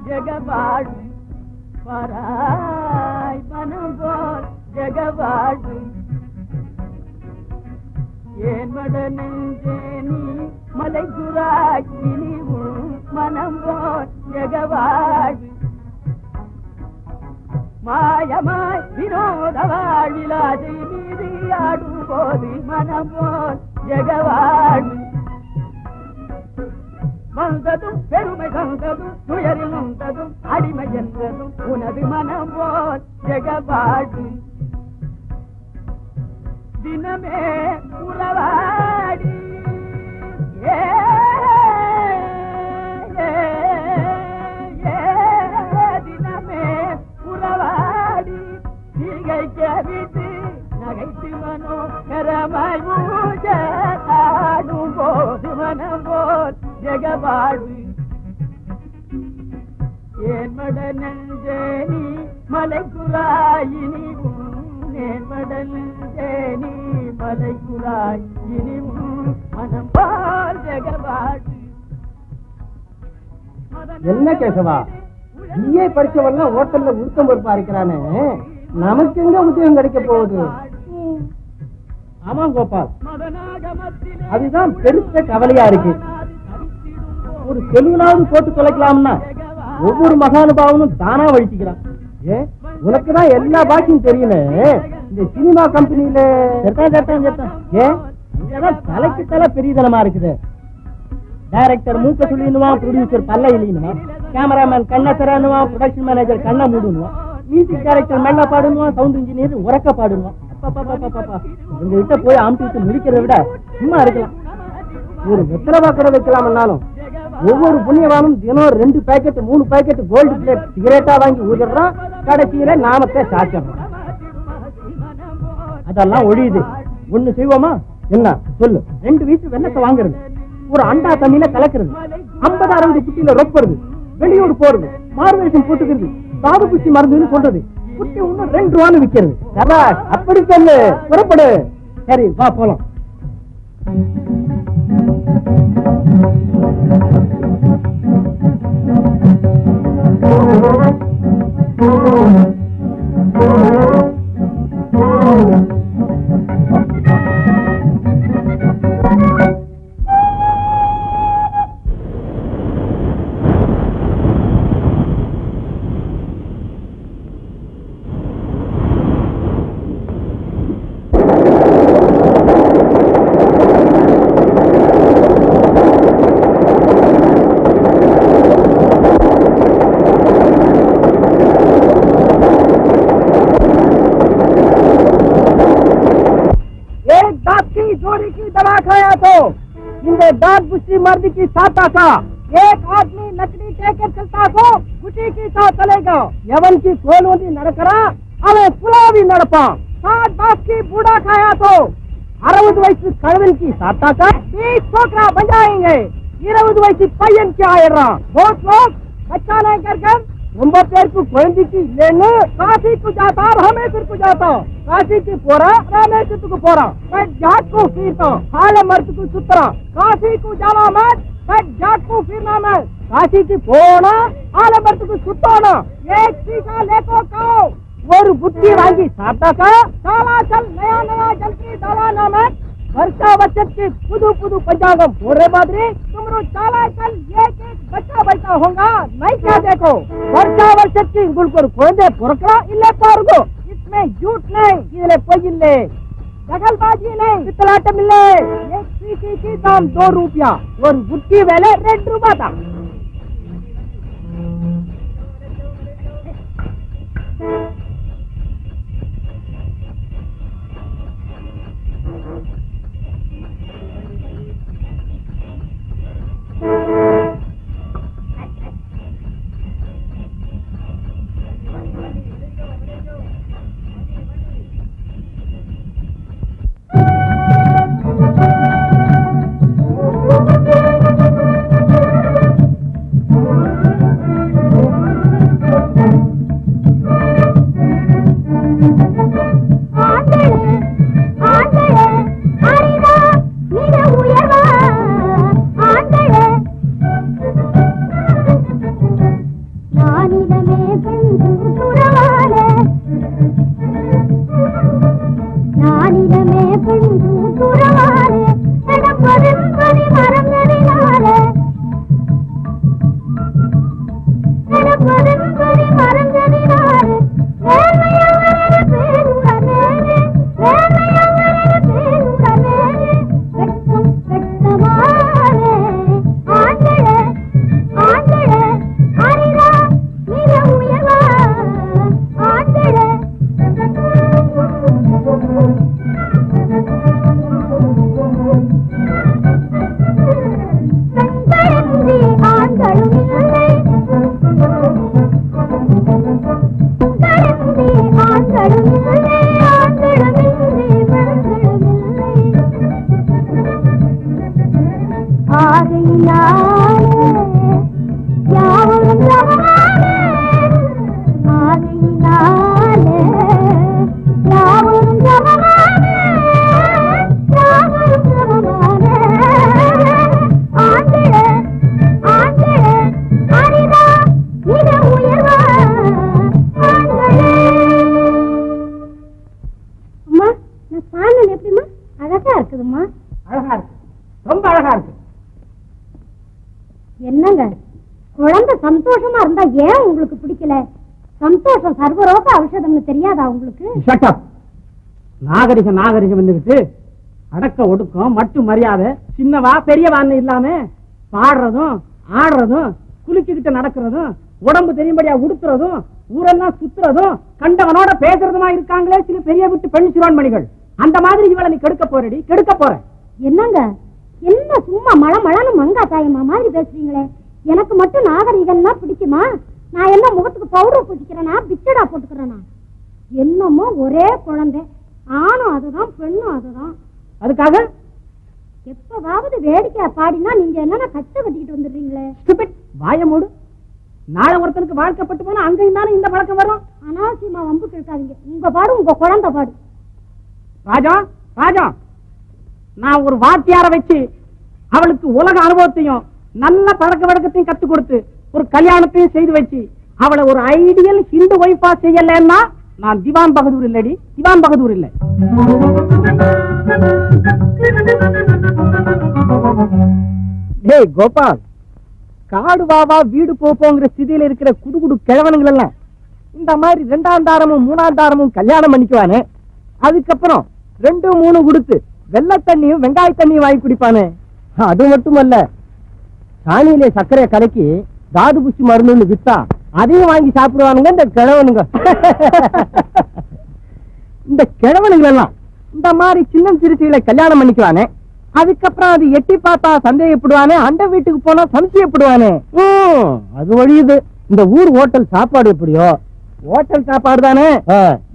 ஜெகவாழ்வு பராய் மனம் போல் ஜெகவாழ்வு ஏன் மட நெஞ்சே நீ மலை குராக்கினி மனம் போல் ஜெகவாழ்வு மாயமாய் வினோத வாழ்விலாசை மீது ஆடும் போது மனம் போல் ஜெகவாழ்வு வந்ததும் பெருமை தந்ததும் துயரில் நொந்ததும் அடிமை என்றதும் உனது மனம் போல் ஜெகவாழ்வு தினமே உறவாடி தினமே உறவாடி திகைக்க விட்டு நகைத்து மனோகரமாய் மூஜாடும் போது மனம் போல் ஜெகவாழ்வு ஏன் மட நெஞ்சே நீ மலைக்குழாயினி ஏன் மட நெஞ்சே நீ மலைக்குழாயினி மனம் போல் ஜெகவாழ்வு. என்ன கேசவா, நீயே படிச்சவெல்லாம் ஹோட்டல்ல உருத்தம் பொறுப்பா இருக்கிறானே, நமக்கு எங்க உத்தியோகம் கிடைக்க போகுது? ஆமா கோபால், அதுதான் பெருச கவலையா இருக்கு. ஒரு செல்வனாவது போட்டு தொலைக்கலாம்னா ஒவ்வொரு மகானுபாவனும் தானா வழிச்சுக்கிறான். உனக்குதான் எல்லா பாக்கியும் தெரியுமே. இந்த சினிமா கம்பெனியில தலைக்கு தலை பெரியதனமா இருக்குது. டைரக்டர் மூக்க சொல்லிடுவான், ப்ரொடியூசர் பல்ல இல்லைன்னுவான், கேமராமேன் கண்ண தரணுவான், ப்ரொடக்ஷன் மேனேஜர் கண்ண மூடுவான், மியூசிக் டைரக்டர் மெல்ல பாடுவான், சவுண்ட் இன்ஜினியர் உறக்க பாடுவான். உங்க கிட்ட போய் ஆம்பிட்டு முடிக்கிறத விட சும்மா இருக்கலாம். ஒரு வெத்தலை கடை வைக்கலாம்னாலும் ஒவ்வொரு புண்ணியவானும் தினம் 2 பாக்கெட் 3 பாக்கெட் கோல்டு பிளேட் சிகரெட்டா வாங்கி ஊதுறான். கடைசியில நாமத்தை சாச்சிடுறோம். அதெல்லாம் ஒழியுது. ஒண்ணு செய்வோமா? என்ன சொல்லு. 2 வீட்டு வெள்ளத்தை வாங்குறது, ஒரு அண்டா தண்ணியில கலக்கிறது, 50-60 குட்டியில ரொப்புறது, வெளியூர் போறது, மார்வேஷம் போட்டுக்கிறது, சாது குச்சி மருந்துன்னு சொல்றது, குட்டி இன்னும் 2 ரூபான்னு விக்கிறது. அப்படி சொல்லு, புறப்படு. சரி வா போலாம். मर्द की साता का एक आदमी लकड़ी टेकर चलता को गुटी की साथ चलेगा. यवन की कोलोनी नड़करा अवे पुलावी नड़पा. 60 बाप की बूढ़ा खाया तो 60 वयसु कड़वन की साता का 20 छोकरा बन जाएंगे. 20 वयसु पयन क्या आयरा. बहुत लोग बच्चा नहीं कर ரொம்ப பேருக்கு குழந்தைக்கு இல்லைன்னு காசிக்கு जाता ராமேஸ்வருக்கு जाता. காசிக்கு போறா, ராமேஸ்வரத்துக்கு போறான். பட் ஜாட்கு फिरता हाल मर्दக்கு சுத்தறான். காசிக்கு जाना मत, बट जाटku फिरना मत. காசிக்கு போனா हाल मर्दக்கு சுத்தோனா. एक सीखा लेको खाओ. ஒரு புத்தி வாங்கி சாப்பிட்டாக்கா சாலாசல் नया नया जल्दी डाला मत. वर्षा बचत के पुदु पुदु पंचांगम बोरे मादरी तुमरो चालाचल एक बच्चा बैठा होगा. नहीं क्या देखो वर्षा बचत की गुलकुर कोंदे पुरकरा इल्ले पारगो. इसमें झूठ नहीं, इधरे पोई इल्ले दखलबाजी नहीं, पितलाट मिले. एक सीखी की दाम 2 रुपया और बुट्टी वेले 2 रुपया था. நானிடமே பெண்குறவாலே நானிடமே பெண்குறவாலே நடப்பதென்பது மரங்களினாலே நடப்பதென்பது மரங்களினாலே வேலையவரே பேருடனே வேலையவரே பேருடனே வெட்கம் வெட்கமானே ஆண்களே ஆண்களே அறிவா மிக உயர்வா ஆண்களே பெண்களின்றி ஆண்களும் இல்லை பெண்களின்றி ஆண்களும் இல்லை ஆண்களுமின்றி பெண்களும் இல்லை ஆகையினாலே யாவரும் சமமானே ஆகையினாலே யாவரும் சமமானே யாவரும் சமமானே ஆண்களே ஆண்களே அறிவா மிக உயர்வா ஆண்களே. அம்மா நான் பாடல் எப்படிம்மா அழகா இருக்குதும்மா. அழகா இருக்கு, ரொம்ப அழகா இருக்கு. என்னங்க குழந்தை சந்தோஷமா இருந்தா ஏன் உங்களுக்கு பிடிக்கல? சந்தோஷம் சர்வரோக ஔஷதம்னு தெரியாதா உங்களுக்கு? Shut up. நாகரிகம் நாகரிகம் வந்துகிட்டு அடக்க ஒடுக்கம் மட்டு மரியாதை சின்னவா பெரியவான்னு இல்லாம பாடுறதும் ஆடுறதும் குளிச்சுக்கிட்டு நடக்கிறதும் உடம்பு தெரியும்படியா உடுத்துறதும் ஊரெல்லாம் சுத்துறதும் கண்டவனோட பேசுறதுமா இருக்காங்களே சில பெரிய விட்டு பெண் சிறுவன்மணிகள். அந்த மாதிரி இவளை நீ கெடுக்க போறடி, கெடுக்க போற. என்னங்க என்ன சும்மா மழை மழன்னு மங்கா தாயம்மா மாதிரி பேசுறீங்களே? எனக்கு மட்டும் நாகரிகம்னா பிடிக்குமா? நான் என்ன முகத்துக்கு பவுடர் பூசிக்கிறேனா பிச்சடா போட்டுக்கிறேனா? என்னமோ ஒரே குழந்தை, ஆணும் அதுதான் பெண்ணும் அதுதான். அதுக்காக எப்பவாவது வேடிக்கை பாடினா நீங்க என்னன்னா கச்சை கட்டிக்கிட்டு வந்துடுறீங்களே. stupid. வாய மூடு. நாளை ஒருத்தனுக்கு வாழ்க்கப்பட்டு போனா அங்க இருந்தாலும் இந்த பழக்கம் வரும். அனாவசியமா வம்புக்கு இருக்காதீங்க. உங்க பாடு உங்க குழந்தை பாடு. ராஜா ராஜா, நான் ஒரு வாத்தியார வச்சு அவளுக்கு உலக அனுபவத்தையும் நல்ல பழக்க வழக்கத்தையும் கத்து கொடுத்து ஒரு கல்யாணத்தையும் செய்து வச்சு அவளை ஒரு ஐடியல் ஹிந்து ஒய்ஃபா செய்யலன்னா நான் திவான் பகதூர் இல்லடி, திவான் பகதூர் இல்லை. டேய் கோபால், காடு வாவா வீடு போப்போங்கிற ஸ்திதியில இருக்கிற குடுகுடு கிழவனுங்கள் எல்லாம் இந்த மாதிரி 2ஆம் தாரமும் 3ஆம் தாரமும் கல்யாணம் பண்ணிக்குவானே, அதுக்கப்புறம் 2 3 கொடுத்து வெள்ளை தண்ணியும் வெங்காய தண்ணியும் வாங்கி குடிப்பானே. அது மட்டுமல்ல, சாணியிலே சர்க்கரையை கலக்கி தாது புஷ்டி மருந்துன்னு வித்தா அதையும் வாங்கி சாப்பிடுவானுங்க இந்த கிழவனுங்க. இந்த கிழவனுங்கள் எல்லாம் இந்த மாதிரி சின்ன சிறுத்தைகளை கல்யாணம் பண்ணிக்குவானே, அதுக்கப்புறம் அது எட்டி பார்த்தா சந்தேகப்படுவானே, அந்த வீட்டுக்கு போனா சம்சயப்படுவானே. அது வழியுது. இந்த ஊர் ஹோட்டல் சாப்பாடு எப்படியோ ஹோட்டல் சாப்பாடு தானே,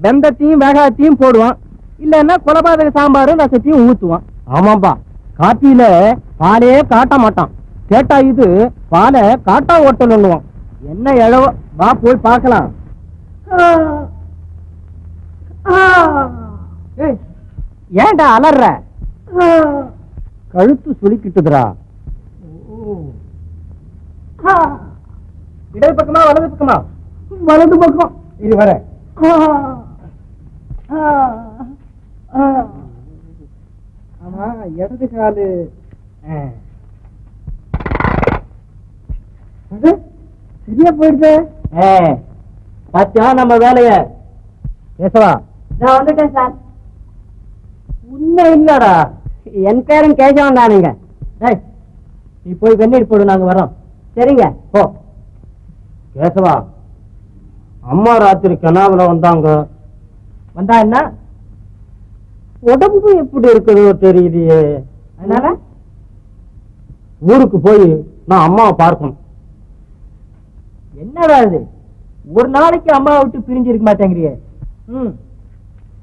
வெந்தத்தையும் வேகாத்தையும் போடுவான், இல்லன்னா கொலபாதக சாம்பாரும் ரசத்தையும் ஊத்துவான். ஆமாம்பா, காப்பியில பாலே காட்ட மாட்டான், கேட்டா இது பாலை காட்டா ஹோட்டல் ஒண்ணுவான். என்ன எழவோ, வா போய் பார்க்கலாம். ஏன்டா அலற? கழுத்து சுளிக்கிட்டுதுரா. இடது பக்கமா வலது பக்கமா? வலது பக்கம். இது வர ஆமா, இடது காலு சரியா போயிடுது. பாத்தியா நம்ம வேலைய? பேசவா? நான் வந்துட்டேன் சார். உண்மை இல்லடா, என் பேரன் கேசவன் தானுங்க. நீ போய் வெந்நீர் போடு, நாங்க வரோம். சரிங்க போ. கேசவா, அம்மா ராத்திரி கனாவுல வந்தாங்க. வந்தா என்ன? உடம்பு எப்படி இருக்குதோ தெரியுது, அதனால ஊருக்கு போய் நான் அம்மாவை பார்க்கணும். என்னடா இது, ஒரு நாளைக்கு அம்மாவை விட்டு பிரிஞ்சு இருக்க மாட்டேங்கிறியே.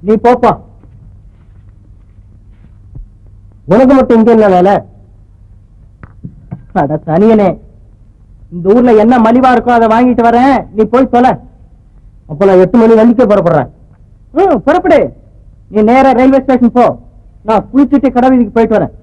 நீ போப்பா. உனக்கு மட்டும் இங்க என்ன வேலை? அட தனியனே, இந்த ஊர்ல என்ன மலிவா இருக்கோ அதை வாங்கிட்டு வரேன், நீ போய் சொல்ல. அப்ப நான் 8 மணி வண்டிக்கு புறப்படுறேன். புறப்படு. நீ நேரா ரயில்வே ஸ்டேஷன் போ, நான் குளிச்சுட்டு கடை வீதிக்கு போயிட்டு வரேன்.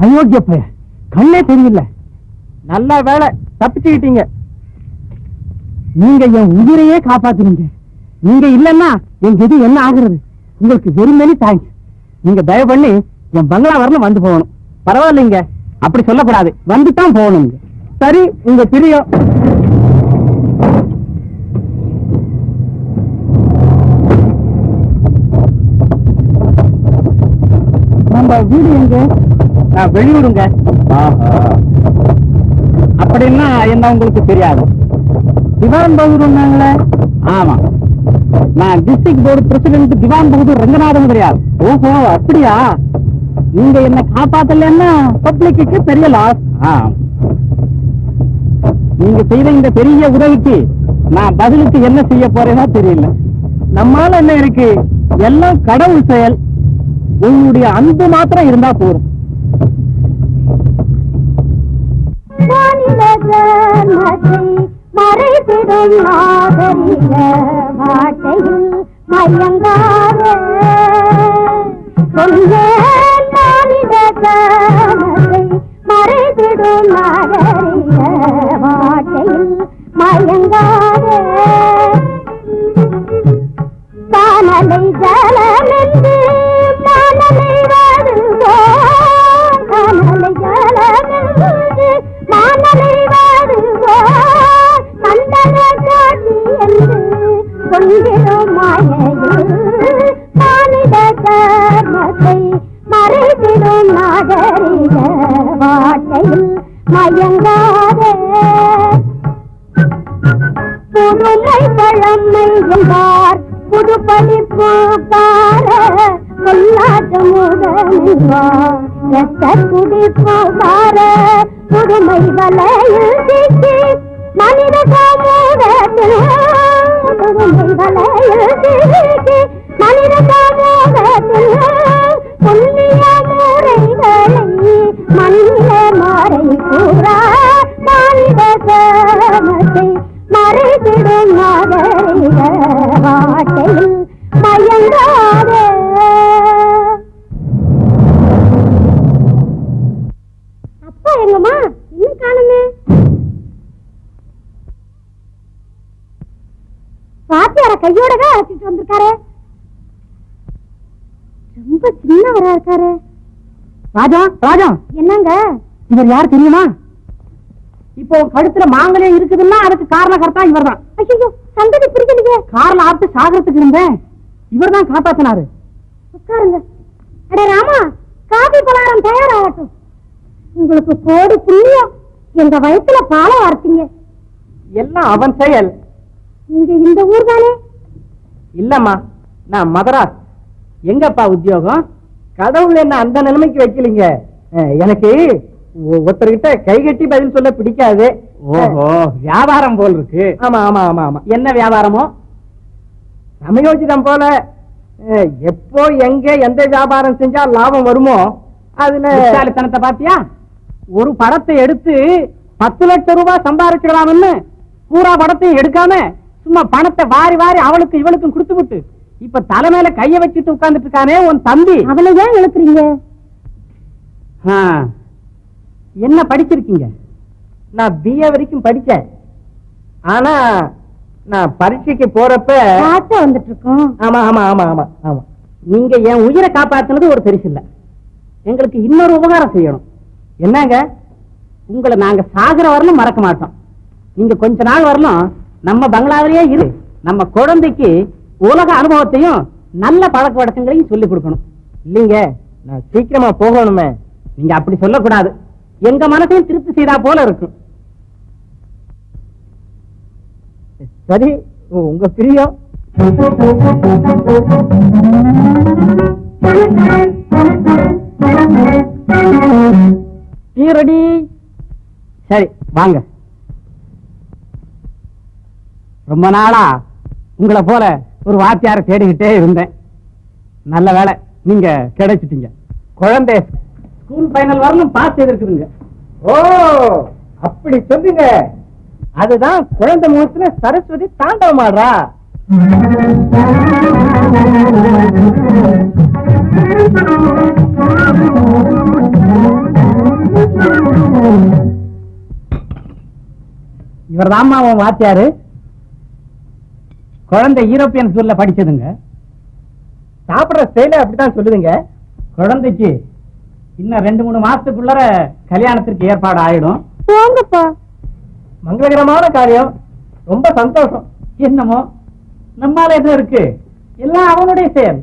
அயோக்கியப்ப கண்ணே தெரியல. நல்ல வேலை தப்பிச்சுக்கிட்டீங்க. நீங்க என் உயிரையே காப்பாத்துறீங்க. நீங்க இல்லன்னா என் கதி என்ன ஆகுறது? உங்களுக்கு வெரி மெனி தேங்க்ஸ். நீங்க தயவு பண்ணி என் பங்களா வரணும் வந்து போகணும். பரவாயில்லைங்க, அப்படி சொல்லக்கூடாது, வந்துதான் போகணும். சரி, உங்க பிரியம். நம்ம வீடு எங்க? நான் வெளியூருங்க. அப்படின்னா என்ன உங்களுக்கு தெரியாது? திவான் பகதூர்னாங்களே. ஆமா, நான் டிஸ்ட்ரிக்ட் போர்டு பிரசிடென்ட் திவான் பகதூர் ரங்கநாதன் கிடையாது. ஓஹோ, அப்படியா? நீங்க என்ன காப்பாத்தலன்னா பப்ளிக்கு பெரிய லாஸ். நீங்க செய்த இந்த பெரிய உதவிக்கு நான் பதிலுக்கு என்ன செய்ய போறேன்னா தெரியல. நம்மால என்ன இருக்கு? எல்லாம் கடவுள் செயல். உங்களுடைய அன்பு மாத்திரம் இருந்தா போதும். மறைத்திடும் நாகரிக வாட்டையில் மயங்காத மறைத்திடும் நாகரிக வாட்டையில் மயங்காத காணலை ஜலமென்று மானலை வருவோம். காணலை ஜலமென்று மானலை வருவோம். கண்டன காட்சி என்று கொண்டிடும் மாயையில் மானிட கர்மத்தை மறைத்திடும் நாகரிக வாட்டையில் மயங்காதே. புதுமை பழமை என்பார் புதுப்படி பூக்கார கொல்லாட்டு முதல்வார் ரத்த குடிப்போகார புதுமை வலையில் சிக்கி மனித சமூகத்தில் புதுமை வலையில் சிக்கி மனித சமூகத்தில் புண்ணிய முறைகளை மனித மாறை கூறா மனித சமத்தை மறைத்திடும் நாகரிக வாட்டையில் மயங்காதே. அப்பா எங்கம்மா இன்னும் காணுமே? பாத்தியார கையோட அழைச்சிட்டு வந்திருக்காரு. ரொம்ப சின்னவரா இருக்காரு. ராஜா, ராஜா, என்னங்க இவர் யார் தெரியுமா? இப்போ கழுத்துல மாங்கலே இருக்குதுன்னா அதுக்கு காரணகர்த்தா இவர் தான். ஐயோ, சந்ததி புரியலையே. கார்ல ஆட்டு சாகரத்துக்கு இருந்தேன், இவர் தான் காப்பாத்தினாரு. உட்காருங்க. அடே ராமா, காபி பலகாரம் தயாராகட்டும். உங்களுக்கு கோடி புண்ணியம், எங்க வயசுல பால வார்த்தீங்க. எல்லாம் அவன் செயல். நீங்க இந்த ஊர் தானே? இல்லம்மா, நான் மதராஸ். எங்கப்பா உத்தியோகம்? கடவுள் என்ன அந்த நிலைமைக்கு வைக்கலீங்க. எனக்கு ஒருத்தர்கிட்ட கை கட்டி பதில் சொல்ல பிடிக்காது. ஓஹோ, வியாபாரம் போல் இருக்கு. ஆமா ஆமா ஆமா ஆமா. என்ன வியாபாரமோ? சமயோஜிதம் போல. எப்போ எங்க எந்த வியாபாரம் செஞ்சா லாபம் வருமோ அதுல தனத்தை பாத்தியா? ஒரு படத்தை எடுத்து 10 லட்சம் ரூபாய் சம்பாதிச்சிடலாம்னு பூரா படத்தையும் எடுக்காம சும்மா பணத்தை வாரி வாரி அவளுக்கு இவளுக்கும் கொடுத்து விட்டு இப்ப தலைமையில கைய வச்சுட்டு உட்கார்ந்துட்டு இருக்கானே உன் தம்பி. அவளை ஏன் எழுப்புறீங்க? என்ன படிச்சிருக்கீங்க? நான் BA வரைக்கும் படிச்சேன். ஆனா நான் பரீட்சைக்கு போறப்ப வந்துட்டு இருக்கோம். ஆமா ஆமா ஆமா ஆமா ஆமா. நீங்க என் உயிரை காப்பாத்துனது ஒரு பெருசு இல்ல. எங்களுக்கு இன்னொரு உபகாரம் செய்யணும். என்னங்க? உங்களை நாங்க சாகர வரலும் மறக்க மாட்டோம். நீங்க கொஞ்ச நாள் வரலும் நம்ம பங்களாவிலேயே இரு. நம்ம குழந்தைக்கு உலக அனுபவத்தையும் நல்ல பழக்க வழக்கங்களையும் சொல்லிக் கொடுக்கணும். இல்லீங்க, நான் சீக்கிரமா போகணுமே. நீங்க அப்படி சொல்லக்கூடாது. எங்க மனசையும் திருப்தி செய்தா போல இருக்கும். சரி, உங்க பிரியம். Tea ready. சரி வாங்க. ரொம்ப நாளா உங்களை போல ஒரு வாத்தியார தேடிக்கிட்டே இருந்தேன். நல்ல வேலை நீங்க கிடைச்சிட்டீங்க. குழந்தை ஸ்கூல் ஃபைனல் வரணும் பாஸ் செய்திருக்குதுங்க. ஓ அப்படி சொல்லுங்க. அதுதான் குழந்தை முகத்துல சரஸ்வதி தாண்டவம் ஆடுறா. இவர் தாம்மா உன் வாத்தியாரு. குழந்தை யூரோப்பியன் ஸ்கூல்ல படிச்சதுங்க. சாப்பிடுற ஸ்டைல அப்படித்தான் சொல்லுதுங்க. குழந்தைக்கு இன்னும் 2-3 மாசத்துக்குள்ள கல்யாணத்திற்கு ஏற்பாடு ஆயிடும். போங்கப்பா. மங்களகரமான காரியம். ரொம்ப சந்தோஷம். என்னமோ நம்மால எதுவும் இருக்கு, எல்லாம் அவனுடைய செயல்.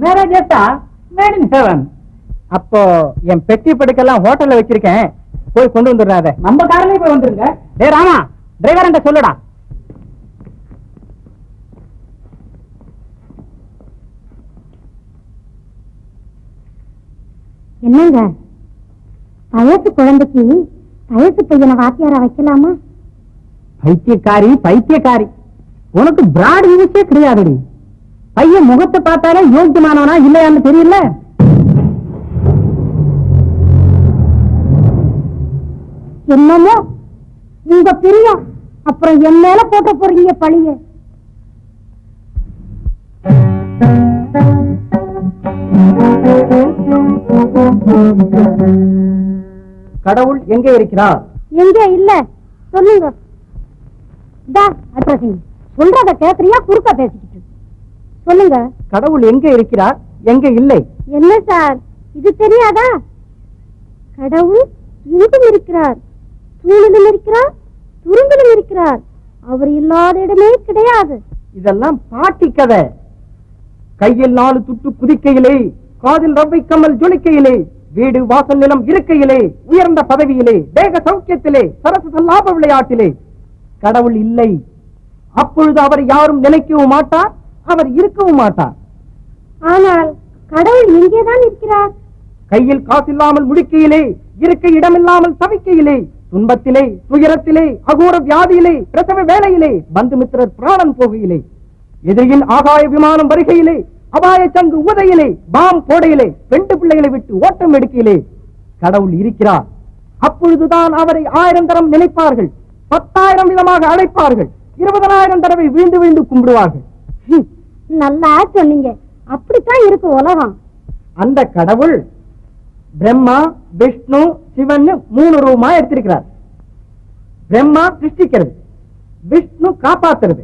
Marriage Etah made in heaven. அப்போ என் பெட்டி படுக்கெல்லாம் ஹோட்டல்ல வச்சிருக்கேன், போய் கொண்டு வந்துடுறாத. நம்ம காரிலே போய் வந்துருங்க. டே ராமா, டிரைவர் சொல்லுடா. என்னங்க வயசு குழந்தைக்கு வயசு பையனை வாத்தியாரா வைக்கலாமா? பைத்தியக்காரி பைத்தியக்காரி, உனக்கு பிராட் யூஸே கிடையாதுடி. பையன் முகத்தை பார்த்தாலே யோக்கியமானவனா இல்லையான்னு தெரியல. என்னமோ உங்க பிரியம், அப்புறம் என் மேல போட்ட போறீங்க பழிய. கடவுள் எங்கே இருக்கிறார்? எங்க இல்ல சொல்லுங்க. சொல்றத கேக்குறியா குறுக்க பேசிக்கிட்டு சொல்லுங்க. கடவுள் எங்கே இருக்கிறார், எங்கே இல்லை? என்ன சார் இது தெரியாதா? கடவுள் எங்கும் இருக்கிறார், தூணிலும் இருக்கிறார், துரும்பிலும் இருக்கிறார். அவர் இல்லாத இடமே கிடையாது. இதெல்லாம் பாட்டி கதை. கையில் 4 துட்டு குதிக்கையிலே, காதில் ரவ்வை கம்மல் ஜொலிக்கையிலே, வீடு வாசல் நிலம் இருக்கையிலே, உயர்ந்த பதவியிலே, தேக சௌக்கியத்திலே, சரச லாப விளையாட்டிலே கடவுள் இல்லை. அப்பொழுது அவர் யாரும் நினைக்கவும் மாட்டார், அவர் இருக்கவும் மாட்டார். ஆனால் கடவுள் எங்கேதான் இருக்கிறார்? கையில் காசில்லாமல் முடிக்கையிலே, இருக்க இடமில்லாமல் தவிக்கையிலே, துன்பத்திலே, துயரத்திலே, அகோர வியாதியிலே, பிரசவ வேளையிலே, பந்துமித்திரர் பிராணம் போகையிலே, எதிரியின் ஆகாய விமானம் வருகையிலே, அபாய சங்கு உதையிலே, பாம் போடையிலே, 2 பிள்ளைகளை விட்டு ஓட்டம் எடுக்கையிலே கடவுள் இருக்கிறார். அப்பொழுதுதான் அவரை 1000 தரம் நினைப்பார்கள், 10,000 விதமாக அழைப்பார்கள், 20,000 தடவை வீண்டு வீண்டு கும்பிடுவார்கள். நல்லா சொன்னீங்க. அப்படித்தான் இருக்கு உலகம். அந்த கடவுள் பிரம்மா, விஷ்ணு, சிவன் 3 ரூபமா எடுத்திருக்கிறார். பிரம்மா சிருஷ்டிக்கிறது, விஷ்ணு காப்பாத்துறது,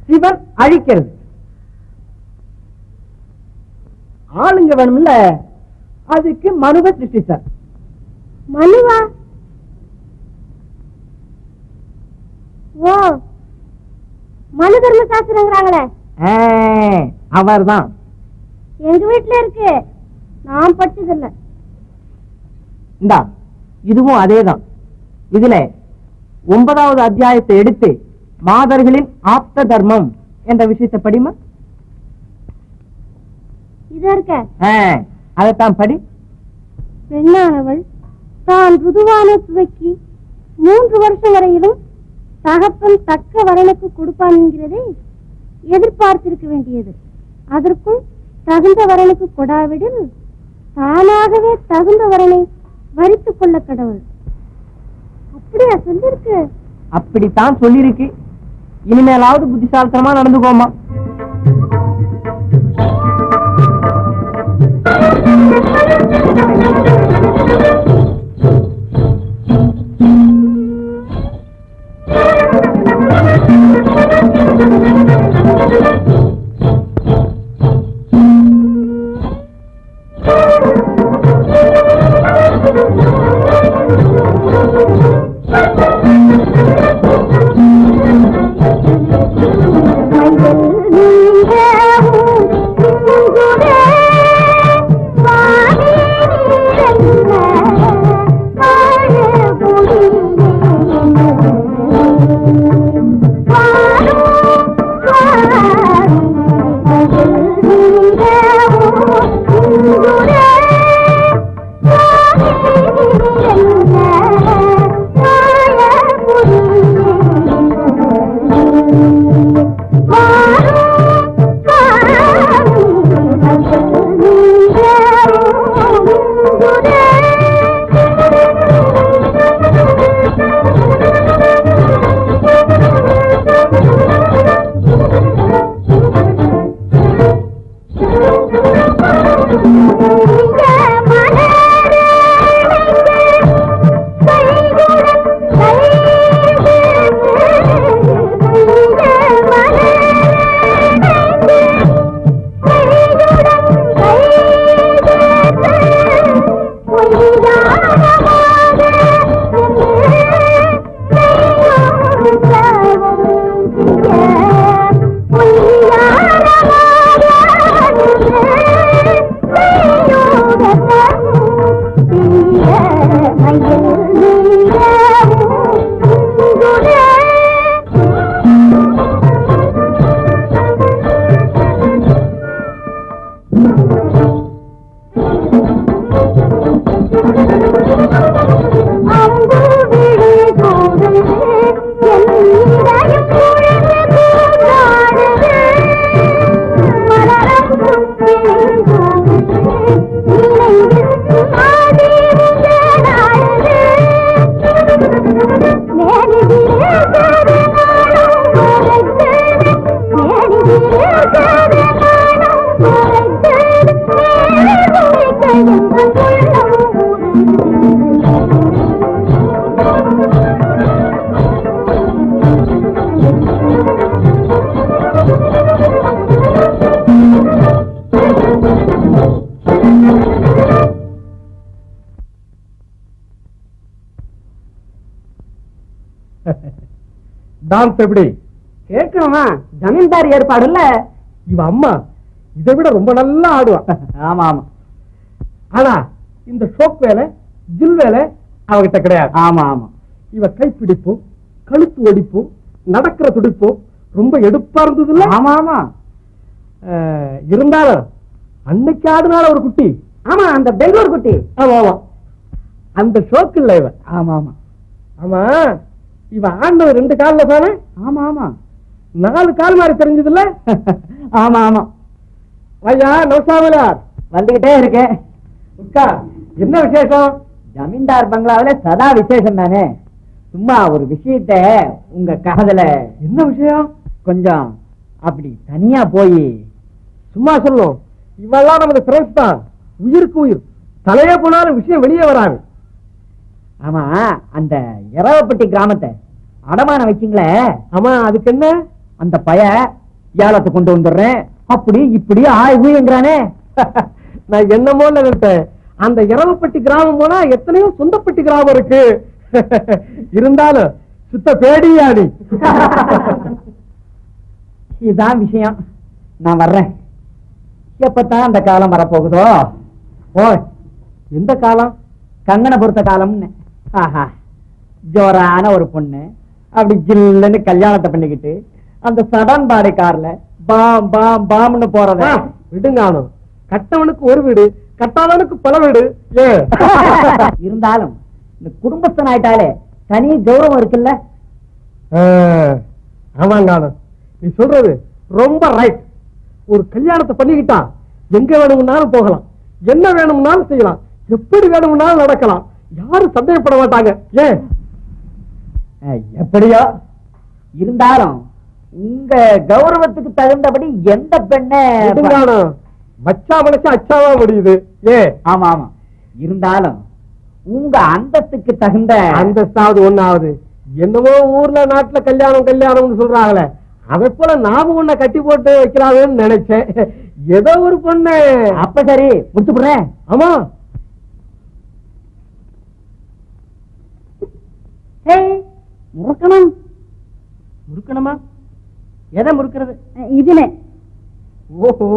சிவன் அழிக்கிறது. ஆளுங்க வேணும்ல, அதுக்கு மனுவை சிருஷ்டிச்சார். மனுவா? ஓ, மனு தர்ம சாஸ்திரங்கிறாங்களே, அவர் தான். எங்க வீட்டுல இருக்கு, நான் படிச்சதில்ல. இந்தா இதுவும் அதேதான். இதுல 9வது அத்தியாயத்தை எடுத்து மாதர்களின் ஆப்த தர்மம் என்ற விஷயத்தை படிமா. இது இருக்க அதைத்தான் படி. பெண்ணானவள் தான் ருதுவான துவக்கி 3 வருஷம் வரையிலும் தகப்பன் தக்க வரனுக்கு கொடுப்பான் என்கிறதை எதிர்பார்த்திருக்க வேண்டியது. அதற்குள் தகுந்த வரனுக்கு கொடாவிடில் தானாகவே தகுந்த வரனை வரித்துக் கொள்ள கடவுள். அப்படியா சொல்லிருக்கு? அப்படித்தான் சொல்லிருக்கு. இனிமேலாவது புத்திசாலித்தனமா நடந்துக்கோமா. Bye. டான்ஸ் எப்படி கேட்கணுமா? ஜமீன்தார் ஏற்பாடு இல்ல. இவ அம்மா இதை விட ரொம்ப நல்லா ஆடுவா. ஆமா ஆமா. ஆனா இந்த ஷோக் வேலை ஜில் வேலை அவகிட்ட கிடையாது. ஆமா ஆமா. இவ கைப்பிடிப்பும் கழுத்து ஒடிப்பும் நடக்கிற துடிப்பும் ரொம்ப எடுப்பா இருந்தது இல்ல? ஆமா ஆமா. இருந்தாலும் அன்னைக்கு ஆடுனால ஒரு குட்டி. ஆமா, அந்த பெங்களூர் குட்டி. ஆமா ஆமா, அந்த ஷோக்கு இல்ல இவ. ஆமா ஆமா. ஆமா, இவ ஆண்டவர் 2 கால்ல தானே? ஆமா ஆமா. 4 கால் மாதிரி தெரிஞ்சது இல்ல? ஆமா ஆமா. ஐயா நோசாமலார் வந்துகிட்டே இருக்கேன். உட்கா, என்ன விசேஷம்? ஜமீன்தார் பங்களாவில சதா விசேஷம் தானே. சும்மா ஒரு விஷயத்த உங்க காதல. என்ன விஷயம்? கொஞ்சம் அப்படி தனியா போய். சும்மா சொல்லும். இவெல்லாம் நமது ஃப்ரெண்ட்ஸ் தான், உயிருக்கு உயிர். தலையே போனாலும் விஷயம் வெளியே வராது. ஆமா, அந்த இரவப்பட்டி கிராமத்தை அடமானம் வச்சிங்களே. ஆமா, அதுக்கு என்ன? அந்த பய ஏலத்தை கொண்டு வந்துடுறேன் அப்படி இப்படி ஆய்வுங்கிறானே. நான் என்னமோ நினைப்பேன், அந்த இரவப்பட்டி கிராமம் போனா எத்தனையோ சொந்தப்பட்டி கிராமம் இருக்கு. இருந்தாலும் சுத்த பேடியாடி. இதுதான் விஷயம். நான் வர்றேன். எப்பத்தான் அந்த காலம் வரப்போகுதோ? ஓய், எந்த காலம்? கங்கனை பொறுத்த காலம்னு. ஆஹா, ஜோரான ஒரு பொண்ணு அப்படி ஜில்லுன்னு கல்யாணத்தை பண்ணிக்கிட்டு அந்த சடன் பாடி கார்ல பாம் பாம் பாம்னு போறத விடுங்கானும். கட்டவனுக்கு ஒரு வீடு, கட்டாதவனுக்கு பல வீடு. இருந்தாலும் இந்த குடும்பஸ்தன் ஆயிட்டாலே தனி கௌரவம் இருக்குல்ல. ஆமாங்கானும், நீ சொல்றது ரொம்ப ரைட். ஒரு கல்யாணத்தை பண்ணிக்கிட்டா எங்க வேணும்னாலும் போகலாம், என்ன வேணும்னாலும் செய்யலாம், எப்படி வேணும்னாலும் நடக்கலாம். யாரும் சந்தேகப்பட மாட்டாங்க. ஏன்? எப்படியோ இருந்தாலும் உங்க கௌரவத்துக்கு தகுந்தபடி எந்த பெண்ணை மச்சா மனசா அச்சாவா முடியுது. ஏன்? ஆமா ஆமா. இருந்தாலும் உங்க அந்தஸ்துக்கு தகுந்த அந்தஸ்தாவது ஒண்ணாவது. என்னவோ ஊர்ல நாட்டுல கல்யாணம் கல்யாணம்னு சொல்றாங்களே, அதை போல நாம ஒன்ன கட்டி போட்டு வைக்கலாமேன்னு நினைச்சேன். ஏதோ ஒரு பொண்ணு. அப்ப சரி, முடிச்சு போடுறேன். ஆமா, முறுக்கணும். முறுக்கணுமா? எதை முறுக்கிறது? இதுனே. ஓஹோ,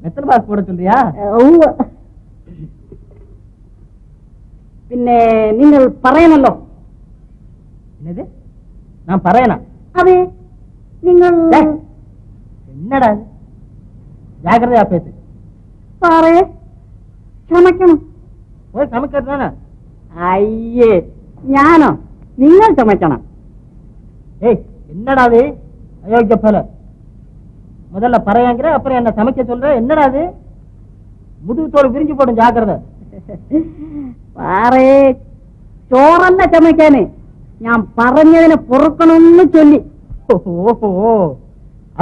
மெத்தல் பாஸ் போட சொல்றியா? பின்ன நீங்கள் பறையனல்லோ. என்னது? நான் பறையனா? அது நீங்கள் என்னடா ஜாக்கிரதையா பேசு. பாரு, சமைக்கணும். போய் சமைக்கிறது தானே? ஐயே, ஞானோ நீங்கள் சமைக்கணும். ஏய், என்னடா அது அயோக்கிய போல. முதல்ல பறையாங்கிற, அப்புறம் என்ன சமைக்க சொல்ற. என்னடா அது? முதுகு தோல் விரிஞ்சு போடும், ஜாக்கிரதை. பாரு, ചോറല്ല ചമയ്ക്കാന് ഞാൻ പറഞ്ഞതിനെ പൊറുക്കണമെന്ന് ചൊല്ലി. ஓஹோ,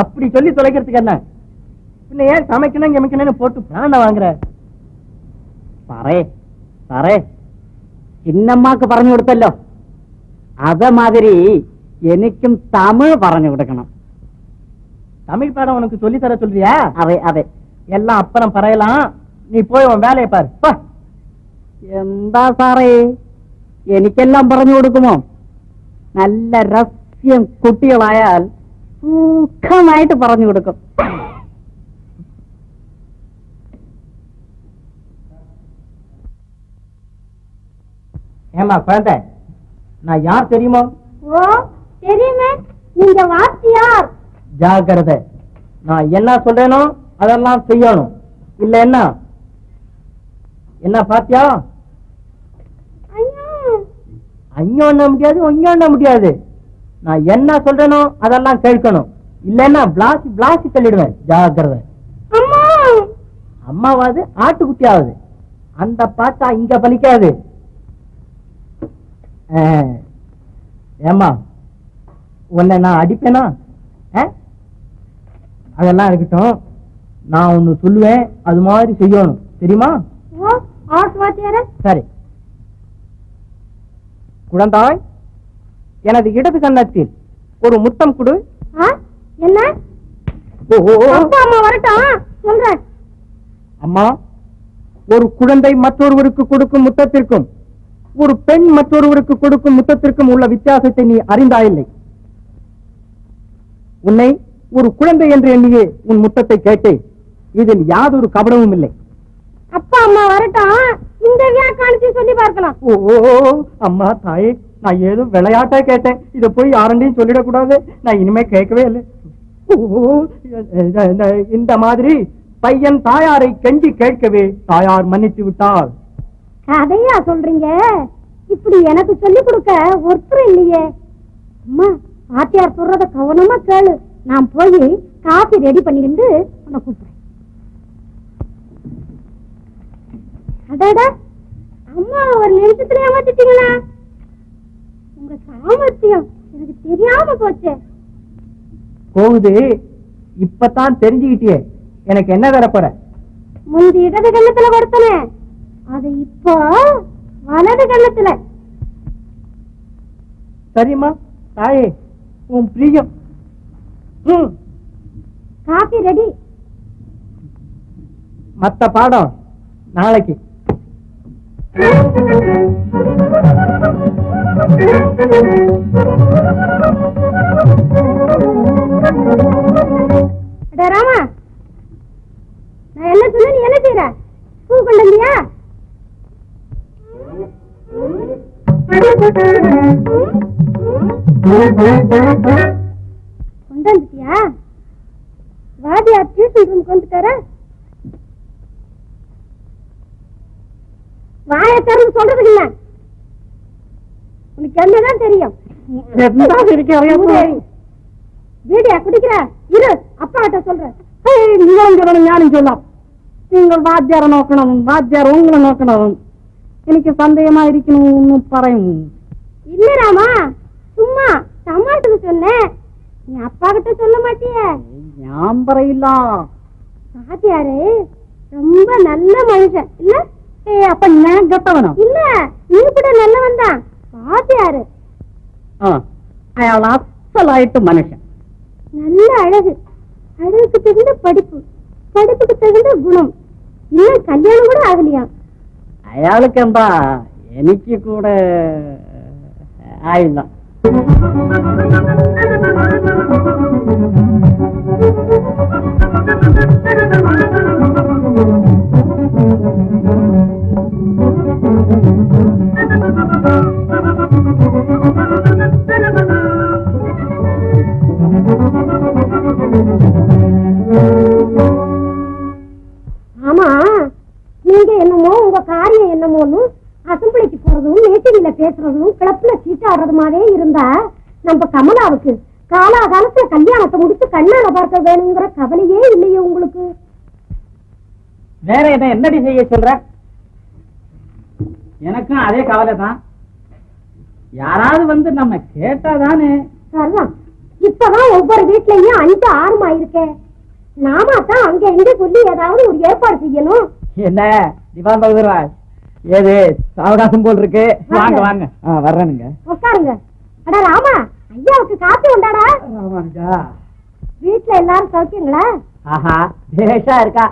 அப்படி சொல்லி தொலைக்கிறதுக்கு என்ன? பின்ன ஏன் சமைக்கணும் சமைக்கணும்னு போட்டு பிராண வாங்குற? പറേ സാറേ, ചിന്നമ്മക്ക് പറഞ്ഞു കൊടുത്തല്ലോ, അതേമാതിരി എനിക്കും തമിഴ് പറഞ്ഞു കൊടുക്കണം. தமிழ் பாடம் உனக்கு சொல்லி தர சொல்றியா? അതെ അതെ. எல்லாம் அப்புறம் பறையலாம், நீ போய் உன் வேலையை பாரு. എന്താ സാറേ, എനിക്കെല്ലാം പറഞ്ഞു കൊടുക്കുമോ? നല്ല രഹസ്യം കുട്ടികളായാൽ സുഖമായിട്ട് പറഞ്ഞു കൊടുക്കും. ஏமா குழந்தை, நான் யார் தெரியுமோ? ஓ, தெரியுமே, நீங்க வாத்தியார். ஜாக்கிரதை, நான் என்ன சொல்றேனோ அதெல்லாம் செய்யணும். இல்ல என்ன என்ன பாத்தியா? ஐயோ என்ன முடியாது, ஒங்க என்ன முடியாது. நான் என்ன சொல்றேனோ அதெல்லாம் கேட்கணும். இல்லன்னா பிளாசி பிளாசி தள்ளிடுவேன். ஜாக்கிரதை. அம்மாவாது ஆட்டுக்குட்டியாவது அந்த பாட்டா இங்க பலிக்காது. ஏமா, உன்னை நான் அடிப்பேனா? அதெல்லாம் இருக்கட்டும், நான் ஒண்ணு சொல்லுவேன், அது மாதிரி செய்யணும், தெரியுமா? சரி. குழந்தாய், எனது இடது கன்னத்தில் ஒரு முத்தம் கொடு. என்ன? அம்மா வரட்டும், சொல்றேன். அம்மா, ஒரு குழந்தை மற்றொருவருக்கு கொடுக்கும் முத்தத்திற்கும் ஒரு பெண் மற்றொருவருக்கு கொடுக்கும் முத்தத்திற்கும் உள்ள வித்தியாசத்தை நீ அறிந்தாயில்லை. உன்னை ஒரு குழந்தை என்று எண்ணியே உன் முத்தத்தை கேட்டேன். இதில் யாதொரு கபடமும் இல்லை. அப்பா அம்மா வரட்டும், இந்த வியாக்கானத்தை சொல்லி பார்க்கலாம். ஓ அம்மா தாயே, நான் ஏதோ விளையாட்டா கேட்டேன். இத போய் யாரண்டையும் சொல்லிடக்கூடாது. நான் இனிமே கேட்கவே இல்லை. இந்த மாதிரி பையன் தாயாரை கெஞ்சி கேட்கவே தாயார் மன்னித்து விட்டாள். கதையா சொல்றீங்க? இப்படி எனக்கு சொல்லி கொடுக்க ஒருத்தர் இல்லையே. அம்மா, பாட்டியார் சொல்றத கவனமா கேளு. நான் போய் காபி ரெடி பண்ணிக்கிட்டு உன்னை கூப்பிடுறேன். அடடா, அம்மா ஒரு நிமிஷத்துல ஏமாத்திட்டீங்களா? உங்க சாமர்த்தியம் எனக்கு தெரியாம போச்சு. போகுது, இப்பதான் தெரிஞ்சுக்கிட்டியே. எனக்கு என்ன தர போற? முந்தி இடது கண்ணத்துல கொடுத்தனே, அது இப்போ வலது கண்ணத்துல. சரிம்மா தாயே, உன் பிரியம். Coffee ready. மத்த பாடம் நாளைக்கு. ராமா, நான் என்ன சொன்ன, நீ என்ன செய்யற? பூ கொண்டு வந்தியா? கொண்டு வந்துட்டியா? வாதியார் டியூஷன் ரூமுக்கு வந்துட்டாரா? வாயை திறந்து சொல்றதுக்கு இல்ல, உனக்கு என்னதான் தெரியும்? வீடியா குடிக்கிற இரு, அப்பா கிட்ட சொல்றேன். ஞானம் சொல்லலாம். நீங்கள் வாத்தியார நோக்கணும், வாத்தியார் உங்களை நோக்கணும். எனக்கு சந்தேகமா இருக்கணும்னு பறையும். இல்ல ராமா, சும்மா தமாட்டுக்கு சொன்னேன். நீ அப்பா கிட்ட சொல்ல மாட்டிய? ஞாபகம் இல்ல. வாத்தியாரு ரொம்ப நல்ல மனுஷன் இல்ல? அப்ப நான் கெட்டவனும் இல்ல, நீ கூட நல்லவன் தான். வாத்தியாரு அசலாயிட்டு மனுஷன். நல்ல அழகு, அழகுக்கு தகுந்த படிப்பு, படிப்புக்கு தகுந்த குணம். இன்னும் கல்யாணம் கூட ஆகலையா? அயாளுக்கு என்பா எனக்கு கூட ஆயிடலாம். ஆமா, நீங்க என்னமோ உங்க காரியம் என்னமோன்னு அசம்பிளிக்கு போறதும், மீட்டிங்ல பேசுறதும், கிளப்ல சீட்டாடுறதுமாவே இருந்தா நம்ம கமலாவுக்கு காலாகாலத்துல கல்யாணத்தை முடிச்சு கண்ணால பார்க்க வேணுங்கிற கவலையே இல்லையே உங்களுக்கு? வேற என்னடி செய்ய சொல்ற? எனக்கும் அதே கவலை தான். யாராவது வந்து நம்ம கேட்டாதானே. சரிதான், இப்பதான் ஒவ்வொரு வீட்லயும் 5, 6 இருக்கேன். நாம தான் அங்க இங்க சொல்லி ஏதாவது ஒரு ஏற்பாடு செய்யணும். என்ன திவான் பகதூர்ராஜ், ஏது சாவகாசம் போல் இருக்கு. வாங்க வாங்க. வர்றேனுங்க. உட்காருங்க. அடா ராமா, ஐயாவுக்கு காப்பி உண்டாடா? வீட்டுல எல்லாரும் சௌக்கியங்களா? ஆஹா, பேஷா இருக்கா.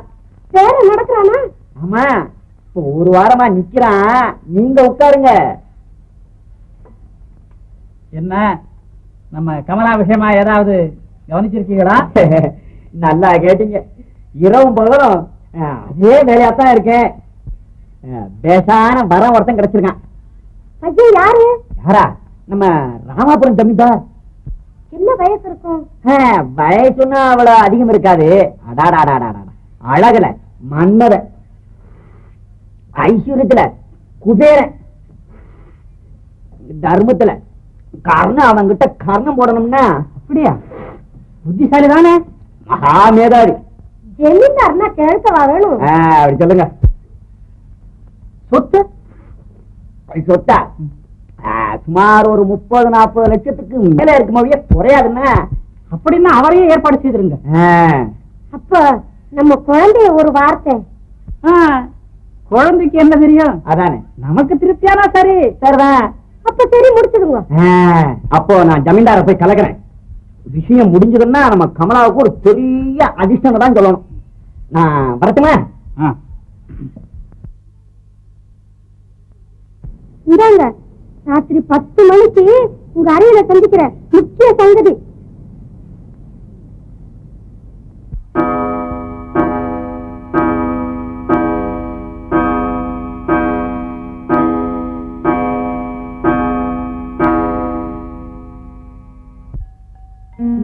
வேற நடக்கிறானா? ஆமா, இப்போ ஒரு வாரமா நிக்கிறான். நீங்க உட்காருங்க. என்ன நம்ம கமலா விஷயமா ஏதாவது கவனிச்சிருக்கீங்களா? நல்லா கேட்டீங்க. இரவும் பகலும் அதே வேலையாத்தான் இருக்கேன். பேசான வரம் ஒருத்தன் கிடைச்சிருக்கான். ஐயா, யாரு? யாரா? நம்ம ராமாபுரம் ஜமீன்தார். என்ன வயசு இருக்கும்? வயசுன்னா அவ்வளவு அதிகம் இருக்காது. அழகுல மன்மத, ஐஸ்வர்யத்துல குபேரன், தர்மத்துல கர்ணம். அவங்கிட்ட கர்ணம் போடணும்னா அப்படியா? புத்திசாலி தானே, மகா மேதாவி. ஜமீன்தார்னா கேட்கவா வேணும்? அப்படி சொல்லுங்க. சொத்து சொத்தா சுமார் ஒரு 30-40 லட்சத்துக்கு மேல இருக்கும்போதே குறையாதுன்னா. அப்படின்னா அவரையே ஏற்பாடு செய்திருங்க. அப்ப நம்ம குழந்தைய ஒரு வார்த்தை. குழந்தைக்கு என்ன தெரியும்? அதானே, நமக்கு திருப்தியானா சரி. சரிதான். அப்ப சரி, முடிச்சிடுங்க. அப்போ நான் ஜமீன்தார போய் கலக்கிறேன். விஷயம் முடிஞ்சதுன்னா நம்ம கமலாவுக்கு ஒரு பெரிய அதிர்ஷ்டம் தான் சொல்லணும். நான் வரட்டுமா? இந்தாங்க, ராத்திரி 10 மணிக்கு உங்க அறையில சந்திக்கிற முக்கிய சங்கதி. இன்னும்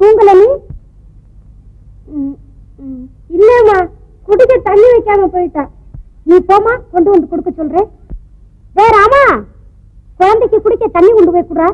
தூங்கல நீ? இல்லம்மா, குடிக்க தண்ணி வைக்காம போயிட்டா. நீ போமா, கொண்டு வந்து கொடுக்க சொல்றேன். ராமா, குழந்தைக்கு குடிக்க தண்ணி கொண்டு போய் குடுறா.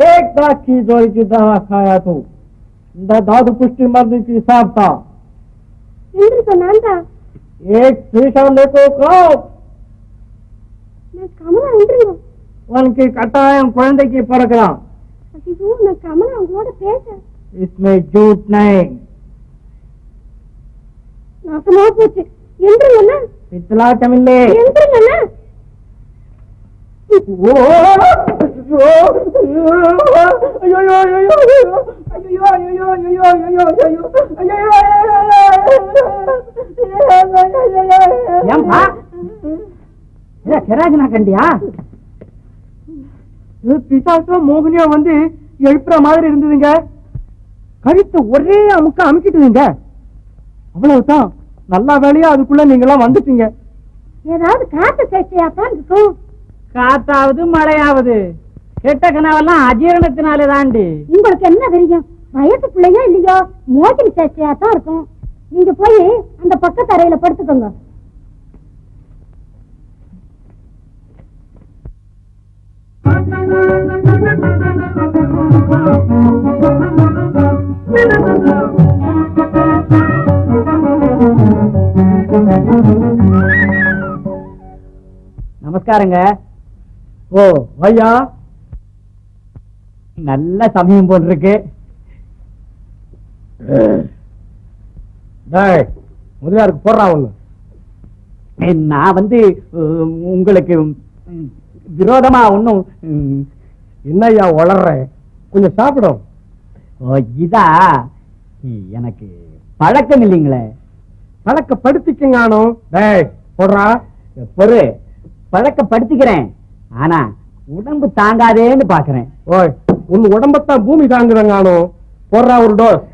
एक लाख की जोड़ी की दवा खाया तो दादू पुष्टि मरने की हिसाब था। तो नानका एक शीशा लेको खाओ। मैं कमला उनकी कटायम कुंडे की परकरा। मैं कमला उंगलोड पेश। इसमें झूठ नहीं। ना तो मत पूछ। ना पिछला चमिले। ना वो கண்டியா பிசாசோ மோகினியா வந்து எழுப்புற மாதிரி இருந்ததுங்க. கழுத்து ஒரே அமுக்க அமுக்கிட்டுதுங்க. அவ்வளவுதான். நல்ல வேலையா அதுக்குள்ள நீங்களாம் வந்துட்டீங்க. ஏதாவது காத்து சேச்சையாத்தான் இருக்கும். காத்தாவது மழையாவது கெட்ட கனவெல்லாம் அஜீரணத்தினாலே தாண்டி. உங்களுக்கு என்ன தெரியும்? வயசு பிள்ளையோ இல்லையோ மோகினி சேச்சையாத்தான் இருக்கும். நீங்க போய் அந்த பக்கத்து அறையில படுத்துக்கோங்க. நமஸ்காரங்க. ஓ ஐயா, நல்ல சமயம் போல் இருக்கு. முதலியாருக்கு போடுறா ஒண்ணு. நான் வந்து உங்களுக்கு விரோதமா ஒன்னும். என்னய்யா வளர்றேன், கொஞ்சம் சாப்பிடும். இதா எனக்கு பழக்கம் இல்லைங்களே. பழக்கப்படுத்திக்கங்கானோ. போடுறா பொறு, பழக்கப்படுத்திக்கிறேன். ஆனா உடம்பு தாங்காதேன்னு பாக்குறேன். ஓய், உன் உடம்பத்தான் பூமி தாங்குறங்கானோ. போடுறா ஒரு டோஸ்.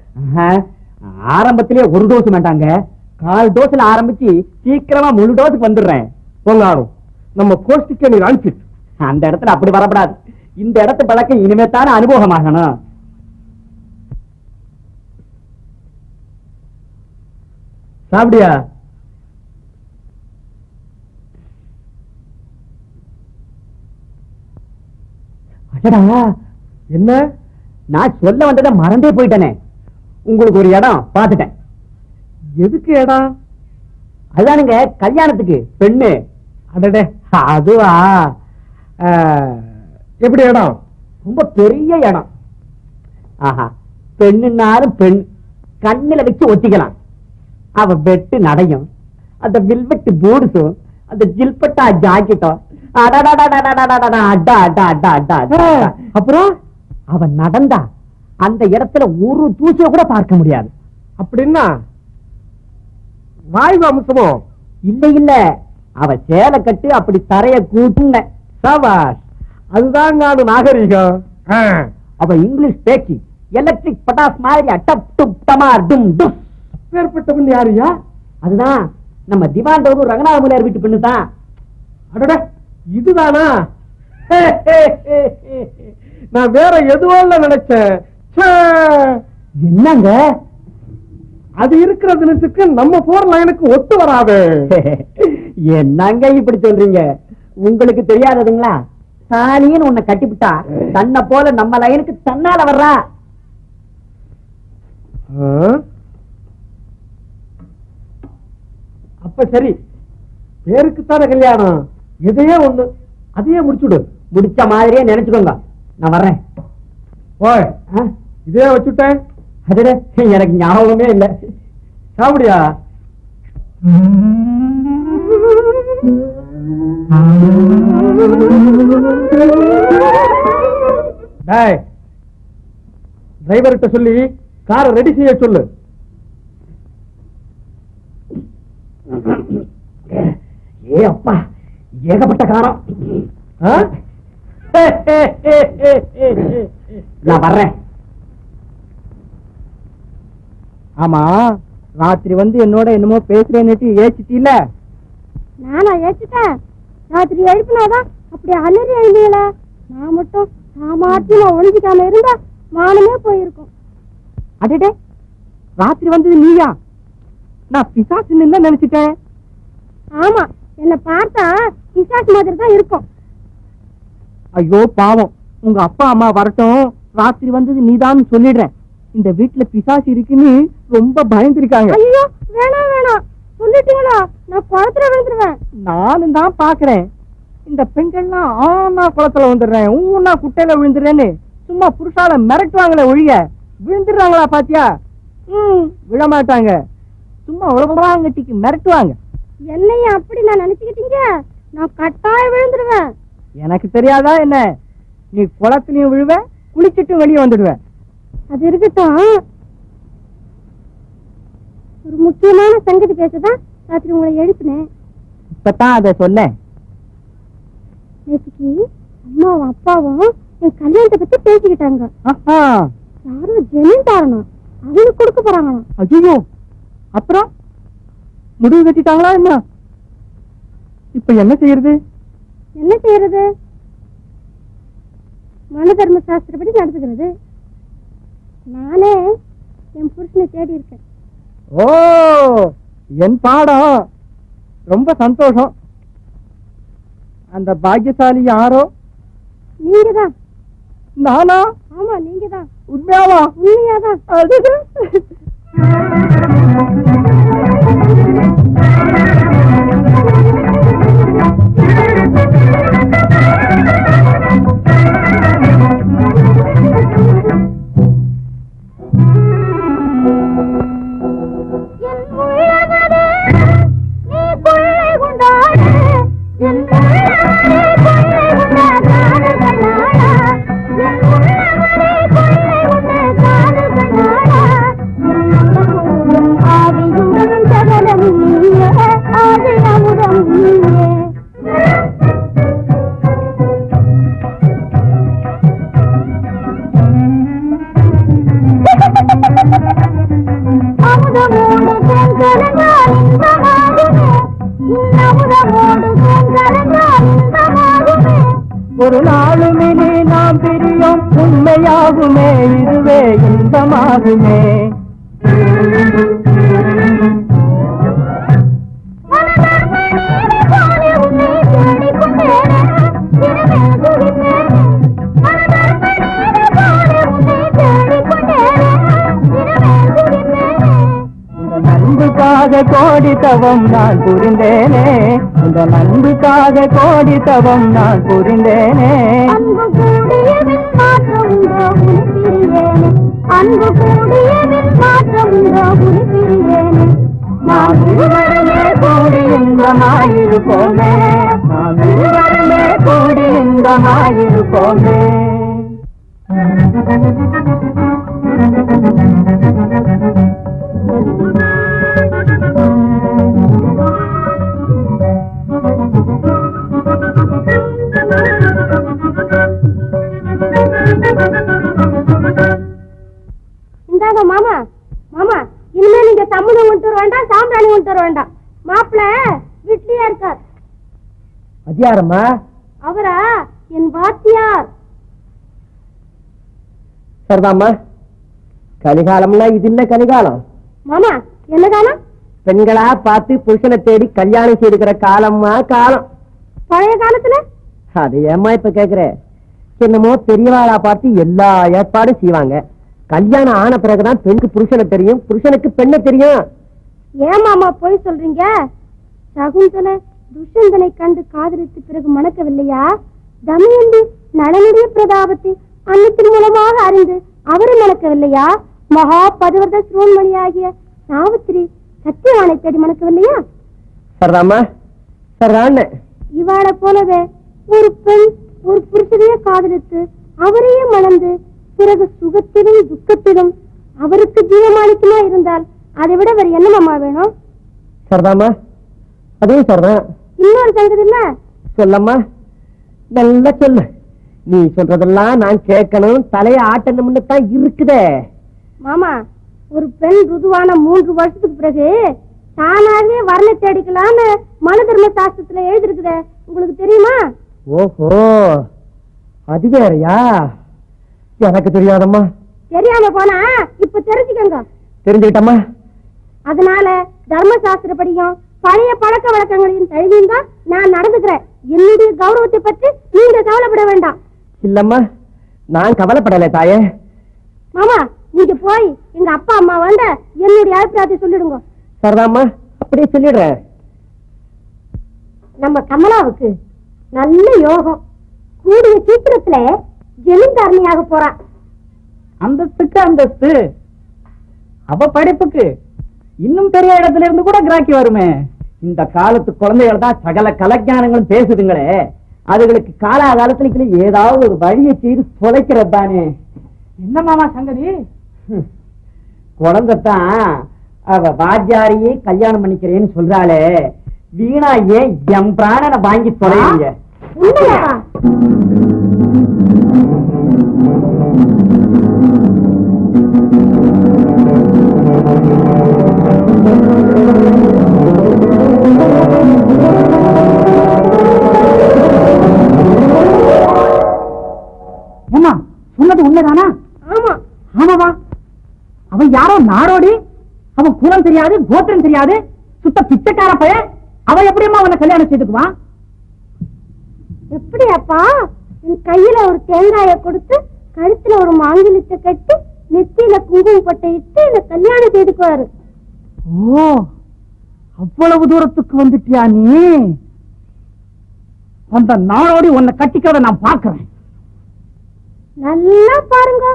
ஆரம்பத்திலே ஒரு டோஸ் வேண்டாங்க, 1/4 டோஸ்ல ஆரம்பிச்சு சீக்கிரமா முழு டோஸுக்கு வந்துடுறேன். போங்கானோ, நம்ம கோஷ்டிக்க நீ அனுப்பிட்டு. அந்த இடத்துல அப்படி வரப்படாது. இந்த இடத்து பழக்கம் இனிமே தானே அனுபவமாகணும். சாப்பிடியா? அடடா, என்ன? நான் சொல்ல வந்ததை மறந்தே போயிட்டேனே. உங்களுக்கு ஒரு இடம் பார்த்துட்டேன். எதுக்கு இடம்? அதுதானுங்க கல்யாணத்துக்கு பெண்ணு. அடடே, அதுவா? எப்படி இடம்? ரொம்ப பெரிய இடம். ஆஹா, பெண்ணுனாலும் பெண் கண்ணுல வச்சு ஒத்திக்கலாம். அவ வெட்டு நடையும், அந்த வில்வெட்டு பூடுசும், அந்த ஜில்பட்டா ஜாக்கெட்டும், அப்புறம் அவ நடந்தா அந்த இடத்துல ஒரு தூசிய கூட பார்க்க முடியாது. அப்படின்னா வாய்வு அம்சமோ? இல்ல இல்ல, அவ சேலை கட்டு அப்படி தரைய கூட்டுங்க. சபாஷ், அதுதான் நான் நாகரிகம். அவ இங்கிலீஷ் பேச்சு எலக்ட்ரிக் பட்டாஸ் மாதிரி அட்டப் டுப் டமார் டும் டும். அப்பேற்பட்டவன் யாருயா? அதுதான் நம்ம திவாண்டோரு ரங்கநாத முதலியார் வீட்டு பெண்ணு தான். அடட, இதுதானா? நான் வேற எதுவோ நினைச்சேன். என்னங்க அது இருக்கிற தினத்துக்கு நம்ம போர் லைனுக்கு ஒத்து வராது. என்னங்க இப்படி சொல்றீங்க? உங்களுக்கு தெரியாததுங்களா? சாலின்னு உன்னை கட்டிவிட்டா தன்னை போல நம்ம லைனுக்கு தன்னால வர்றா. அப்ப சரி, பேருக்குத்தான கல்யாணம், எதையே ஒண்ணு அதையே முடிச்சுடு. முடிச்ச மாதிரியே நினைச்சுக்கோங்க. நான் வர்றேன். ஓய், இதே வச்சுட்டேன். அதுல எனக்கு ஞாபகமே இல்லை. சாப்பிடியா? டிரைவர்கிட்ட சொல்லி காரை ரெடி செய்ய சொல்லு. ஏ அப்பா, ஏகப்பட்ட காரம். நான் வர்றேன். ஆமா, ராத்திரி வந்து என்னோட என்னமோ பேசுறேன்னு ஏச்சிட்டீல? நானா ஏச்சிட்டேன்? ராத்திரி எழுப்பினாதான் அப்படி அலறி எழுதியல. நான் மட்டும் சாமாத்தியமா ஒழிஞ்சிக்காம இருந்தா மானமே போயிருக்கும். அடடே, ராத்திரி வந்தது நீயா? நான் பிசாசுன்னு நினைச்சிட்டேன். ஆமா, என்ன பார்த்தா பிசாசு மாதிரி தான் இருக்கும். ஐயோ பாவம், உங்க அப்பா அம்மா வரட்டும், ராத்திரி வந்தது நீதான் சொல்லிடுறேன். இந்த வீட்டுல பிசாசு இருக்குன்னு ரொம்ப பயந்துருக்காங்க. ஐயோ, வேணாம் வேணாம், சொல்லிட்டீங்களா? நான் குளத்துல விழுந்துருவேன். நானும் தான் பாக்குறேன். இந்த பெண்கள்லாம் ஆனா குளத்துல வந்துடுறேன், ஊன்னா குட்டையில விழுந்துடுறேன்னு சும்மா புருஷால மிரட்டுவாங்களே ஒழிய விழுந்துடுறாங்களா பாத்தியா? விழமாட்டாங்க, சும்மா உலகட்டிக்கு மிரட்டுவாங்க. என்னையும் அப்படி நான் நினைச்சுக்கிட்டீங்க? நான் கட்டாயம் விழுந்துருவேன். எனக்கு தெரியாதா என்ன? நீ குளத்திலையும் விழுவ, குளிச்சுட்டும் வெளியே வந்துடுவேன். அது இருக்கட்டும், ஒரு முக்கியமான சங்கதி பேசதான் ராத்திரி உங்களை எழுப்பினேன். இப்பதான் அத சொல்ல. நேற்றுக்கு அம்மாவும் அப்பாவும் என் கல்யாணத்தை பத்தி பேசிக்கிட்டாங்க. யாரும் ஜமீன்தாரணும், அவங்களுக்கு கொடுக்க போறாங்களாம். ஐயோ, அப்புறம் முடிவு கட்டிட்டாங்களா என்ன? இப்ப என்ன செய்யறது? என்ன செய்யறது? மனு தர்ம சாஸ்திரப்படி நடத்துக்கிறது. நானே என் புருஷனை தேடி இருக்கேன். ஓ, என் பாடம். ரொம்ப சந்தோஷம். அந்த பாக்கியசாலி யாரோ? நீங்கதான். நானா? ஆமா, நீங்கதான். உண்மையாவா? உண்மையாதான். ஒரு நாளுமே நாம் பிரியும் உண்மையாகுமே, இதுவே இன்பமாகுமே. நண்புக்காக கோடி தவம் நான் புரிந்தேனே, இந்த நண்புக்காக கோடி தவம் நான் புரிந்தேனே. அன்பு கூடியதில் மாற்றம் உண்டோ புரிந்தேனே, அன்பு கூடியதில் மாற்றம் உண்டோ புரிந்தேனே. நாம் இருவருமே கூடி இன்பமாயிருப்போமே, நாம் இருவருமே கூடி இன்பமாயிருப்போமே. இந்தாங்க மாமா, மாமா இனிமே நீங்க சம்மதம் கொண்டு வர வேண்டாம், சாம்பிராணி கொண்டு வர வேண்டாம். மாப்பிள்ள வீட்லயே இருக்கார். அதிகாரம்மா? அவரா? என் வாத்தியார். சரிதாம்மா, கலிகாலம்லாம் இது இல்ல கலிகாலம். மாமா என்ன காலம்? பெண்களா பார்த்து புருஷனை தேடி கல்யாணம் செய்துக்கிற காலம்மா காலம். பழைய காலத்துல? அது ஏம்மா இப்ப கேக்குற? என்னமோ பெரியவாளா பார்த்து எல்லா ஏற்பாடும் செய்வாங்க. கல்யாணம் ஆன பிறகுதான் பெண்ணுக்கு புருஷனை தெரியும், புருஷனுக்கு பெண்ணை தெரியும். ஏன் மாமா போய் சொல்றீங்க? சகுந்தலை துஷ்யந்தனை கண்டு காதலித்து பிறகு மணக்கவில்லையா? தமயந்தி நலனுடைய பிரதாபத்தை அன்னத்தின் மூலமாக அறிந்து அவரை மணக்கவில்லையா? மகா பதிவர்த சிரோன்மணியாகிய சாவித்திரி சத்தியவானை தேடி மணக்கவில்லையா? சரிதாம்மா, சரிதான். இவாளை போலவே ஒரு பெண் ஒரு புருஷனையே காதலித்து அவரையே மணந்து பிறகு சுகத்திலும் துக்கத்திலும் அவருக்கு ஜீவமானிக்குமா இருந்தால் அதை விட வேற என்ன மாமா வேணும்? சரிதாம்மா, அதுவும் சரிதான். இன்னொரு சங்கதி இல்ல? சொல்லம்மா, நல்லா சொல்லு. நீ சொல்றதெல்லாம் நான் கேட்கணும், தலைய ஆட்டணும்னு தான் இருக்குதே. மாமா, ஒரு பெண் ருதுவான 3 வருஷத்துக்கு பிறகு தானாகவே வர்ண தேடிக்கலான்னு மனு தர்ம சாஸ்திரத்துல எழுதிருக்குதே, உங்களுக்கு தெரியுமா? ஓஹோ, அது வேறையா? எனக்கு தெரியாதம்மா. தெரியாம போனா இப்ப தெரிஞ்சுக்கங்க. தெரிஞ்சுக்கிட்டம்மா. அதனால தர்மசாஸ்திரப்படியும் பழைய பழக்க வழக்கங்களையும் தழுவிங்க நான் நடந்துக்கிறேன். என்னுடைய கௌரவத்தை பற்றி நீங்க கவலைப்பட வேண்டாம். இல்லம்மா, நான் கவலைப்படலை தாயே. மாமா, நீங்க போய் எங்க அப்பா அம்மா வந்து என்னுடைய அபிப்பிராயத்தை சொல்லிடுங்க. சரிதாம்மா, அப்படியே சொல்லிடுறேன். நம்ம கமலாவுக்கு நல்ல யோகம், கூடிய சீக்கிரத்துல ஜமீன்தாரணியாக போறா. அந்தஸ்துக்கு அந்தஸ்து, அவ படிப்புக்கு இன்னும் பெரிய இடத்துல இருந்து கூட கிராக்கி வருமே. இந்த காலத்து குழந்தைகள் தான் சகல கலஞானங்களும் பேசுதுங்களே, அதுகளுக்கு காலாகாலத்துல ஏதாவது ஒரு வழியை செய்து தொலைக்கிறது தானே. என்ன மாமா சங்கதி? குழந்தைத்தான் அவ வாத்தியாரையே கல்யாணம் பண்ணிக்கிறேன்னு சொல்றாளே, வீணா ஏன் எம் பிராணனை வாங்கி தொலைங்க. உண்மையாவா? ஏமா சொன்னது உண்மைதானா? ஆமா. ஆமாவா? அவன் யாரோ நாடோடி, அவன் குலம் தெரியாது, கோத்திரம் தெரியாது, சுத்த பிச்சைக்கார பையன். அவன் எப்படியம்மா அவனை கல்யாணம் செய்துக்குவான்? எப்படி அப்பா? என் கையில ஒரு தேங்காயை கொடுத்து கழுத்துல ஒரு மாங்கிலத்தை கட்டி நெத்தியில குங்குமம் பட்டை இட்டு என்ன கல்யாணம் செய்துக்குவாரு. ஓ, அவ்வளவு தூரத்துக்கு வந்துட்டியா நீ? அந்த நாடோடி உன்னை கட்டிக்கிறத நான் பாக்குறேன். நல்லா பாருங்க,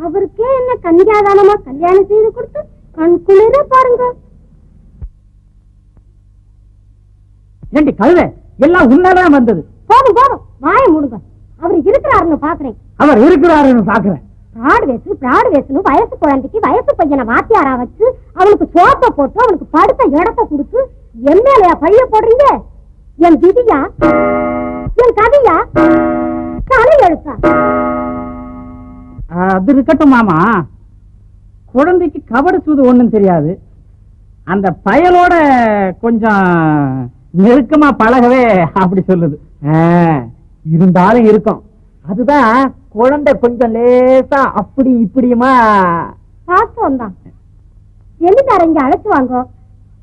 அவருக்கே என்ன கன்னியாதானமா கல்யாணம் செய்து கொடுத்து கண் குளிர பாருங்க. ஏண்டி கழுத, எல்லாம் உன்னதான் வந்தது. போதும் போதும், வாய மூடுங்க. அவர் இருக்கிறாருன்னு பாக்குறேன். அவர் இருக்கிறாருன்னு பாக்குறேன். பிராடு வேசுன்னு வயசு குழந்தைக்கு வயசு பையனை வாத்தியாரா வச்சு அவனுக்கு சோப்ப போட்டு அவனுக்கு படுத்த இடத்த கொடுத்து என் மேலையா பழிய போடுறீங்க? என் விதியா, என் கதையா, கலை எழுத்தா? அது இருக்கட்டும் மாமா, குழந்தைக்கு கபடு சூது ஒண்ணும் தெரியாது. அந்த பயலோட கொஞ்சம் நெருக்கமா பழகவே அப்படி சொல்லுது. இருந்தாலும் இருக்கும். அதுதான் குழந்தை கொஞ்சம் லேசா அப்படி இப்படியுமா பாசம் தான். ஜமீன்தார இங்க அழைச்சு வாங்க.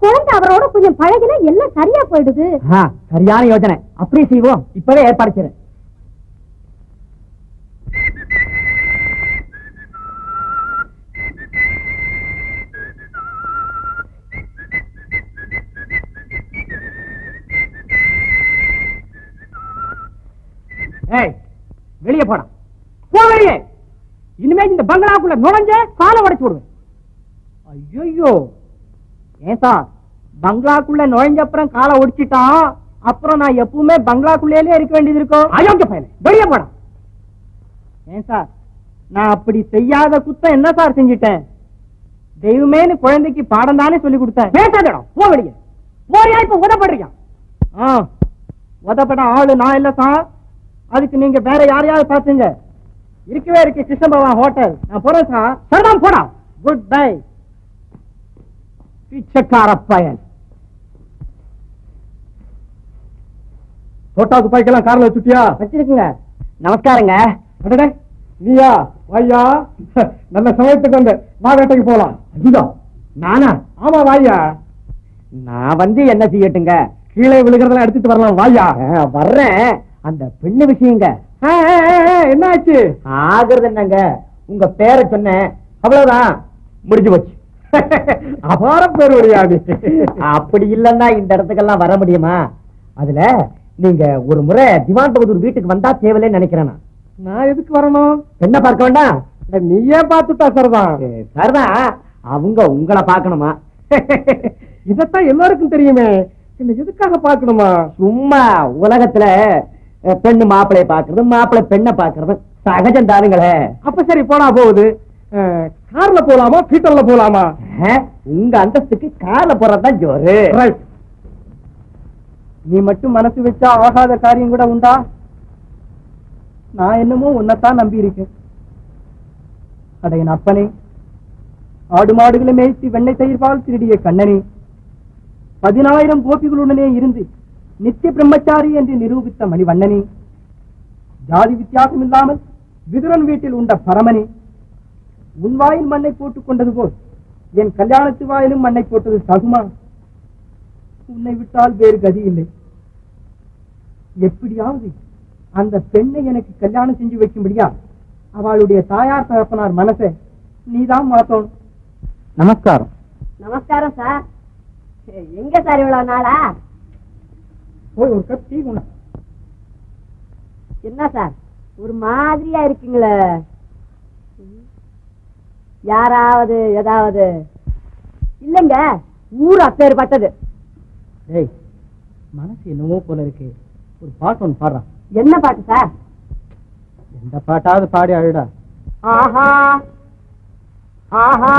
குழந்தை அவரோட கொஞ்சம் பழகினா எல்லாம் சரியா போயிடுது. சரியான யோசனை, அப்படியே செய்வோம். இப்பவே ஏற்பாடு செய்றேன். வெளியே போடா, போ வெளியே. இனிமே இந்த பங்களாக்குள்ள நுழைஞ்ச காலை உடைச்சு விடுவேன். ஐயோ ஏன் சார், பங்களாக்குள்ள நுழைஞ்ச அப்புறம் காலை ஒடிச்சிட்டான், அப்புறம் நான் எப்பவுமே பங்களாக்குள்ளே இருக்க வேண்டியது இருக்கும். அயோக்கிய பையன், வெளியே போடா. ஏன் சார், நான் அப்படி செய்யாத குத்தம் என்ன சார் செஞ்சிட்டேன்? தெய்வமேனு குழந்தைக்கு பாடம் தானே சொல்லி கொடுத்தேன். பேசாதடா, போ வெளியே. போறியா இப்ப உதப்படுறியா? உதப்பட ஆளு நான் இல்ல சார், அதுக்கு நீங்க வேற யாரையாவது பாத்துங்க. இருக்கவே இருக்கு கிருஷ்ண பகவான் ஹோட்டல். நான் போறேன் சார். சரிதான், போடா. Good bye. பிச்சைக்கார பயன். தோட்டா துப்பாக்கிலாம் கார்ல வச்சுட்டியா? வச்சிருக்குங்க. நமஸ்காரங்க. அடடே, நீயா? வாயா, நல்ல சமயத்துக்கு வந்து மாவேட்டைக்கு போலாம். அதுதான் நானா? ஆமா வாயா. நான் வந்து என்ன செய்யட்டுங்க? கீழே விழுகிறதெல்லாம் எடுத்துட்டு வரலாம். வாயா. வர்றேன். அந்த பெண்ணு விஷயங்க என்ன ஆச்சு? ஆகுறது என்னங்க, உங்க பேரை சொன்னேன், அவ்வளவுதான், முடிஞ்சு போச்சு. அபார பேர் வழியாது. அப்படி இல்லன்னா இந்த இடத்துக்கெல்லாம் வர முடியுமா? அதுல நீங்க ஒரு முறை திவான் பகதூர் வீட்டுக்கு வந்தா தேவையில்லைன்னு நினைக்கிறேன். நான் எதுக்கு வரணும்? என்ன பார்க்க வேண்டாம்? நீயே பார்த்துட்டா சரிதான். சரிதான், அவங்க உங்களை பார்க்கணுமா? இதத்தான் எல்லாருக்கும் தெரியுமே, என்ன எதுக்காக பார்க்கணுமா? சும்மா உலகத்துல பெண்ணு மாப்பிளைய பாக்குறது, மாப்பிள்ளை பெண்ணை பாக்குறது சகஜம் தானுங்களே. அப்ப சரி, போனா போகுது. கார்ல போலாமா பீட்டர்ல போலாமா? உங்க அந்தஸ்துக்கு கார்ல போறதுதான் ஜோரு. நீ மட்டும் மனசு வச்சா ஆகாத காரியம் கூட உண்டா? நான் என்னமோ உன்னைத்தான் நம்பி இருக்கேன். அடையன் அப்பனே, ஆடு மாடுகளை மேய்த்து வெண்ணெய் தயிர்பால் திருடிய கண்ணனே, 10,000 கோபிகளுடனே இருந்து நித்திய பிரம்மச்சாரி என்று நிரூபித்த மணிவண்ணனே, ஜாதி வித்தியாசம் இல்லாமல் விதுரன் வீட்டில் உண்ட பரமனே, உன் வாயில் மண்ணை போட்டுக் கொண்டது போல் என் கல்யாணத்து வாயிலும் மண்ணை போட்டது தகுமா? உன்னை விட்டால் வேறு கதி இல்லை. எப்படியாவது அந்த பெண்ணை எனக்கு கல்யாணம் செஞ்சு வைக்கும்படியா அவளுடைய தாயார் தகப்பனார் மனசை நீதான் மாத்தணும். நமஸ்காரம். நமஸ்காரம் சார். எங்க சார் இவ்வளவு நாளா? போய் ஒரு கப் டீ கொண்டு. என்ன சார் ஒரு மாதிரியா இருக்கீங்களே? யாராவது ஏதாவது? இல்லங்க, ஊர் அப்பேற்பட்டது. ஏய், மனசு என்னவோ போல இருக்கு. ஒரு பாட்டு ஒன்று பாடுறான். என்ன பாட்டு சார்? எந்த பாட்டாவது பாடி அழுடா. ஆஹா ஆஹா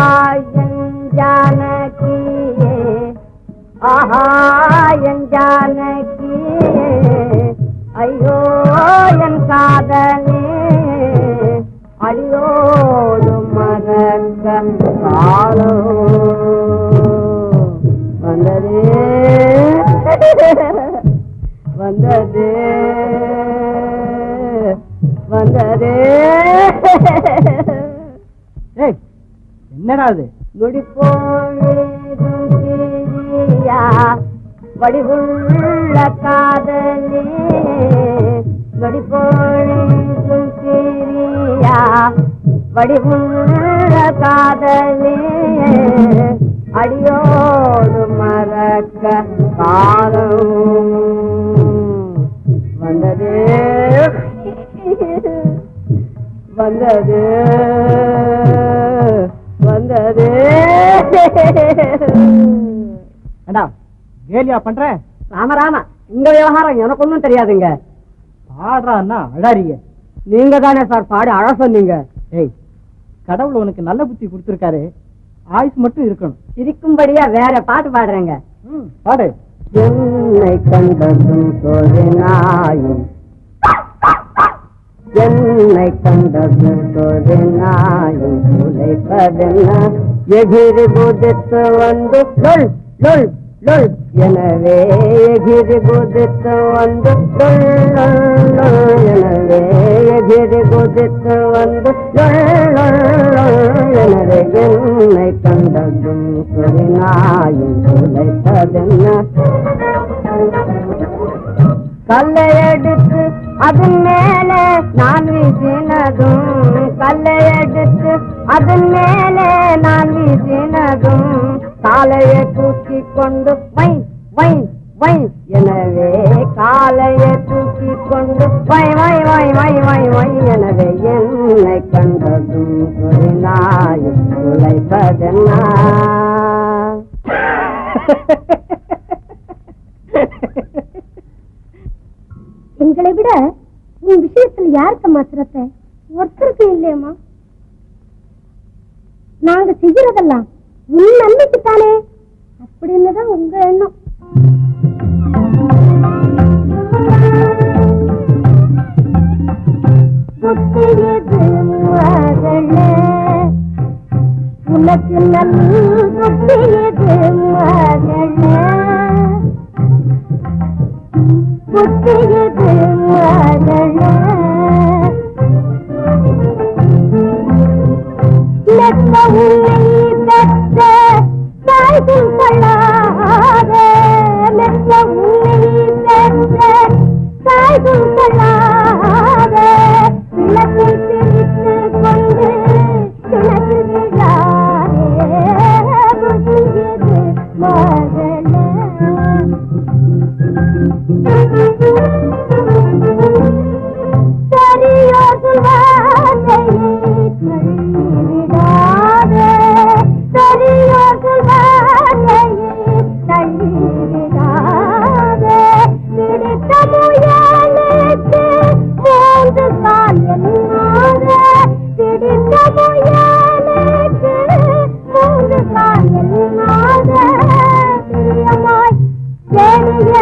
என் ஜானகியே, ஆஹா என் ஜானகியே, ஐயோ என் காதலே, அடியோடு மறக்க காலோ வந்ததே வந்ததே வந்ததே. ஏய், என்னடா அது? முடிப்போயா வடிவுள்ள காதலே, நடிப்போழும் பிரியா வடிவுள்ள காதலே, அடியோடு மறக்க காலம் வந்ததே வந்ததே வந்ததே. ஏண்டா கேலியா பண்ற? ராமராம, உங்க விவகாரம் எனக்கு ஒன்றும் தெரியாதுங்க. பாடுறான்னா அழாரிய. நீங்க தானே சார் பாடி அழ சொன்னீங்க. ஏய், கடவுள் உனக்கு நல்ல புத்தி கொடுத்திருக்காரு, ஆயுஸ் மட்டும் இருக்கணும். இருக்கும்படியா வேற பாட்டு பாடுறேங்க. பாடு. என்னை கண்டதும் சொரிநாயும், என்னை கண்டதும் சொரிநாயும் உழைப்பதென்ன, எகிரி குதித்து வந்து லொல் லொல் லொல், எனவே எகிரி குதித்து வந்து லொல் லொல் லொல், எனவே எகிரி குதித்து வந்து லொல் லொல் லொல், எனவே என்னை கண்டதும் சொரிநாயும் உழைப்பதென்ன, கல்லை எடுத்து அதன் மேலே நான் வீசினதும், கல்லை எடுத்து அதன் மேலே நான் வீசினதும், காலையை தூக்கி கொண்டு வை வை வை, எனவே காலையை தூக்கி ஆக்கி கொண்டு வாய் வாய் வாய் வாய் வாய் வாய் எனவே என்னை கண்டதும் நாய் உழைப்பதென்னா. எங்களை விட உன் விஷயத்துல யாருக்கம்மா சிரத்தை? ஒருத்தருக்கு இல்லையம்மா. நாங்க செய்யறதெல்லாம் உன் நன்மைக்குத்தானே அப்படின்னுதான் உங்க எண்ணம். உனக்கு நல்லது மகளே, புத்தியது மகளே, மெத்த உன்னை பெற்ற தாய்கள் கொள்ளாதே, மெத்த உன்னை பெற்ற தாய்கள் கொள்ளாதே, விளக்கை பிரித்து கொண்டு கிணற்று விழாதே, புத்தியது மகளே. சரியோர்கள் வார்த்தையை தள்ளிவிடாதே, சரியோர்கள் வார்த்தையை தள்ளிவிடாதே, பிடித்த முயலுக்கு மூன்று கால் என்னாதே, பிடித்த முயலுக்கு மூன்று கால் என்னாதே, பிரியமாய் தேடிய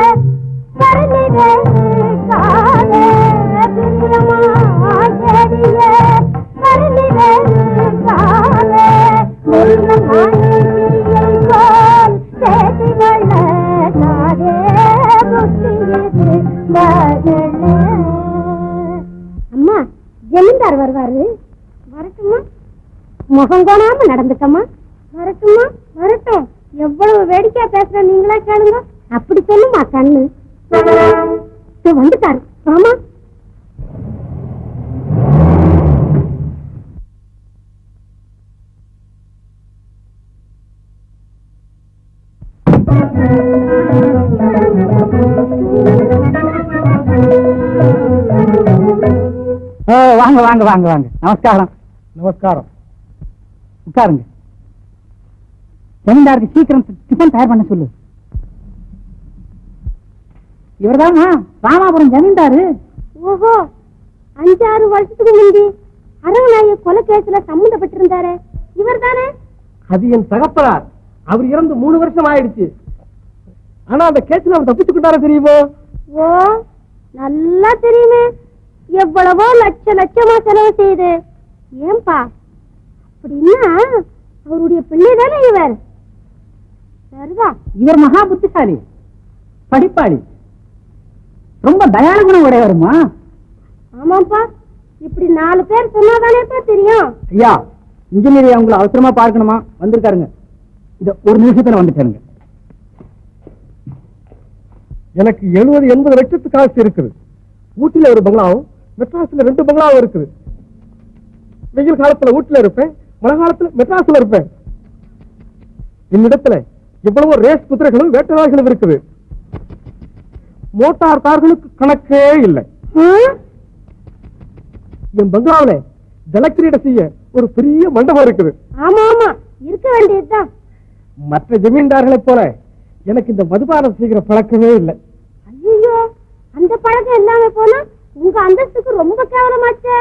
கருணிலே காதே, பிரியமாய் தேடிய கருணிலே காதே, முருகமாய் சிறியை போல் தேடி வள காதே, புத்தியது மகளே. அம்மா, ஜமீன்தார் வருவாரு. வரட்டுமா? முகம் கோணாம நடந்துக்கம்மா. வரட்டுமா? வரட்டும். எவ்வளவு வேடிக்கையா பேசுற நீங்களே கேளுங்க. அப்படி சொல்லுமா கண்ணு. வந்துட்டாரு. ஆமா, வாங்க வாங்க வாங்க வாங்க. நமஸ்காரம். நமஸ்காரம். உட்காருங்க. ஜமீன்தாருக்கு சீக்கிரம் டிஃபன் தயார் பண்ண சொல்லு. இவர்தான் ராமாபுரம் ஜமீன்தாரு. ஓஹோ, 5-6 வருஷத்துக்கு முந்தி அரவநாய கொலை கேஸ்ல சம்பந்தப்பட்டிருந்தாரு இவர் தானே? அது என் தகப்பனார். அவர் இறந்து 3 வருஷம் ஆயிடுச்சு. ஆனா அந்த கேஸ்ல அவர் தப்பிச்சுக்கிட்டாரா தெரியுமோ? ஓ, நல்லா தெரியுமே. எவ்வளவோ லட்சமா செலவு செய்து. ஏன்பா அப்படின்னா அவருடைய பிள்ளை தானே இவர்? சரிதான். இவர் மகா புத்திசாலி, படிப்பாளி, ரொம்ப தயாள குணம் உடையவருமா? ஆமாப்பா, இப்படி 4 பேர் சொன்னாதானேப்பா தெரியும். ஐயா, இன்ஜினியர் உங்களை அவசரமா பார்க்கணுமா? வந்திருக்காருங்க. இத ஒரு நிமிஷத்துல வந்துட்டாருங்க. எனக்கு 70-80 லட்சத்துக்கு காசு இருக்குது. ஊட்டில ஒரு பங்களாவும் மெட்ராஸ்ல 2 பங்களாவும் இருக்குது. வெயில் காலத்துல ஊட்டில இருப்பேன், மழை காலத்துல மெட்ராஸ்ல இருப்பேன். என்னிடத்துல எவ்வளவோ ரேஸ் குதிரைகளும் வேட்டவாய்களும் இருக்குது. மோட்டார் கார்களுக்கு கணக்கே இல்லை. என் பங்களாவில ஜலக்கிரீட செய்ய ஒரு பெரிய மண்டபம் இருக்குது. ஆமா ஆமா, இருக்க வேண்டியதுதான். மற்ற ஜமீன்தார்களை போல எனக்கு இந்த மதுபானம் செய்கிற பழக்கமே இல்லை. ஐயோ, அந்த பழக்கம் இல்லாம போனா உங்க அந்தஸ்துக்கு ரொம்ப கேவலமாச்சே.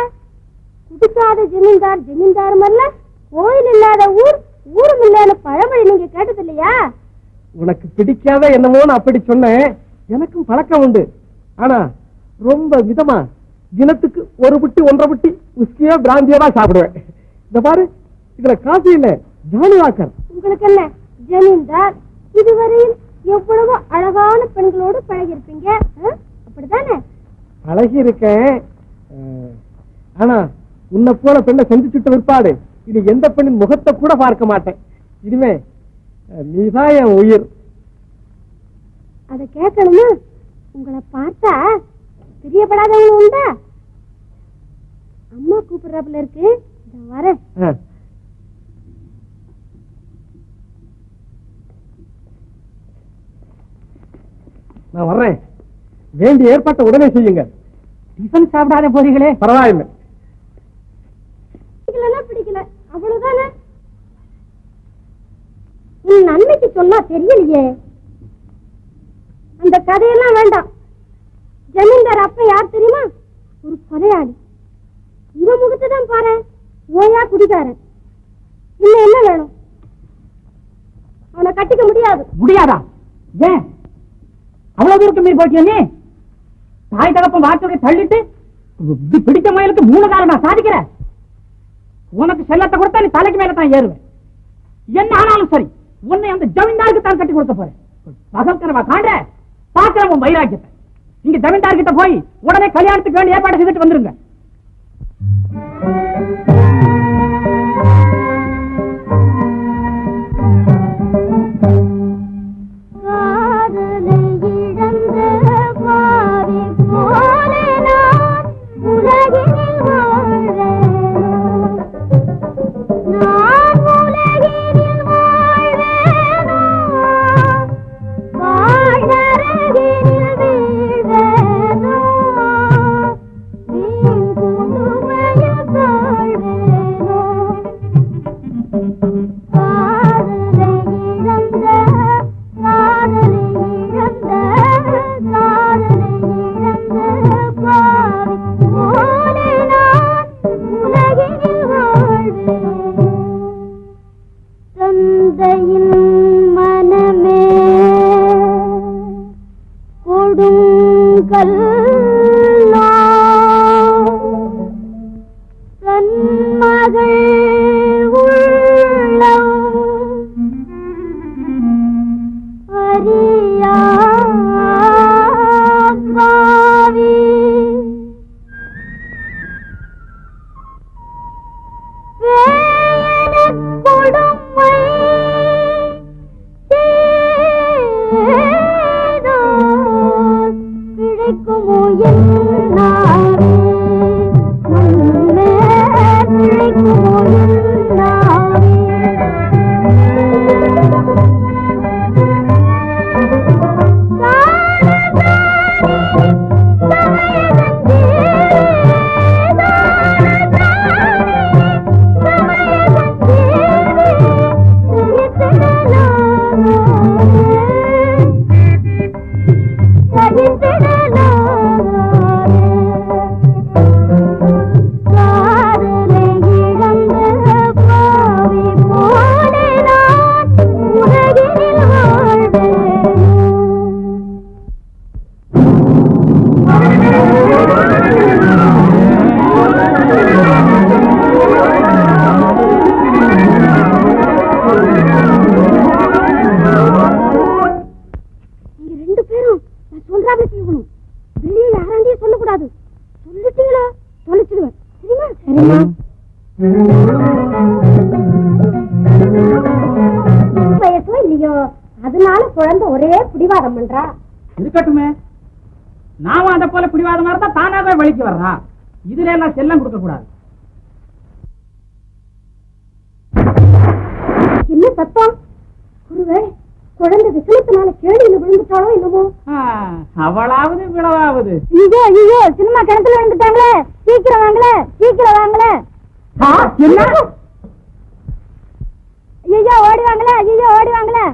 குடிக்காத ஜமீன்தார் ஜமீன்தாரும் அல்ல, கோயில் இல்லாத ஊர் ஊரும் இல்லன்னு பழமொழி நீங்க கேட்டது இல்லையா? உனக்கு பிடிக்காத என்னமோன்னு அப்படி சொன்னேன். எனக்கும் பழக்கம் உண்டு. ஆனா ரொம்ப விதமா தினத்துக்கு 1 புட்டி 1.5 புட்டி உஸ்கியோ பிராந்தியோ தான் சாப்பிடுவேன். இந்த பாரு, இதுல காசு இல்ல, ஜானி வாக்கர். உங்களுக்கு என்ன ஜமீன்தார்? இதுவரையில் எவ்வளவு அழகான பெண்களோடு பழகி இருப்பீங்க, அப்படித்தானே? பழகி இருக்கேன். ஆனா உன்னை போல பெண்ணை சந்திச்சுட்டு விற்பாடு இது எந்த பெண்ணின் முகத்தை கூட பார்க்க மாட்டேன். இனிமே நீதான் என் உயிர். அதை கேட்கணுமா? உங்களை பார்த்தா பிரியப்படாதவங்க உண்டா? அம்மா கூப்பிடுறாப்புல இருக்கு, வரேன். நான் வர்றேன். வேண்டிய ஏற்பாட்டை உடனே செய்யுங்க. டிஃபன் சாப்பிடாத போறீங்களே. பரவாயில்லை. பிடிக்கல அவ்வளவுதானே. உன் நன்மைக்கு சொன்னா தெரியலையே. அந்த கதையெல்லாம் வேண்டாம். ஜமீன்தார் அப்ப யார் தெரியுமா? ஒரு கொலையாளி. இவன் முகத்தான் பாரு, ஓயா குடிக்காரன். இன்னும் என்ன வேணும்? அவனை கட்டிக்க முடியாது. முடியாதா? ஏன் அவ்வளவு தூரத்துக்கு மீறி போட்டியா நீ? தாய் தகப்பன் வார்த்தையை தள்ளிட்டு பிடித்த முயலுக்கு 3 காலம் நான் சாதிக்கிறேன். உனக்கு செல்லத்தை கொடுத்தா நீ தலைக்கு மேல தான் ஏறுவேன். என்ன ஆனாலும் சரி, உன்னை அந்த ஜமீன்தாருக்கு தான் கட்டி கொடுக்க போறேன். பகல் கனவா காண்ற பாக்குற உன் வைராக்கியத்தை. நீங்க ஜமீன்தார் கிட்ட போய் உடனே கல்யாணத்துக்கு வேண்டிய ஏற்பாடு செய்துட்டு வந்துருங்க. இருக்கட்டுமே, நாம அந்த போல பிடிவாதமா இருந்தா தானாவே வழிக்கு வர்றா. இதுல எல்லாம் செல்லம் கொடுக்க கூடாது. என்ன சத்தம்? ஒருவேளை குழந்தை விசலத்தினால கேள்வியில விழுந்துட்டாலோ என்னமோ. அவளாவது விழவாவது. ஐயோ ஐயோ, சினிமா கிணத்துல விழுந்துட்டாங்களே, சீக்கிரம் வாங்களே, சீக்கிரம் வாங்களே. என்ன? ஐயோ ஓடி வாங்களே, ஐயோ ஓடி வாங்களே.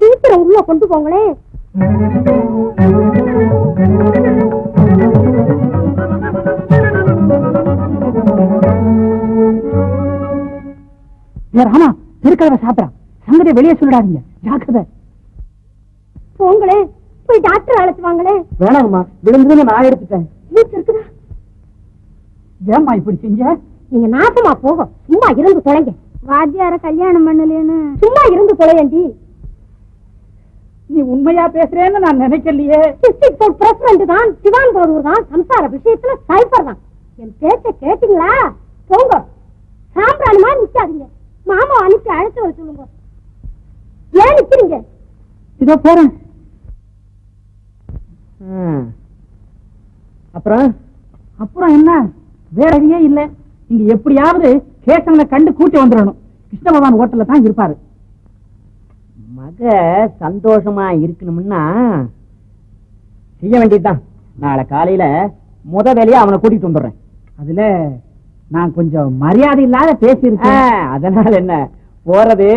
சீக்கிரம் உள்ள கொண்டு போங்களே. ராமா, திருக்கதவை சாப்பிடான். சங்கதியை வெளியே சொல்லிடாதீங்க, ஜாக்கிரதை. போங்களே, போய் டாக்டர் அழைச்சு வாங்களே. வேணாங்கம்மா, விழுந்ததுன்னு நான் எடுத்துட்டேன். இருக்குதா? ஏம்மா இப்படி செஞ்ச? நீங்க நாசமா போக, சும்மா இருந்து தொலைங்க. வாத்தியார கல்யாணம் பண்ணலன்னு சும்மா இருந்து தொலையண்டி. நீ உண்மையா பேசுறேன்னு நான் நினைக்கலையே. பிரசிடண்ட் தான், சிவான் கோதூர் தான், சம்சார விஷயத்துல சைபர் தான். என் பேச்ச கேட்டீங்களா? போங்க, சாம்பிராணிமா நிக்காதீங்க. மாமா அனுப்பி அழைச்சு வர சொல்லுங்க. ஏன் நிக்கிறீங்க? இதோ போறேன். அப்புறம் என்ன, வேற வழியே இல்ல. நீங்க எப்படியாவது கேசவனை கண்டு கூட்டி வந்துடணும். கிருஷ்ண பகவான் ஹோட்டல்ல தான் இருப்பாரு. மக சந்தோஷமா இருக்கணும்னா செய்ய வேண்டியதுதான். நாளை காலையில முத வேலையா அவனை கூட்டிட்டு வந்துடுறேன். அதுல நான் கொஞ்சம் மரியாதை இல்லாத பேசியிருக்கேன். அதனால என்ன, போறது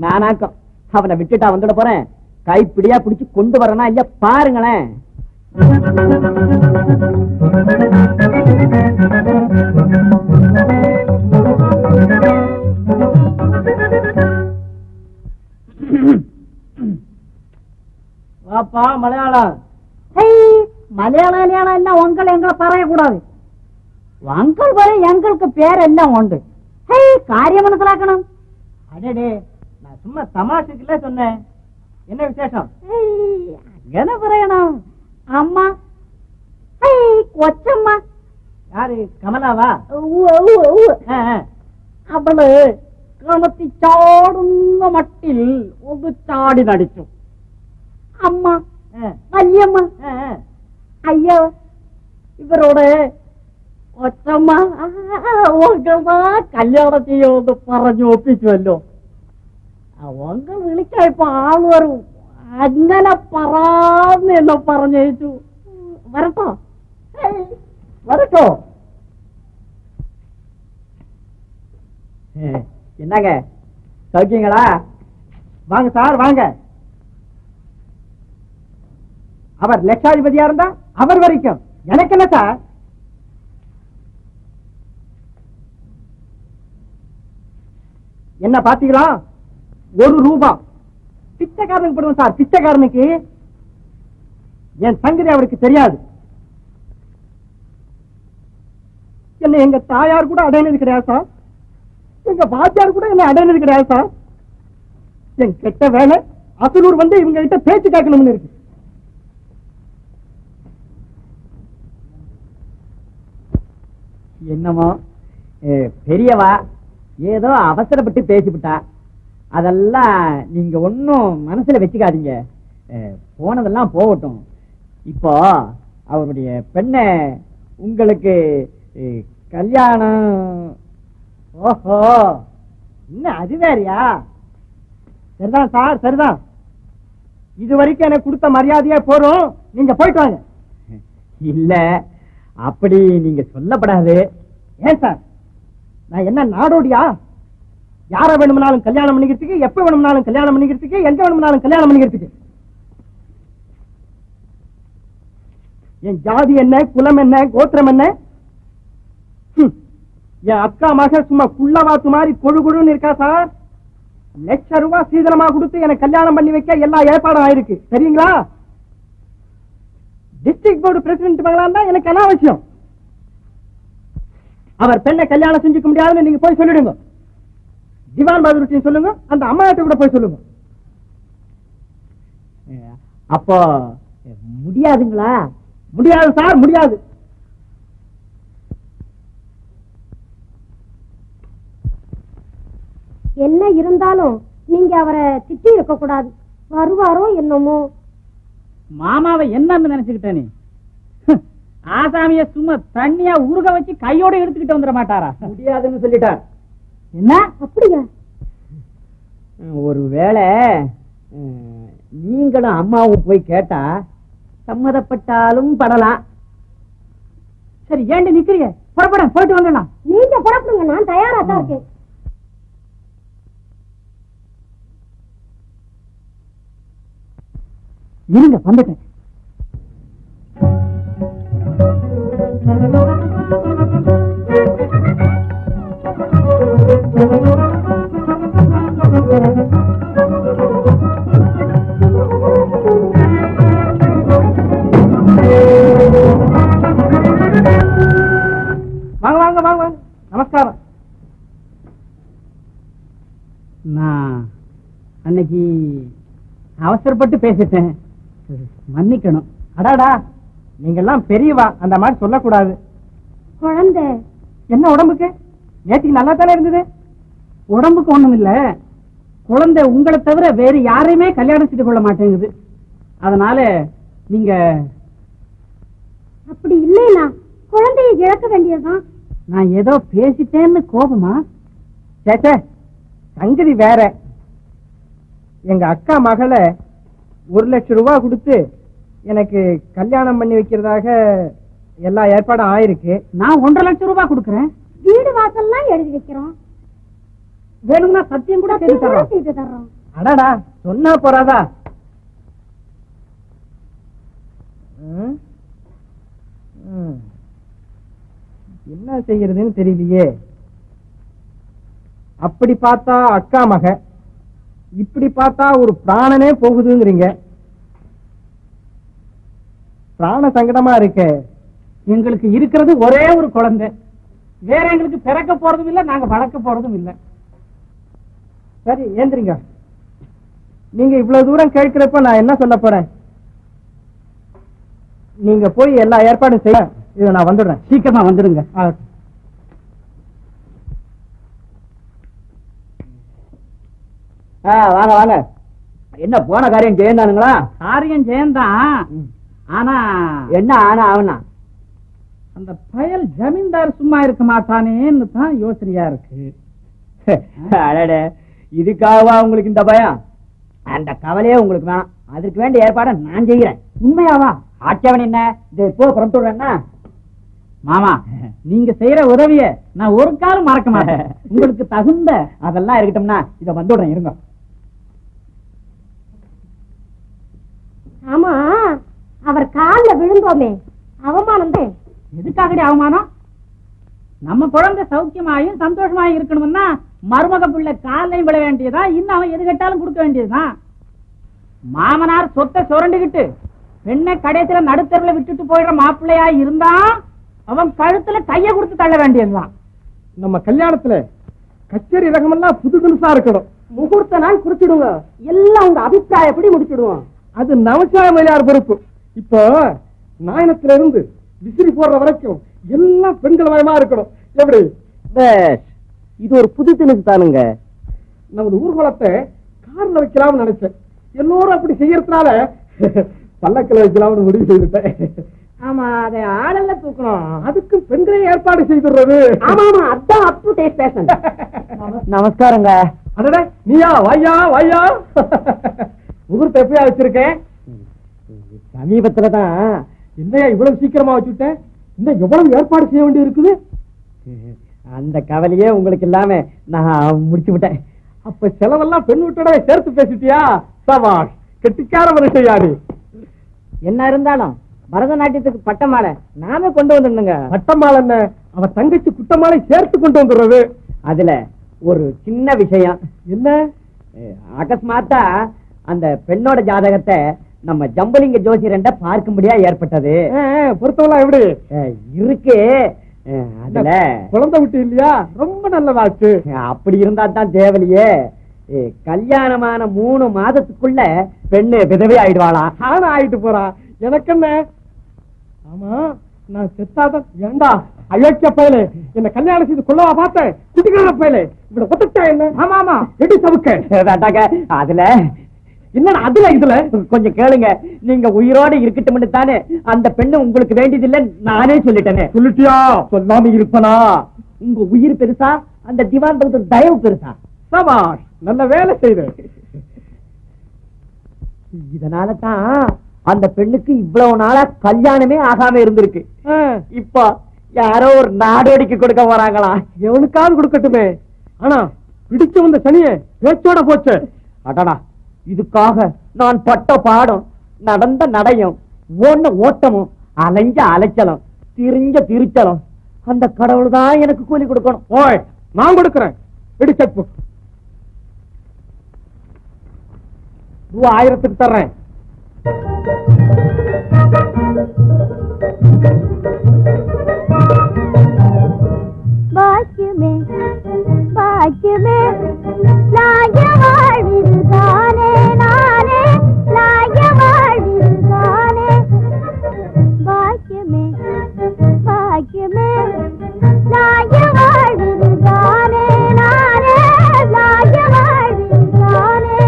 நானாக்கம். அவனை விட்டுட்டா வந்துட போறேன். கைப்பிடியா பிடிச்சு கொண்டு வரனா இல்ல பாருங்களேன். வாப்பா மலையாளம். மலையாளம் என்ன உங்கள் எங்களை പറയக்கூடாது. உங்கள் வரை எங்களுக்கு பேர் எல்லாம் உண்டு. காரியம் மனசிலாக்கணும். அடடே, நான் சும்மா தமாஷுக்குள்ள சொன்னேன். என்ன விசேஷம்? என்ன പറയணும்? அம்மா கொச்சம்மா. யாரு? கமலாவா? അവള് കിണത്തി ചാടുന്ന മട്ടിൽ ഒന്ന് ചാടി നടിച്ചു. അമ്മ വല്യമ്മ അയ്യോ ഇവരോട് കൊച്ചമ്മ കല്യാണം ചെയ്യുമെന്ന് പറഞ്ഞു ഒപ്പിച്ചുവല്ലോ. അവങ്കൾ വിളിക്കായപ്പോ ആള് വരും. അങ്ങനെ പറയാന്ന് എന്നെ പറഞ്ഞയച്ചു. വരട്ടോ வரட்டோ. என்னங்க சௌக்கியங்களா? வாங்க சார் வாங்க. அவர் லட்சாதிபதியா இருந்தா அவர் வரைக்கும் எனக்கு என்ன சார்? என்ன பாத்தீங்களா? ₹1 பிச்சைக்காரனுக்கு போடுவோம் சார். பிச்சைக்காரனுக்கு என் சங்கதி அவருக்கு தெரியாது. என்ன எங்க தாயார் கூட அடையினது கிடையாது சார். எங்க வாத்தியார் கூட என்ன அடையினது கிடையாது சார். என் கெட்ட வேலை அசலூர் வந்து இவங்க கிட்ட பேச்சு கேட்கணும்னு இருக்கு. என்னமோ பெரியவா ஏதோ அவசரப்பட்டு பேசிவிட்டா. அதெல்லாம் நீங்க ஒன்னும் மனசுல வச்சுக்காதீங்க. போனதெல்லாம் போகட்டும். இப்போ அவருடைய பெண்ணை உங்களுக்கு கல்யாணம். ஓஹோ, இன்னும் அது வேறையா? சரிதான் சார், சரிதான். இது வரைக்கும் எனக்கு கொடுத்த மரியாதையா போறோம். நீங்க போயிட்டு வாங்க. இல்ல, அப்படி நீங்க சொல்லப்படாது. ஏன் சார், நான் என்ன நாடோடியா? யார வேணும்னாலும் கல்யாணம் பண்ணிக்கிறதுக்கு, எப்ப வேணும்னாலும் கல்யாணம் பண்ணிக்கிறதுக்கு, எங்க வேணும்னாலும் கல்யாணம் பண்ணிக்கிறதுக்கு. என் ஜாதி என்ன, குலம் என்ன, கோத்திரம் என்ன? என் அக்கா மக சும்மா குள்ளவாத்து மாதிரி கொழு கொழுன்னு இருக்கா சார். ₹1,00,000 சீதனமா கொடுத்து எனக்கு கல்யாணம் பண்ணி வைக்க எல்லா ஏற்பாடும் ஆயிருக்கு. சரிங்களா? டிஸ்ட்ரிக்ட் போர்டு பிரசிடென்ட் மகளான் எனக்கு என்ன அவசியம்? அவர் பெண்ணை கல்யாணம் செஞ்சுக்க முடியாதுன்னு நீங்க போய் சொல்லிடுங்க. திவான் பகதூர் சொல்லுங்க, அந்த அம்மாட்ட கூட போய் சொல்லுங்க. அப்போ முடியாதுங்களா? முடியாது சார், முடியாது. என்ன இருந்தாலும் நீங்க அவரை திட்டி இருக்க கூடாது. வருவாரோ என்னமோ. மாமாவை என்னன்னு நினைச்சுக்கிட்ட நீ? ஆசாமிய சும்மா தண்ணியா உருக வச்சு கையோட எடுத்துக்கிட்டு வந்துட மாட்டாரா? முடியாதுன்னு சொல்லிட்டார். என்ன? அப்படியா? ஒருவேளை நீங்களும் அம்மாவும் போய் கேட்டா சம்மதப்பட்டாலும் படலாம். சரி, ஏண்டி நிக்கிறீங்க? புறப்பட, போயிட்டு வந்துடலாம். நீங்க புறப்படுங்க, நான் தயாரா தான் இருக்கேன். இருங்க, வந்துட்டேன். வாங்க வாங்க வாங்க வாங்க. நமஸ்காரம். நான் அன்னைக்கு அவசரப்பட்டு பேசிட்டேன், மன்னிக்கணும். அடாடா, நீங்கெல்லாம் பெரியவா, அந்த மாதிரி சொல்லக்கூடாது. குழந்தை என்ன உடம்புக்கு? நேற்று நல்லா தானே இருந்தது. உடம்புக்கு ஒண்ணும் இல்ல. குழந்தை உங்களை தவிர வேறு யாரையுமே கல்யாணம் செய்து கொள்ள மாட்டேங்குது. அதனால நீங்க அப்படி இல்லையா? குழந்தையை இழக்க வேண்டியதுதான். நான் ஏதோ பேசிட்டேன்னு கோபமா? சேச்சே, சங்கதி வேற. எங்க அக்கா மகளை 1,00,000 ரூபாய் கொடுத்து எனக்கு கல்யாணம் பண்ணி வைக்கிறதாக எல்லா ஏற்பாடும் ஆயிருக்கு. நான் 1,50,000 லட்சம் ரூபாய் கொடுக்கறேன். வீடு வாசல்லாம் எழுதி வைக்கிறோம். வேணும்னா சத்தியம் கூட செய்து தர்றோம். அடாடா சொன்னா போறாதா? என்ன செய்யறதுன்னு தெரியலையே. அப்படி பார்த்தா அக்கா மக, இப்படி பார்த்தா ஒரு பிராணனே போகுதுங்கிறீங்க. பிராண சங்கடமா இருக்க. எங்களுக்கு இருக்கிறது ஒரே ஒரு குழந்தை. வேற எங்களுக்கு பிறக்க போறதும் இல்ல, நாங்க வளர்க்க போறதும் இல்ல. சரி ஏந்திரிங்க. நீங்க இவ்வளவு தூரம் கேட்கிறப்ப நான் என்ன சொல்ல போறேன்? நீங்க போய் எல்லா ஏற்பாடும் செய்ய. இதை நான் வந்துடுறேன். சீக்கிரமா வந்துடுங்க. வாங்க வாங்க. என்ன போன காரியம் ஜெயந்தானுங்களா? காரியம் ஜெயந்தான். ஆனா என்ன ஆனா அவனா? அந்த பயல் ஜமீன்தார் சும்மா இருக்க மாட்டானேன்னு தான் யோசனையா இருக்கு. அடடே, இதுக்காகவா உங்களுக்கு இந்த பயம்? அந்த கவலையே உங்களுக்கு வேணாம். அதுக்கு வேண்டிய ஏற்பாடை நான் செய்கிறேன். உண்மையாவா? ஆட்சேவன் என்ன இது எப்போ புறத்துடுறேன்னா? மாமா, நீங்க செய்யற உதவிய நான் ஒரு காலம் மறக்க மாட்டேன். உங்களுக்கு தகுந்த அதெல்லாம் இருக்கட்டும்னா இதை வந்துடுறேன் இருங்க. ஆமா, அவர் கால்ல விழுந்தோமே, அவமானம் தான். எதுக்காகடி அவமானம்? நம்ம குழந்தை சௌக்கியமாயும் சந்தோஷமாயும் இருக்கணும்னா மருமக பிள்ளை காலையும் விட வேண்டியதா, இன்னும் அவன் எது கேட்டாலும் கொடுக்க வேண்டியதுதான். மாமனார் சொத்தை சுரண்டுகிட்டு பெண்ணை கடைசியில நடுத்தருல விட்டுட்டு போயிடுற மாப்பிள்ளையா இருந்தா அவன் கழுத்துல கைய கொடுத்து தள்ள வேண்டியதுதான். நம்ம கல்யாணத்துல கச்சேரி ரகமெல்லாம் புது புதுசா இருக்கணும். முகூர்த்த நாள் குறிச்சிடுங்க. எல்லாம் உங்க அபிப்பிராயப்படி முடிச்சிடுவோம். அது நமச்சிவாய மலையார் பொறுப்பு. இப்போ நாயனத்துல இருந்து விசிறி போடுற வரைக்கும் எல்லாம் பெண்கள் மயமா இருக்கணும். எப்படி? இது ஒரு புது தினசு தானுங்க. நமது ஊர்வலத்தை கார்ல வைக்கலாம்னு நினைச்சேன். எல்லோரும் அப்படி செய்யறதுனால பல்லக்கில் வைக்கலாம்னு முடிவு செய்துட்டேன். ஆமா, அதை ஆளல்ல தூக்கணும். அதுக்கு பெண்களே ஏற்பாடு செய்துடுறது. ஆமா ஆமா, அதான் அப் டு டேட் ஃபேஷன். நமஸ்காரங்க. அடடே, நீயா? வாயா வாயா. முகூர்த்த எப்பயா வச்சிருக்கேன்? சமீபத்துலதான். என்னையா இவ்வளவு சீக்கிரமா வச்சுட்டேன்? இன்னும் எவ்வளவு ஏற்பாடு செய்ய வேண்டி இருக்குது? அந்த கவலையே உங்களுக்கு இல்லாம நான் முடிச்சு விட்டேன். அப்ப செலவெல்லாம் பெண் வீட்டோட சேர்த்து பேசிட்டியா? சபாஷ், கெட்டிக்கார மனுஷன் யாரு? என்ன இருந்தாலும் பரதநாட்டியத்துக்கு பட்டமாலை நாமே கொண்டு வந்துருங்க. பட்டமாலை என்ன, அவ தங்கச்சி குட்டமாலை சேர்த்து கொண்டு வந்துடுறது. அதுல ஒரு சின்ன விஷயம். என்ன? அகஸ்மாத்தா அந்த பெண்ணோட ஜாதகத்தை நம்ம ஜம்பலிங்க ஜோசியரண்ட பார்க்கும்படியா ஏற்பட்டது. பொருத்தவெல்லாம் எப்படி இருக்கு? அதுல குழந்தை விட்டு இல்லையா? ரொம்ப நல்லதாச்சு. அப்படி இருந்தா தான் தேவலையே. கல்யாணமான 3 மாதத்துக்குள்ள பெண்ணு விதவை ஆயிடுவாளா? ஆனா ஆயிட்டு போறா. எனக்கு என்ன? ஆமா, நான் செத்தாதான். ஏண்டா அயோக்கிய பயலே, என்ன கல்யாணம் செய்து கொள்ளவா பார்த்தேன்? குட்டிக்கார பயலே, இவட ஒத்துட்டா என்ன? ஆமா ஆமா, எடி சவுக்க வேண்டாங்க. அதுல என்ன? அதுல இதுல கொஞ்சம் கேளுங்க. நீங்க உயிரோட இருக்கட்டும் தானே அந்த பெண்ணு உங்களுக்கு வேண்டியதில்லை நானே சொல்லிட்டேனே. சொல்லிட்டியா? சொல்லாம இருப்பனா? உங்க உயிர் பெருசா, அந்த திவான் பகதூர் தயவு பெருசா? சபாஷ், நல்ல வேலை செய்த. இதனால தான் அந்த பெண்ணுக்கு இவ்வளவு நாளா கல்யாணமே ஆகாம இருந்திருக்கு. இப்ப யாரோ ஒரு நாடோடிக்கு கொடுக்க போறாங்களா? எவனுக்காவது கொடுக்கட்டுமே. ஆனா பிடிச்சு வந்த சனிய பேச்சோட போச்சு. அடடா, இதுக்காக நான் பட்ட பாடம், நடந்த நடையும், ஓட்ட ஓட்டமும், அலைஞ்ச அலைச்சலும், திரிஞ்ச திருச்சலும், அந்த கடவுள் தான் எனக்கு கூலி கொடுக்கணும். ஓய், நான் கொடுக்கிறேன். எடி செக் புக். ரூபா 1000க்கு தர்றேன். பாக்கியமே பாக்கியமே நாய வாழ்விதுதானே, நானே நாய வாழ்விதுதானே. பாக்கியமே பாக்கியமே நாய வாழ்விதுதானே, நானே நாய வாழ்விதுதானே.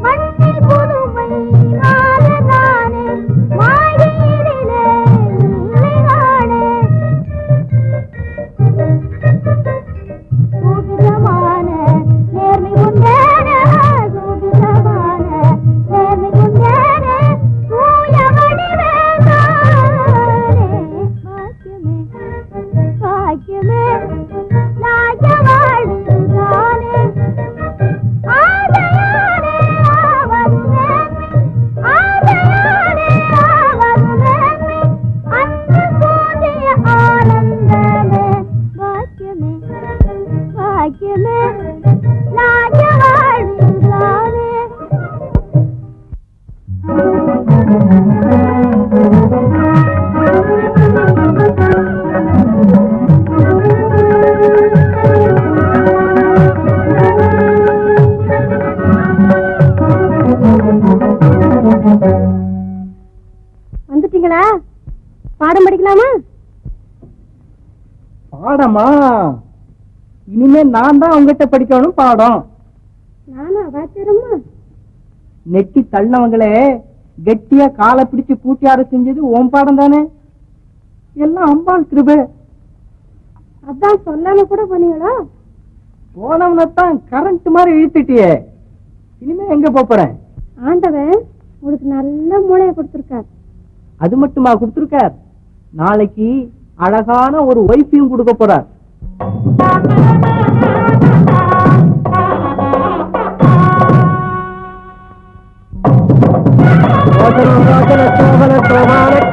மண்ணில் புதுமை நானே, மாடியிலே இல்லை பாடம் படிக்கலாமா? பாடமா? இனிமே நான் தான் உங்ககிட்ட படிக்கணும் பாடம். நானா வாத்தியாரம்மா? நெட்டி தள்ளவங்களே கெட்டியா காலை பிடிச்சு கூட்டியார செஞ்சது ஓம் பாடம் தானே. எல்லாம் அம்பாள் கிருபை. அதான் சொல்லாம கூட பண்ணீங்களா? போனவனத்தான் கரண்ட் மாதிரி இழுத்துட்டியே. இனிமே எங்க போறேன்? ஆண்டவன் உங்களுக்கு நல்ல மூளையை கொடுத்திருக்கார். அது மட்டுமா கொடுத்திருக்கார்? நாளைக்கு அழகான ஒரு ஒய்ஃபையும் கொடுக்க போறார்.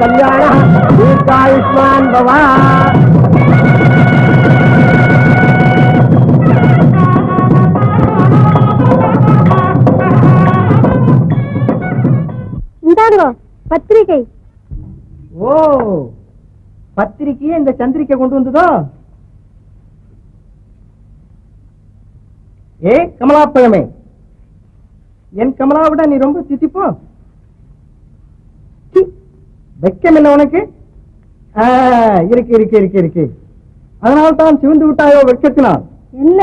கல்யாண தீர்காயுஷ்மான் பவா. இந்தாங்கோ பத்திரிகை. ஓ, பத்திரிக்கையே இந்த சந்திரிக்கை கொண்டு வந்ததோ? ஏ கமலாப்பழமே, என் கமலாவிட நீ ரொம்ப திட்டிப்போ. வெக்கம் என்ன உனக்கு? இருக்கு இருக்கு இருக்கு இருக்கு. அதனால்தான் சிவந்து விட்டாயோ வெக்கத்தினால். என்ன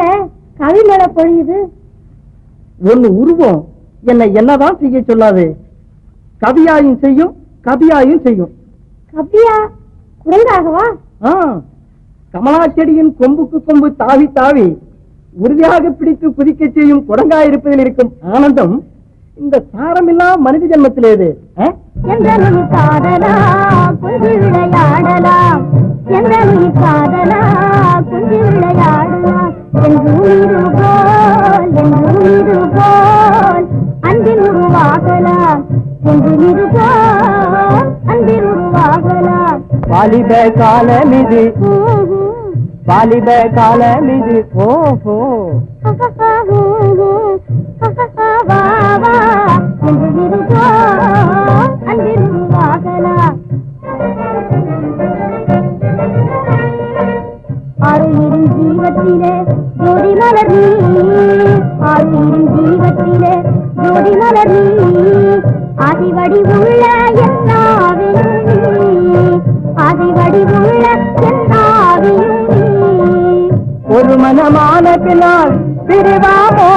கவி மேல பொழியுது? ஒன்னு உருவம் என்னை என்னதான் செய்ய சொல்லாது. கவியாயும் செய்யும் கவியாயும் செய்யும். கவியா? குரங்காகவா? கமலா செடியின் கொம்புக்கு கொம்பு தாவி தாவி உறுதியாக பிடித்து குதிக்க செய்யும் குரங்காயிருப்பதில் இருக்கும் ஆனந்தம் இந்த சாரமில்லா மனித ஜென்மத்திலேது. காதலாம் கொஞ்சி விளையாடலாம், காதலாம் கொஞ்சி விளையாடலாம் என்று போல் அன்பில் உருவாகலாம், என்று போல் அன்பில் உருவாகலாம். வாலிப காலம் இது, வாலிப காலம் இது. ஓஹோ ஆறுயிரும் ஜீவத்திலே ஜோதி மலர் நீ, ஆறுயிரும் ஜீவத்திலே ஜோதி மலர் நீ, ஆதிவடி உள்ள என்னாவியும் நீ, ஆதிவடி உள்ள என்னாவியும் நீ. ஒரு மனமான பின்னால் பிரிவாமோ,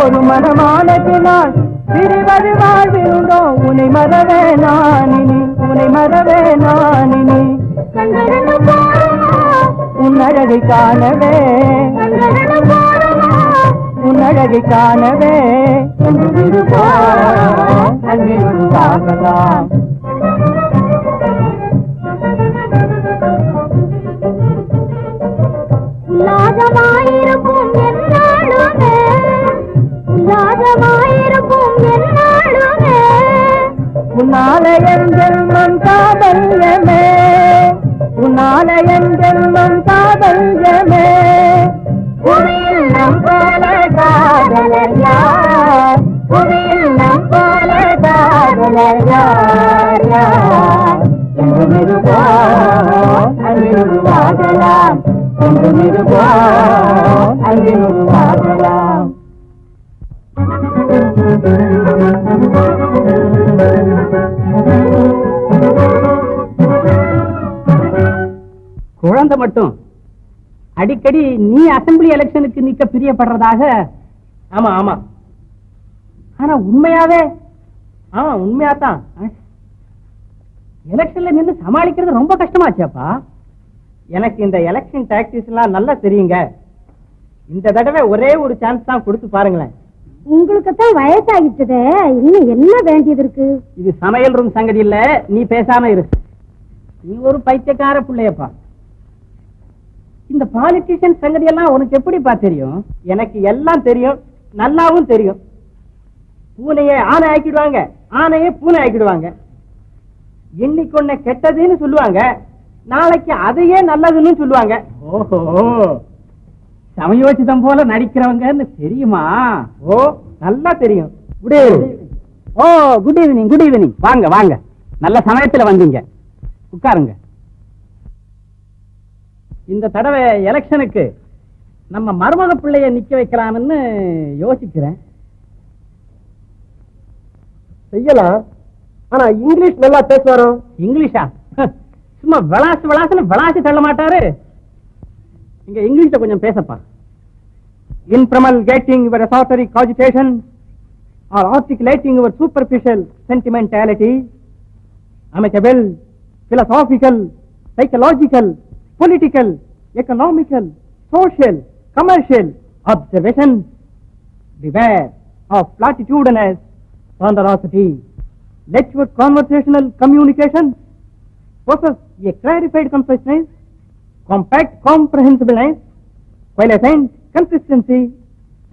ஒரு மனமான பின்னால் பிரிவது வாழ்விருந்தோ. உன்னை மறவே நானினி, உன்னை மறவே நானினி. உன்னழகை காணவே, உன்னழகை காணவே அன்பிருப்பாகலாம். உல்லாதமாயிருக்கும் என்னாலுமே, உல்லாதமாயிருக்கும் என்னாலுமே. உன்னாலயம் ஜென்மம் காதல்யமே, உன்னாலயம் ஜென்மம் காதல்யமே. புவியில் நம் போல காதலர் யார், புவியில் நம் போல காதலர் யார் யார். என்று மிருகோம் அன்பிருவாகலாம், என்று மிருகோம் அன்பிருவாகலாம். குழந்தை மட்டும் அடிக்கடி நீ அசம்பிளி எலெக்ஷனுக்கு நிக்க பிரியப்படுறதாக. ஆமா ஆமா, ஆனா உண்மையாவே? ஆமா உண்மையாத்தான். எலெக்ஷன்ல நின்று சமாளிக்கிறது ரொம்ப கஷ்டமாச்சேப்பா. எனக்கு இந்த எலெக்ஷன் டாக்டிக்ஸ் எல்லாம் நல்லா தெரியுங்க. இந்த தடவை ஒரே ஒரு சான்ஸ் தான் கொடுத்து பாருங்களேன். உங்களுக்குத்தான் வயசாகிட்டதே, இன்னும் என்ன வேண்டியது இருக்கு? இது சமையல் ரூம் சங்கதி இல்ல, நீ பேசாம இரு. நீ ஒரு பைத்தியக்கார பிள்ளையப்பா. இந்த பாலிட்டிஷியன் சங்கதி எல்லாம் உனக்கு எப்படிப்பா தெரியும்? எனக்கு எல்லாம் தெரியும், நல்லாவும் தெரியும். பூனையை ஆனை ஆக்கிடுவாங்க, ஆனையை பூனை ஆக்கிடுவாங்க. இன்னைக்கு ஒன்ன கெட்டதுன்னு சொல்லுவாங்க, நாளைக்கு அதையே நல்லதுன்னு சொல்லுவாங்க. ஓஹோ, சமயோசிதம் போல நடிக்கிறவங்கன்னு தெரியுமா? ஓ நல்லா தெரியும். Good evening. ஓ குட் ஈவினிங், குட் ஈவினிங். வாங்க வாங்க, நல்ல சமயத்துல வந்தீங்க, உட்காருங்க. இந்த தடவை எலெக்ஷனுக்கு நம்ம மருமக பிள்ளைய நிக்க வைக்கலாம்னு யோசிக்கிறேன். செய்யலாம், ஆனா இங்கிலீஷ் நல்லா பேசுவாரோ? இங்கிலீஷா? சும்மா விளாசி தள்ள மாட்டாரு. இங்க இங்கிலீஷ்ல கொஞ்சம் பேசப்பா. In promulgating your esoteric cogitation or articulating your superficial sentimentality, amicable, philosophical, psychological, political, economical, social, commercial observations, beware of platitudinous ponderosity. Let your conversational communication possess a clarified consciousness, compact comprehensibleness, coalescent consistency,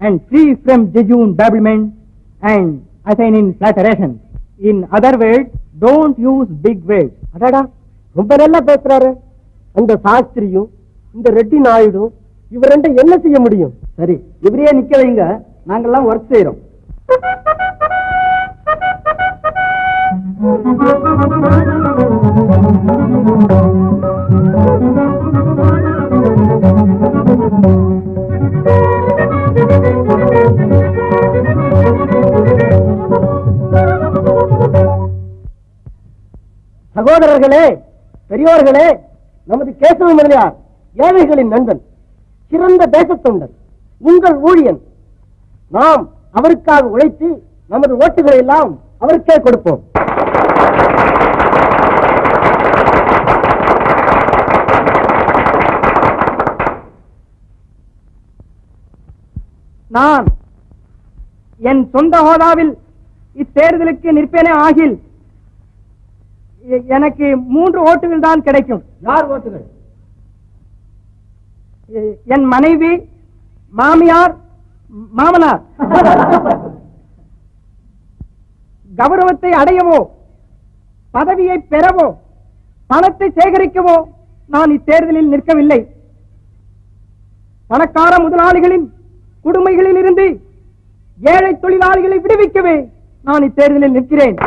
and free from jejune babblement and assigning flatteration. In other words, don't use big words. அடடா, ரொம்ப நல்லா பேசுறாரு. அந்த சாஸ்திரியும் இந்த ரெட்டி நாயுடும் இவர் ரெண்டு என்ன செய்ய முடியும்? சரி, இவரையே நிக்க வைங்க, நாங்கெல்லாம் ஒர்க் செய்யறோம். சகோதரர்களே, பெரியோர்களே, நமது கேசவ முதலியார் ஏழைகளின் நண்பன், சிறந்த தேசத்தொண்டர், உங்கள் ஊழியன். நாம் அவருக்காக உழைத்து நமது ஓட்டுகளை எல்லாம் அவருக்கே கொடுப்போம். நான் என் சொந்த ஹோதாவில் இத்தேர்தலுக்கு நிற்பேனே ஆகில் எனக்கு 3 ஓட்டுகள் தான் கிடைக்கும். யார் ஓட்டுகள்? என் மனைவி, மாமியார், மாமனார். கௌரவத்தை அடையவோ, பதவியை பெறவோ, பணத்தை சேகரிக்கவோ நான் இத்தேர்தலில் நிற்கவில்லை. பணக்கார முதலாளிகளின் கொடுமைகளில் இருந்து ஏழை தொழிலாளிகளை விடுவிக்கவே நான் இத்தேர்தலில் நிற்கிறேன்.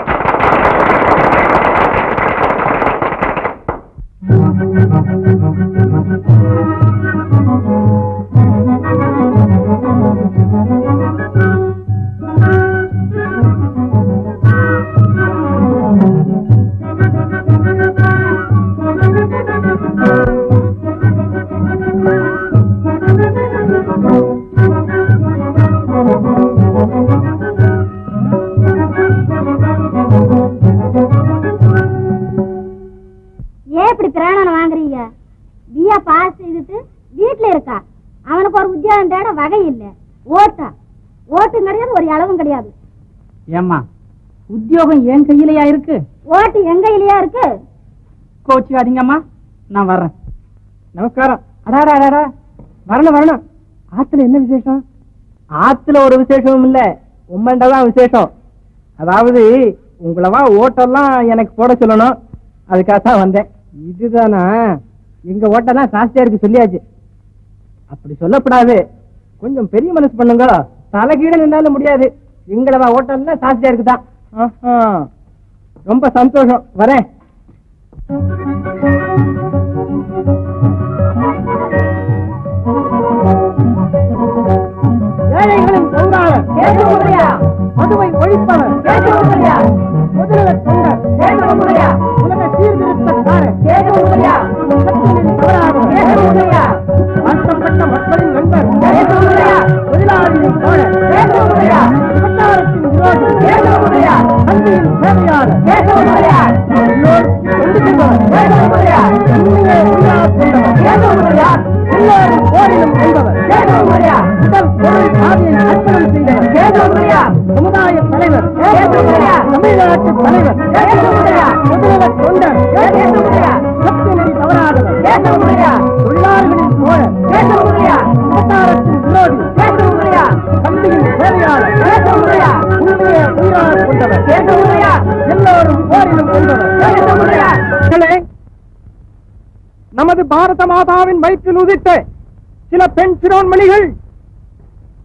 அவனுக்கு ஒரு உத்தியோகம் தேட வகை இல்லை. ஓட்டு கிடையாது, ஒரு அளவும் கிடையாது. ஏம்மா, உத்தியோகம் என் கையிலயா இருக்கு? ஓட்டு என் கையிலயா இருக்கு? கோச்சிக்காதீங்கம்மா, நான் வர்றேன். நமஸ்காரம். அடாடா, வரணும். ஆத்துல என்ன விசேஷம்? ஆத்துல ஒரு விசேஷமும் இல்ல, உம்மண்டதான் விசேஷம். அதாவது உங்களவா ஓட்டெல்லாம் எனக்கு போட சொல்லணும், அதுக்காகத்தான் வந்தேன். இதுதானா? எங்க ஓட்டெல்லாம் ஜாஸ்தியா இருக்கு சொல்லியாச்சு. அப்படி சொல்லப்படாது, கொஞ்சம் பெரிய மனசு பண்ணுங்க. தலைகீழ நின்னாலும் முடியாது, எங்களவா ஓட்டெல்லாம் ஜாஸ்தியா இருக்குதான். ரொம்ப சந்தோஷம், வரேன். ஏழைகளின் பொருளாளர் மதுவை ஒழிப்பவர் முதலில் தொண்டர் உலக சீர்திருத்தக்காரர் ஆக்கப்பட்ட மக்களின் நண்பர் தொழிலாளியின் தோழர் பிரச்சாரத்தின் விரோதி கல்வியின் சேவையாளர் எல்லோரும் போரிலும் வென்றவர் முதல் பொருள் பாதையை அர்ப்பணம் செய்தவர் சமுதாய தலைவர் தமிழ்நாட்டு தலைவர் முதல்வர் தொண்டர் சத்தியநெறி தவறாதவர் தொழிலாளர்களின் தோழர் பிரச்சாரத்தின் விரோதி கல்வியின் சேவையாளர் உண்மையை உயிராக கொண்டவர் எல்லோரும் போரிலும் வென்றவர். நமது பாரத மாதாவின் வயிற்றில் உதித்த சில பெண் சிரோன்மணிகள்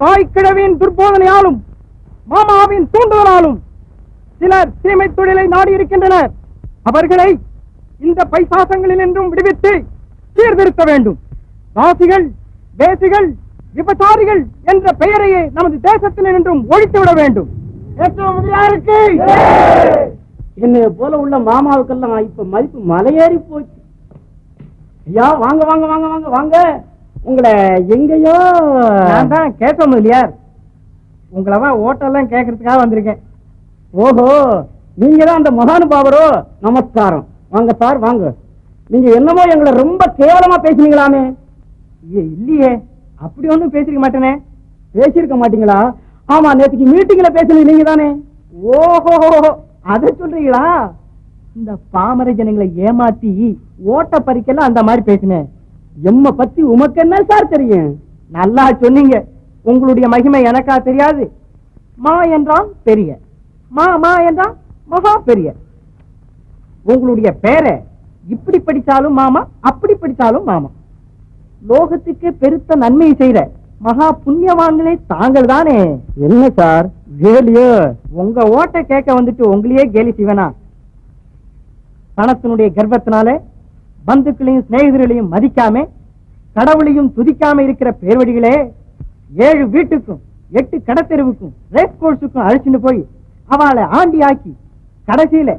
தாய்க்கிழவியின் துர்போதனையாலும் மாமாவின் தூண்டுதலாலும் சிலர் தீமை தொழிலை நாடியிருக்கின்றனர். அவர்களை இந்த பைசாசங்களில் என்றும் விடுவித்து சீர்திருத்த வேண்டும். ராசிகள், வேசிகள், விபச்சாரிகள் என்ற பெயரையே நமது தேசத்தில் என்றும் ஒழித்துவிட வேண்டும். என்னை போல உள்ள மாமாவுக்கெல்லாம் இப்ப மதிப்பு மலையேறி போச்சு. ஐயா வாங்க வாங்க வாங்க வாங்க வாங்க. உங்களை எங்கேயோ நான் தான் கேட்க இல்லையார், உங்களவா ஓட்டெல்லாம் கேட்கறதுக்காக வந்திருக்கேன். ஓஹோ, நீங்க தான் அந்த மகானுபாவரோ? நமஸ்காரம். வாங்க சார் வாங்க. நீங்க என்னமோ எங்களை ரொம்ப கேவலமா பேசுனீங்களாமே. இல்லையே, அப்படி ஒண்ணும் பேசிருக்க மாட்டேனே. பேசிருக்க மாட்டீங்களா? ஆமா, நேற்றுக்கு மீட்டிங்ல பேசுனீங்க நீங்க தானே. ஓஹோ, அத சொல்றீங்களா? இந்த பாமர ஜனங்களை ஏமாத்தி ஓட்ட பறிக்கலாம் அந்த மாதிரி பேசினேன். எம்ம பத்தி உமக்கு என்ன சார் தெரியும்? நல்லா சொன்னீங்க. உங்களுடைய மகிமை எனக்கா தெரியாது? மா என்றால் பெரிய, மா என்றால் மகா பெரிய. உங்களுடைய பேரை இப்படி படிச்சாலும் மாமா, அப்படி படிச்சாலும் மாமா. லோகத்துக்கு பெருத்த நன்மையை செய்யற மகா புண்ணியவான்களே தாங்கள் தானே. என்ன சார் கேலியோ? உங்க ஓட்ட கேட்க வந்துட்டு உங்களையே கேலி செய்வேனா? பணத்தினுடைய கர்ப்பத்தினால பந்துக்களையும் சிநேகிதர்களையும் மதிக்காம கடவுளையும் துதிக்காம இருக்கிற பேர்வடிகளே, 7 வீட்டுக்கும் 8 கடத்தெருவுக்கும் ரேஸ் கோர்ஸுக்கும் அழைச்சிட்டு போய் அவளை ஆண்டி ஆக்கி கடைசியில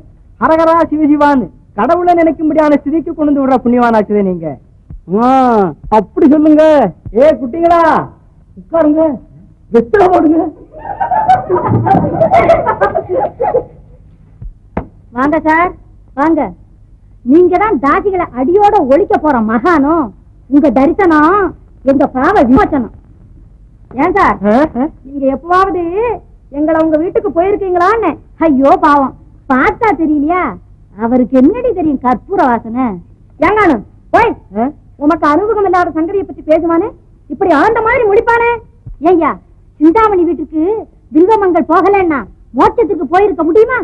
ஹரஹரா சிவசிவான்னு கடவுளை நினைக்கும்படியான ஸ்திதிக்கு கொண்டு விடுற புண்ணியவானாச்சுதே நீங்க. அப்படி சொல்லுங்க. ஏ குட்டிங்களா, உட்காருங்க, வெத்தலை போடுங்க. வாங்க சார் வாங்க. நீங்க தான் தாசிகளை அடியோட ஒழிக்க போற மகானும். உங்க தரிசனம் எங்க பாவ விமோசனம். ஏன் சார், நீங்க எப்பவாவது எங்களை உங்க வீட்டுக்கு போயிருக்கீங்களான்னு? ஐயோ பாவம், பார்த்தா தெரியலையா? அவருக்கு என்னடி தெரியும் கற்பூர வாசனை. ஏங்கானு போய், உமக்கு அனுபவம் இல்லாத சங்கதியை பத்தி பேசுவானே, இப்படி ஆண்ட மாதிரி முடிப்பானே. ஏய்யா, சிந்தாமணி வீட்டுக்கு வில்வமங்கள் போகலன்னா மோட்சத்துக்கு போயிருக்க முடியுமா?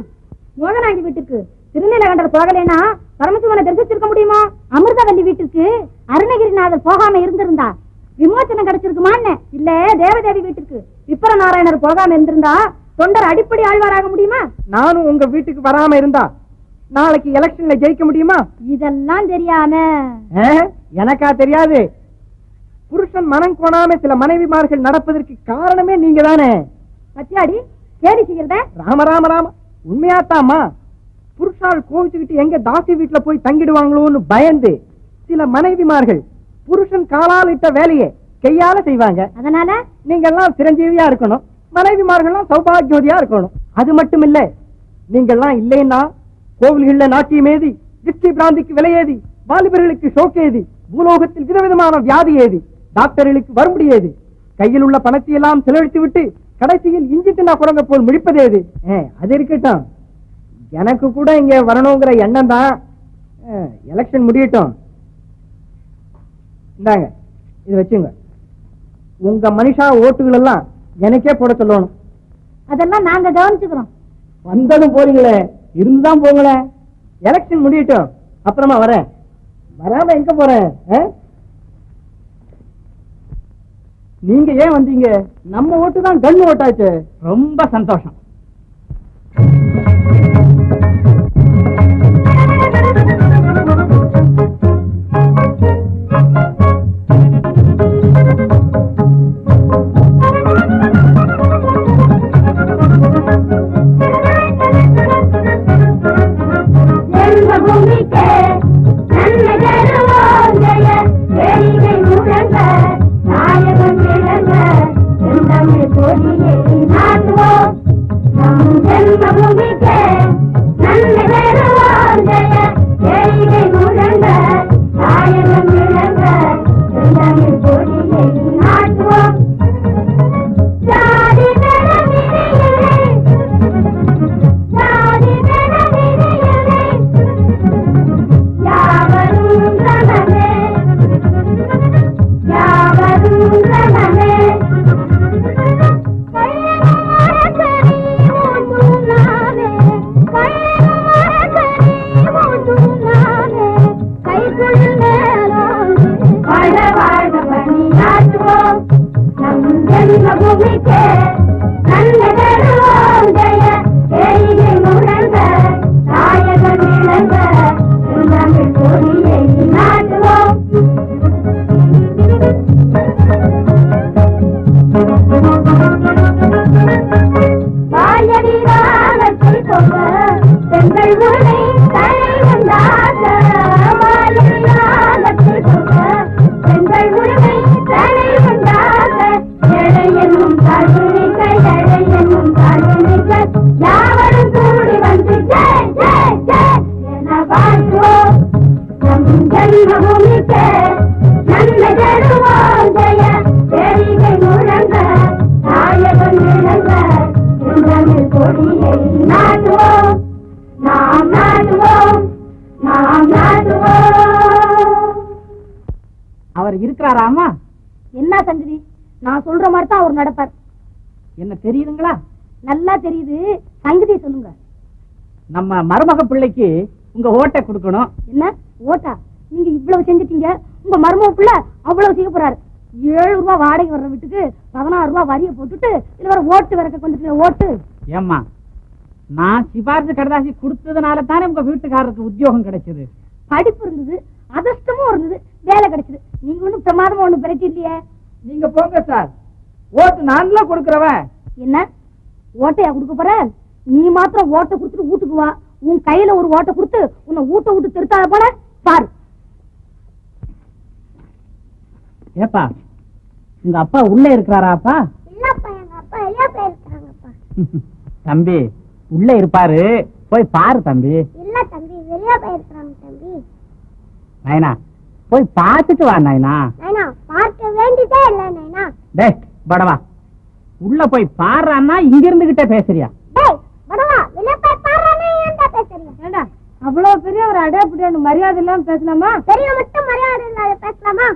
மோகனாங்கி வீட்டுக்கு திருநீலகண்டர் போகலன்னா பரமசிவனை தரிசிச்சிருக்க முடியுமா? அமிர்தவல்லி வீட்டுக்கு அருணகிரிநாதர் போகாம இருந்திருந்தா விமோசனம் கிடைச்சிருக்குமான்னு? இல்ல தேவதேவி வீட்டுக்கு விப்பர நாராயணர் போகாம இருந்திருந்தா தொண்டர் அடிப்படை ஆழ்வாராக முடியுமா? நானும் உங்க வீட்டுக்கு வராம இருந்தா நாளைக்கு எலெக்ஷன்ல ஜெயிக்க முடியுமா? இதெல்லாம் தெரியாம எனக்கா தெரியாது? புருஷன் மனம் கோணாம சில மனைவிமார்கள் நடப்பதற்கு காரணமே நீங்க தானே. பத்தியாடி கேடி செய்யறத? ராம ராம ராம, உண்மையாத்தாமா? புருஷால் கோவிச்சுக்கிட்டு எங்க தாசி வீட்டுல போய் தங்கிடுவாங்களோன்னு பயந்து சில மனைவிமார்கள் புருஷன் காலால் இட்ட வேலையை கையால செய்வாங்க. அதனால நீங்க எல்லாம் சிரஞ்சீவியா இருக்கணும், மனைவிமார்கள்லாம் சௌபாகியோதியா இருக்கணும். அது மட்டும் இல்ல, நீங்க எல்லாம் இல்லைன்னா கோவில்கள்ல நாட்டியம் ஏதி, திருஷ்டி பிராந்திக்கு விலையேதி, வாலிபர்களுக்கு ஷோக்கேதி, பூலோகத்தில் விதவிதமான வியாதி ஏதி, டாக்டர்களுக்கு வரும்படி ஏது, கையில் உள்ள பணத்தை எல்லாம் செலவழித்து விட்டு கடைசியில் இஞ்சி தின்னா குரங்க போல் முடிப்பதேது. அது இருக்கட்டும், எனக்கு கூட இங்க வரணுங்கிற எண்ணம் தான். எலெக்ஷன் முடியட்டும், இந்தாங்க இது வச்சுங்க. உங்க மனுஷா ஓட்டுகள் எல்லாம் எனக்கே போட சொல்லணும். அதெல்லாம் நாங்க கவனிச்சுக்கிறோம். வந்ததும் போறீங்களே, இருந்துதான் போங்களே. எலெக்ஷன் முடியட்டும், அப்புறமா வரேன். வராம எங்க போறேன்? நீங்க ஏன் வந்தீங்க? நம்ம ஓட்டு தான் கண்ணு ஓட்டாச்சு. ரொம்ப சந்தோஷம். ஜென்மபூமிக்கு நன்மை பெறுவோம். அவர் இருக்கிறாராமா? என்ன சங்கதி, நான் சொல்ற மாதிரி தான் அவர் நடப்பார். என்ன தெரியுதுங்களா? நல்லா தெரியுது, சங்கதி சொல்லுங்க. நம்ம மருமக பிள்ளைக்கு உங்க ஓட்டை கொடுக்கணும். என்ன ஓட்டா? நீங்க இவ்வளவு செஞ்சுட்டீங்க, உங்க மருமக பிள்ளை அவ்வளவு செய்ய போறாரு. 7 ரூபாய் வாடகை வர்ற வீட்டுக்கு 16 ரூபாய் வரிய போட்டுட்டு இதுல வர ஓட்டு வரக்க வந்துட்டு ஓட்டு. ஏம்மா, நான் சிபாரிசு கடதாசி கொடுத்ததுனால தானே உங்க வீட்டுக்காரருக்கு உத்தியோகம் கிடைச்சது. படிப்பு இருந்தது, அதிர்ஷ்டமும் இருந்தது, வேலை கிடைச்சது. நீங்க ஒண்ணும் பிரமாதமா ஒண்ணும் பிரட்டி இல்லையே. நீங்க போங்க சார், ஓட்டு நான்ல கொடுக்கறவன். என்ன ஓட்டையா கொடுக்க போற? நீ மாத்திரம் ஓட்டை கொடுத்துட்டு வீட்டுக்கு வா. உன் கையில ஒரு ஓட்டை கொடுத்து உன்னை ஊட்ட விட்டு திருத்தாத போல பாரு. ஏப்பா, உங்க அப்பா உள்ள இருக்கிறாராப்பா? இல்லப்பா, எங்க அப்பா வெளியே போயிருக்காங்கப்பா. தம்பி உள்ள இருப்பாரு, போய் பாரு தம்பி. இல்ல தம்பி, வெளியே போயிருக்காங்க தம்பி. நைனா போய் பார்த்துட்டு வா நைனா. நைனா பார்க்க வேண்டியதே இல்ல நைனா. டேய் படவா, உள்ள போய் பாடுறான்னா இங்க இருந்துகிட்டே பேசுறியா? டேய் படவா, வெளியே போய் பாடுறானே ஏன்டா பேசுறீங்க? ஏண்டா அவ்வளவு பெரிய ஒரு அடையாளப்படியான மரியாதை இல்லாம பேசலாமா? பெரிய மட்டும் மரியாதை இல்லாத பேசலாமா?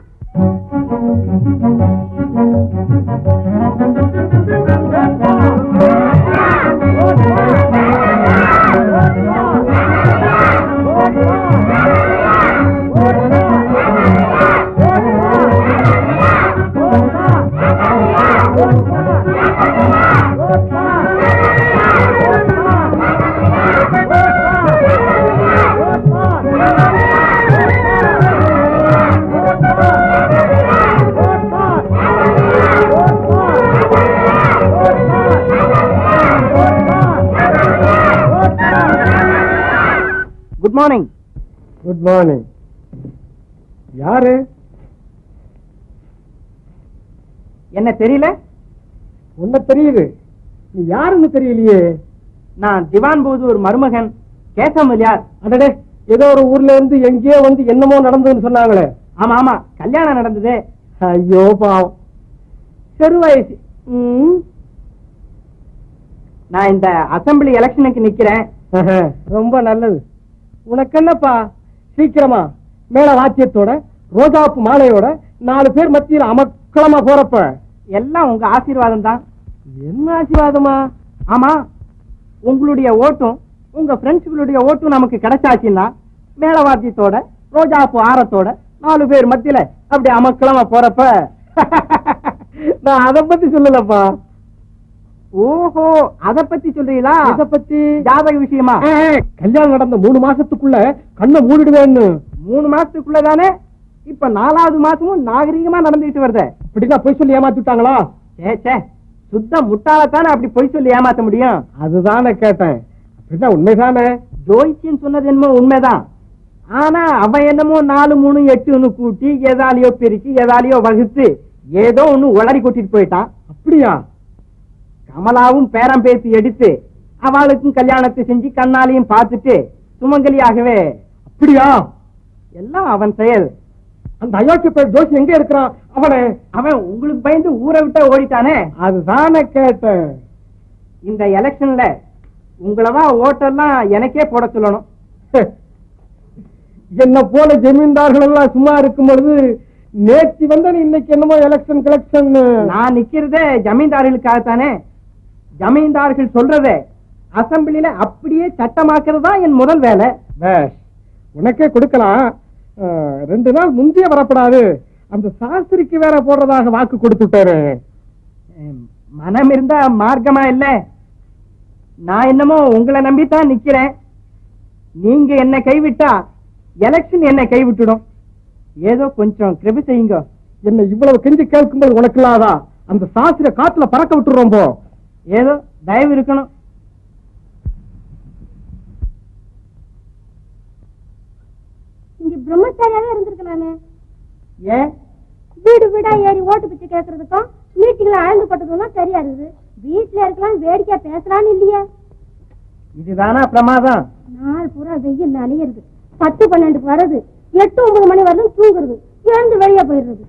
Good morning. Good morning. யாரு? என்ன தெரியல? உன்ன தெரியுது, நீ யாருன்னு தெரியலையே. நான் திவான் போது ஒரு மருமகன் கேசவமலியார். அடடே, ஏதோ ஒரு ஊர்ல இருந்து எங்கேயோ வந்து என்னமோ நடந்ததுன்னு சொன்னாங்களே. ஆமா ஆமா, கல்யாணம் நடந்தது. ஐயோ பாவம், சரி வயசு. நான் இந்த அசம்பிளி எலெக்ஷனுக்கு நிக்கிறேன். ரொம்ப நல்லது. உனக்கு என்னப்பா, சீக்கிரமா மேல வாத்தியத்தோட ரோஜாப்பு மாலையோட 4 பேர் மத்தியில் அமக்களமா போறப்ப எல்லாம் உங்க ஆசீர்வாதம் தான். என்ன ஆசீர்வாதமா? ஆமா, உங்களுடைய ஓட்டும் உங்க ஃப்ரெண்ட்ஸ்களுடைய ஓட்டும் நமக்கு கிடைச்சாச்சுன்னா மேலவாத்தியத்தோட ரோஜாப்பு ஆரத்தோட 4 பேர் மத்தியில அப்படி அமக்களமா போறப்ப நான் அதை பத்தி சொல்லலப்பா. ஓஹோ, அத பத்தி சொல்றீங்களா? இத பத்தி ஜாதக விஷயமா? கல்யாணம் நடந்த 3 மாசத்துக்குள்ள கண்ணை மூடிடுவேன்னு. 3 மாசத்துக்குள்ளதானே? இப்ப 4வது மாசமும் நாகரீகமா நடந்துட்டு வருது. அப்படின்னா பொய் சொல்லி ஏமாத்திட்டாங்களா? சே, சுத்த முட்டாளத்தானே அப்படி பொய் சொல்லி ஏமாத்த முடியும்? அதுதானே கேட்டேன். அப்படின்னா உண்மைதானே? ஜோயிச்சின்னு சொன்னது என்னமோ உண்மைதான். ஆனா அவன் என்னமோ 4, 3, 8ன்னு கூட்டி எதாலியோ பிரிச்சு எதாலியோ வகுத்து ஏதோ ஒண்ணு உளறி கூட்டிட்டு போயிட்டான். அப்படியா? கமலாவும் பேரம் பேசி எடுத்து அவளுக்கும் கல்யாணத்தை செஞ்சு கண்ணாலையும் பார்த்துட்டு சுமங்கலியாகவே. அப்படியா? எல்லாம் அவன் செயல். அந்த அயோக்கிய பேர் ஜோசி எங்க இருக்கிறான்? அவன் உங்களுக்கு பயந்து ஊரை விட்ட ஓடிட்டானே. அதுதானே கேட்டேன். இந்த எலெக்ஷன்ல உங்களவா ஓட்டெல்லாம் எனக்கே போட சொல்லணும். என்ன போல ஜமீன்தார்கள் எல்லாம் சும்மா இருக்கும் பொழுது நேற்று வந்த இன்னைக்கு என்னமோ எலெக்ஷன் கலெக்ஷன். நான் நிக்கிறதே ஜமீன்தார்களுக்காகத்தானே. ஜமீன்தார்கள் சொல்றதே அசம்பிளில அப்படியே சட்டமாக்குறது தான் என் முதல் வேலை. உனக்கே கொடுக்கலாம். 2 நாள் முந்தைய வரப்படாது. அந்த சாஸ்திரிக்கு வேற போடுறதாக வாக்கு கொடுத்துட்டாரு. மனம் இருந்தா மார்க்கமா இல்ல. நான் என்னமோ உங்களை நம்பித்தான் நிக்கிறேன். நீங்க என்ன கைவிட்டா எலெக்ஷன் என்ன கைவிட்டுடும். ஏதோ கொஞ்சம் கிருபை செய்யுங்க. என்ன இவ்வளவு கெஞ்சி கேட்கும்போது உனக்கு இல்லாதா? அந்த சாஸ்திர காத்துல பறக்க விட்டுறோம். ஏதோ தயவு இருக்கணும். இங்க பிரம்மச்சாரியாவே இருந்திருக்கலாமே. ஏன் வீடு வீடா ஏறி ஓட்டு பிச்சை கேட்கறதுக்கும் மீட்டிங்ல ஆழ்ந்து பட்டதும் சரியா இருக்குது. வீட்டுல இருக்கலாம், வேடிக்கையா பேசலான்னு இல்லையா? இதுதானா பிரமாதம்? நாள் பூரா வெயில் அலையிறது. 10, 12க்கு வருது. 8 9 மணி வரலும் தூங்குறது, எழுந்து வெளியே போயிடுறது.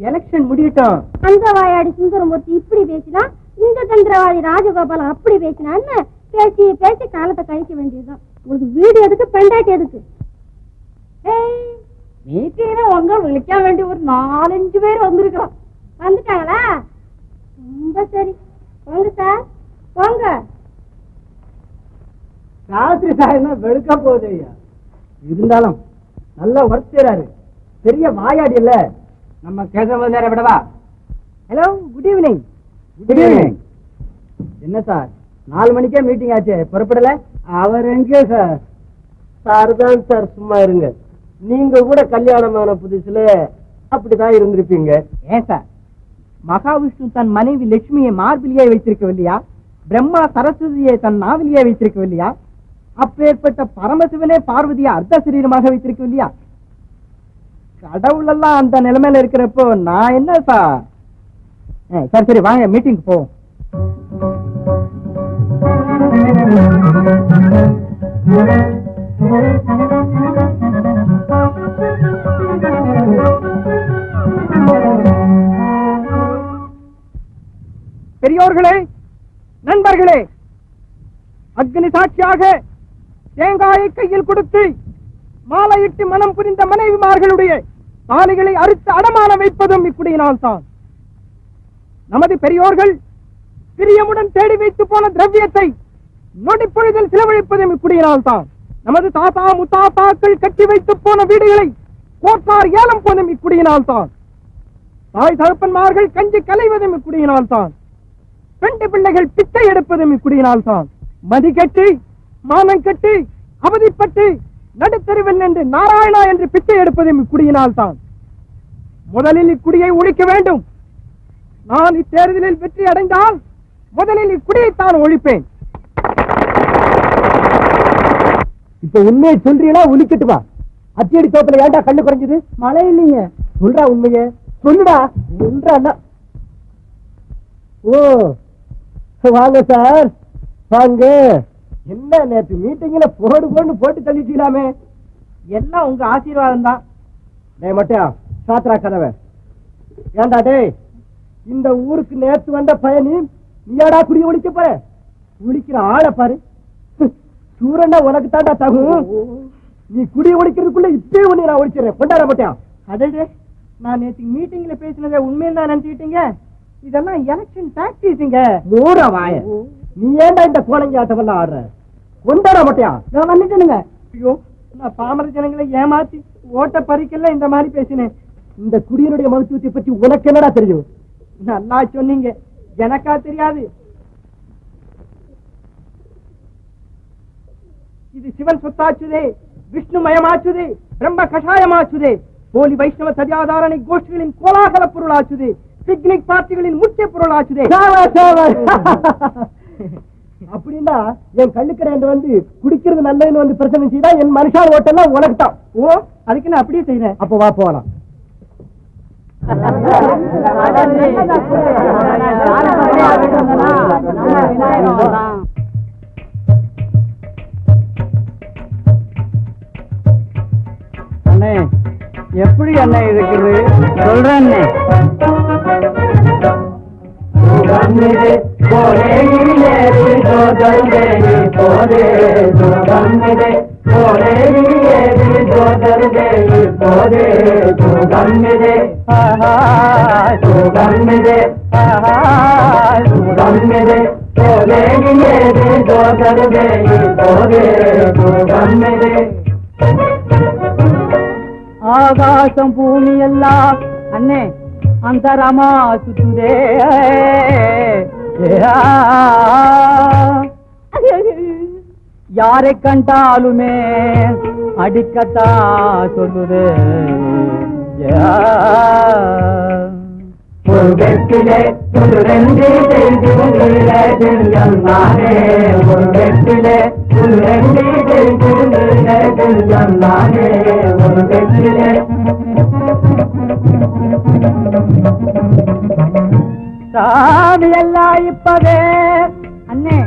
எலெக்ஷன் முடியட்டும். அந்த வாயாடி சுந்தரமூர்த்தி இப்படி பேசினா, இந்த தந்திரவாதி ராஜகோபாலம் அப்படி பேசினான்னு பேசி பேசி காலத்தை கழிக்க வேண்டியதுதான். உங்களுக்கு வீடு எதுக்கு, பெண்டாட்டி எதுக்கு? வீட்டில உங்க விழிக்க வேண்டிய ஒரு 4-5 பேர் வந்திருக்கிறோம். வந்துட்டாங்களா? ரொம்ப சரி, போங்க சார் போங்க. ராத்திரி சாயம்னா வெளுக்க போகுது ஐயா. இருந்தாலும் நல்லா ஒர்க் செய்யறாரு. பெரிய வாயாடி இல்ல. நம்ம கேட்க நேரம் விடவா? Hello, good evening. Good evening. என்ன சார் 4 மணிக்கே மீட்டிங் ஆச்சு, புறப்படல? அவர் எங்கே சார்? சார் தான் சார், சும்மா இருங்க. நீங்க கூட கல்யாணமான புதுசுல அப்படிதான் இருந்திருப்பீங்க. ஏன் சார், மகாவிஷ்ணு தன் மனைவி லட்சுமியை மார்பிலியே வைத்திருக்கவில்லையா? பிரம்மா சரஸ்வதியை தன் நாவிலியே வைத்திருக்கவில்லையா? அப்பேற்பட்ட பரமசிவனே பார்வதியை அர்த்த சரீரமாக வைத்திருக்கவில்லையா? கடவுள் எல்லாம் அந்த நிலைமையில இருக்கிறப்போ நான் என்ன சார்? சரி சரி, வாங்க மீட்டிங் போவோம். பெரியோர்களே, நண்பர்களே, அக்னி சாட்சியாக தேங்காயை கையில் கொடுத்து மாலையிட்டு மனம் புரிந்த மனைவிமார்களுடைய தாலிகளை அறுத்து அடமான வைப்பதும் இக்குடியினால் தான். நமது பெரியோர்கள் பிரியமுடன் தேடி வைத்து போன திரவியத்தை நொடிப்பொழுதில் செலவழிப்பதும் இக்குடியினால் தான். நமது தாத்தா முத்தாத்தாக்கள் கட்டி வைத்து போன வீடுகளை கோட்டார் ஏலம் போதும் இக்குடியினால் தான். தாய் தகப்பன்மார்கள் கஞ்சி கலைவதும் இக்குடியினால் தான். பெண்டு பிள்ளைகள் பிச்சை எடுப்பதும் இக்குடியினால் தான். மதி கட்டி மானம் கட்டி அவதிப்பட்டு நடுத்தருவில் என்று நாராயணா என்று பிச்சை எடுப்பதும் இக்குடியினால் தான். முதலில் இக்குடியை ஒழிக்க வேண்டும். நான் இத்தேர்தலில் வெற்றி அடைந்தால் முதலில் இக்குடியைத்தான் ஒழிப்பேன். இப்ப உண்மையை சொல்றீங்களா? ஒழிக்கட்டுமா? அத்தியடி தோப்புல ஏன்டா கண்ணு குறைஞ்சது? மழை இல்லைங்க. சொல்றா உண்மைய சொல்லுடா. சொல்றா. ஓ வாங்க சார் வாங்க. என்ன நேற்று மீட்டிங்ல போடு போட்டு போட்டு தள்ளிட்டீங்களாமே? எல்லாம் உங்க ஆசீர்வாதம் தான். டே மட்டும் சாத்ரா கதவை. ஏண்டா டே, இந்த ஊருக்கு நேற்று வந்த பயணி நீயாடா குடிய ஒழிக்க போற? ஒழிக்கிற ஆளை பாரு. சூரண்டா உனக்கு தாண்டா தகும். நீ குடிய ஒழிக்கிறதுக்குள்ள இப்பே ஒண்ணு நான் ஒழிச்சிடறேன். கொண்டாட மாட்டேன். அதே நான் நேற்று மீட்டிங்ல பேசினதை உண்மைன்னு தான் நினைச்சுக்கிட்டீங்க. இதெல்லாம் எலெக்ஷன் டாக்டிக்ஸுங்க. மூட வாய. நீ ஏண்டா இந்த கோலங்கி ஆட்டம் எல்லாம் ஆடுற? கொண்டாட மாட்டியா? நான் வந்துட்டேனுங்க. ஐயோ, நான் பாமர ஜனங்களை ஏமாத்தி ஓட்ட பறிக்கல இந்த மாதிரி பேசினேன். இந்த குடியினுடைய மகத்துவத்தை பற்றி உனக்கு என்னடா தெரியும்? நல்லா சொன்னீங்க. எனக்கா தெரியாது? இது சிவன் சொத்தாச்சுதே, விஷ்ணு மயமாச்சுதே, பிரம்ம கஷாயமாச்சுதே, போலி வைஷ்ணவ சதியாதாரணை கோஷ்டிகளின் கோலாகல பொருளாச்சுதே, பிக்னிக் பார்ட்டிகளின் முக்கிய பொருளாச்சுதே. அப்படின்னா என் கள்ளுக்கடை வந்து குடிக்கிறது நல்லதுன்னு வந்து பிரச்சனை செய்தா என் மனுஷால் ஓட்டெல்லாம் உனக்கு தான். ஓ, அதுக்கு நான் அப்படியே செய்யறேன். அப்ப வா போகலாம். அண்ணே, எப்படி அண்ணே இருக்குது சொல்றேன். ஆகாசம் பூமி எல்லாம் அண்ணே அந்தரமா சுத்துதே. யாரை கண்டாலுமே அடிக்கத்தா சொல்லுதே. ஒரு வெற்றிலே ஒரு ரெண்டு நானே, ஒரு வெற்றிலே ஒரு ரெண்டு நானே, ஒரு வெற்றிலே சாமி எல்லாம் இப்பதே அண்ணே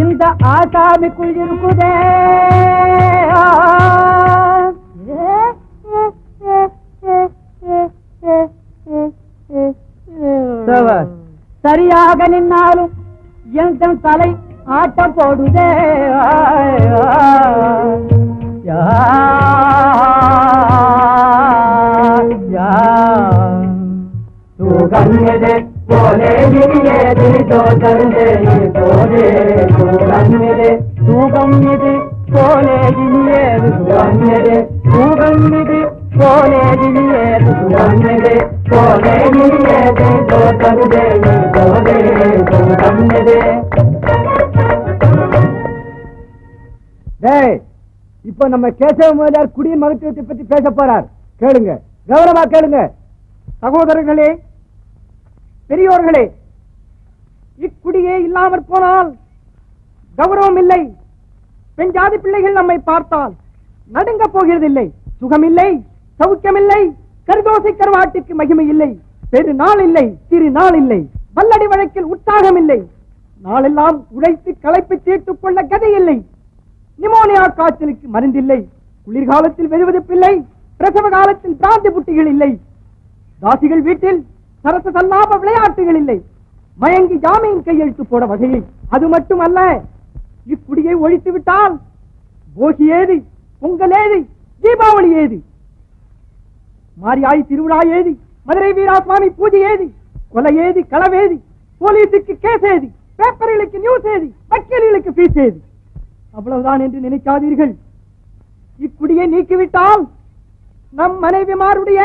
இந்த ஆசாமிக்குள் இருக்குதே. சரியாக நின்னாலும் என் தலை ஆட்டம் போடுதே கண்ணதே போலே ஏது தோதே போலே கண்ணதே தூகம் இது போலே ஏது கண்ணதே தூகம் இது போலே ஏது கண்ணதே போலே ஏது தோதே போலே கண்ணதே. டேய், இப்ப நம்ம கேசவ முதலியார் குடியின் மகத்துவத்தை பற்றி பேச போறார். கேளுங்க, கௌரவமா கேளுங்க. சகோதரர்களே, பெரியோர்களே, இக்குடியே இல்லாமற் போனால் கௌரவம் இல்லை. பெண் ஜாதி பிள்ளைகள் நம்மை பார்த்தால் நடுங்க போகிறதில்லை. சுகமில்லை, சௌக்கியமில்லை, கருதோசை கருவாட்டுக்கு மகிமை இல்லை. பெரு நாள் இல்லை, சிறு நாள் இல்லை, வல்லடி வழக்கில் உற்சாகம் இல்லை. நாளெல்லாம் உழைத்து களைப்பு தீர்த்துக் கொள்ள கதை இல்லை. நிமோனியா காய்ச்சலுக்கு மருந்தில்லை. குளிர்காலத்தில் வெதுவெதுப்பில்லை, பிரசவ காலத்தில் பிராந்தி புட்டிகள் இல்லை. தாசிகள் வீட்டில் சரச சல்லாப விளையாட்டுகள் இல்லை. மயங்கி ஜாமீன் கையெழுத்து போட வகையில். அது மட்டுமல்ல, இக்குடியை ஒழித்து விட்டால் போகி ஏது, பொங்கல் ஏது, தீபாவளி ஏது, மாரியாய் திருவிழா ஏது, மதுரை வீராசுவாமி பூஜை ஏது, கொலை ஏது, களவேது, போலீஸுக்கு கேஸ் ஏது, பேப்பர்களுக்கு நியூஸ் ஏது, வக்கீல்களுக்கு ஃபீஸ் ஏது. அவ்வளவுதான் என்று நினைக்காதீர்கள். இக்குடியை நீக்கிவிட்டால் நம் மனைவிமாருடைய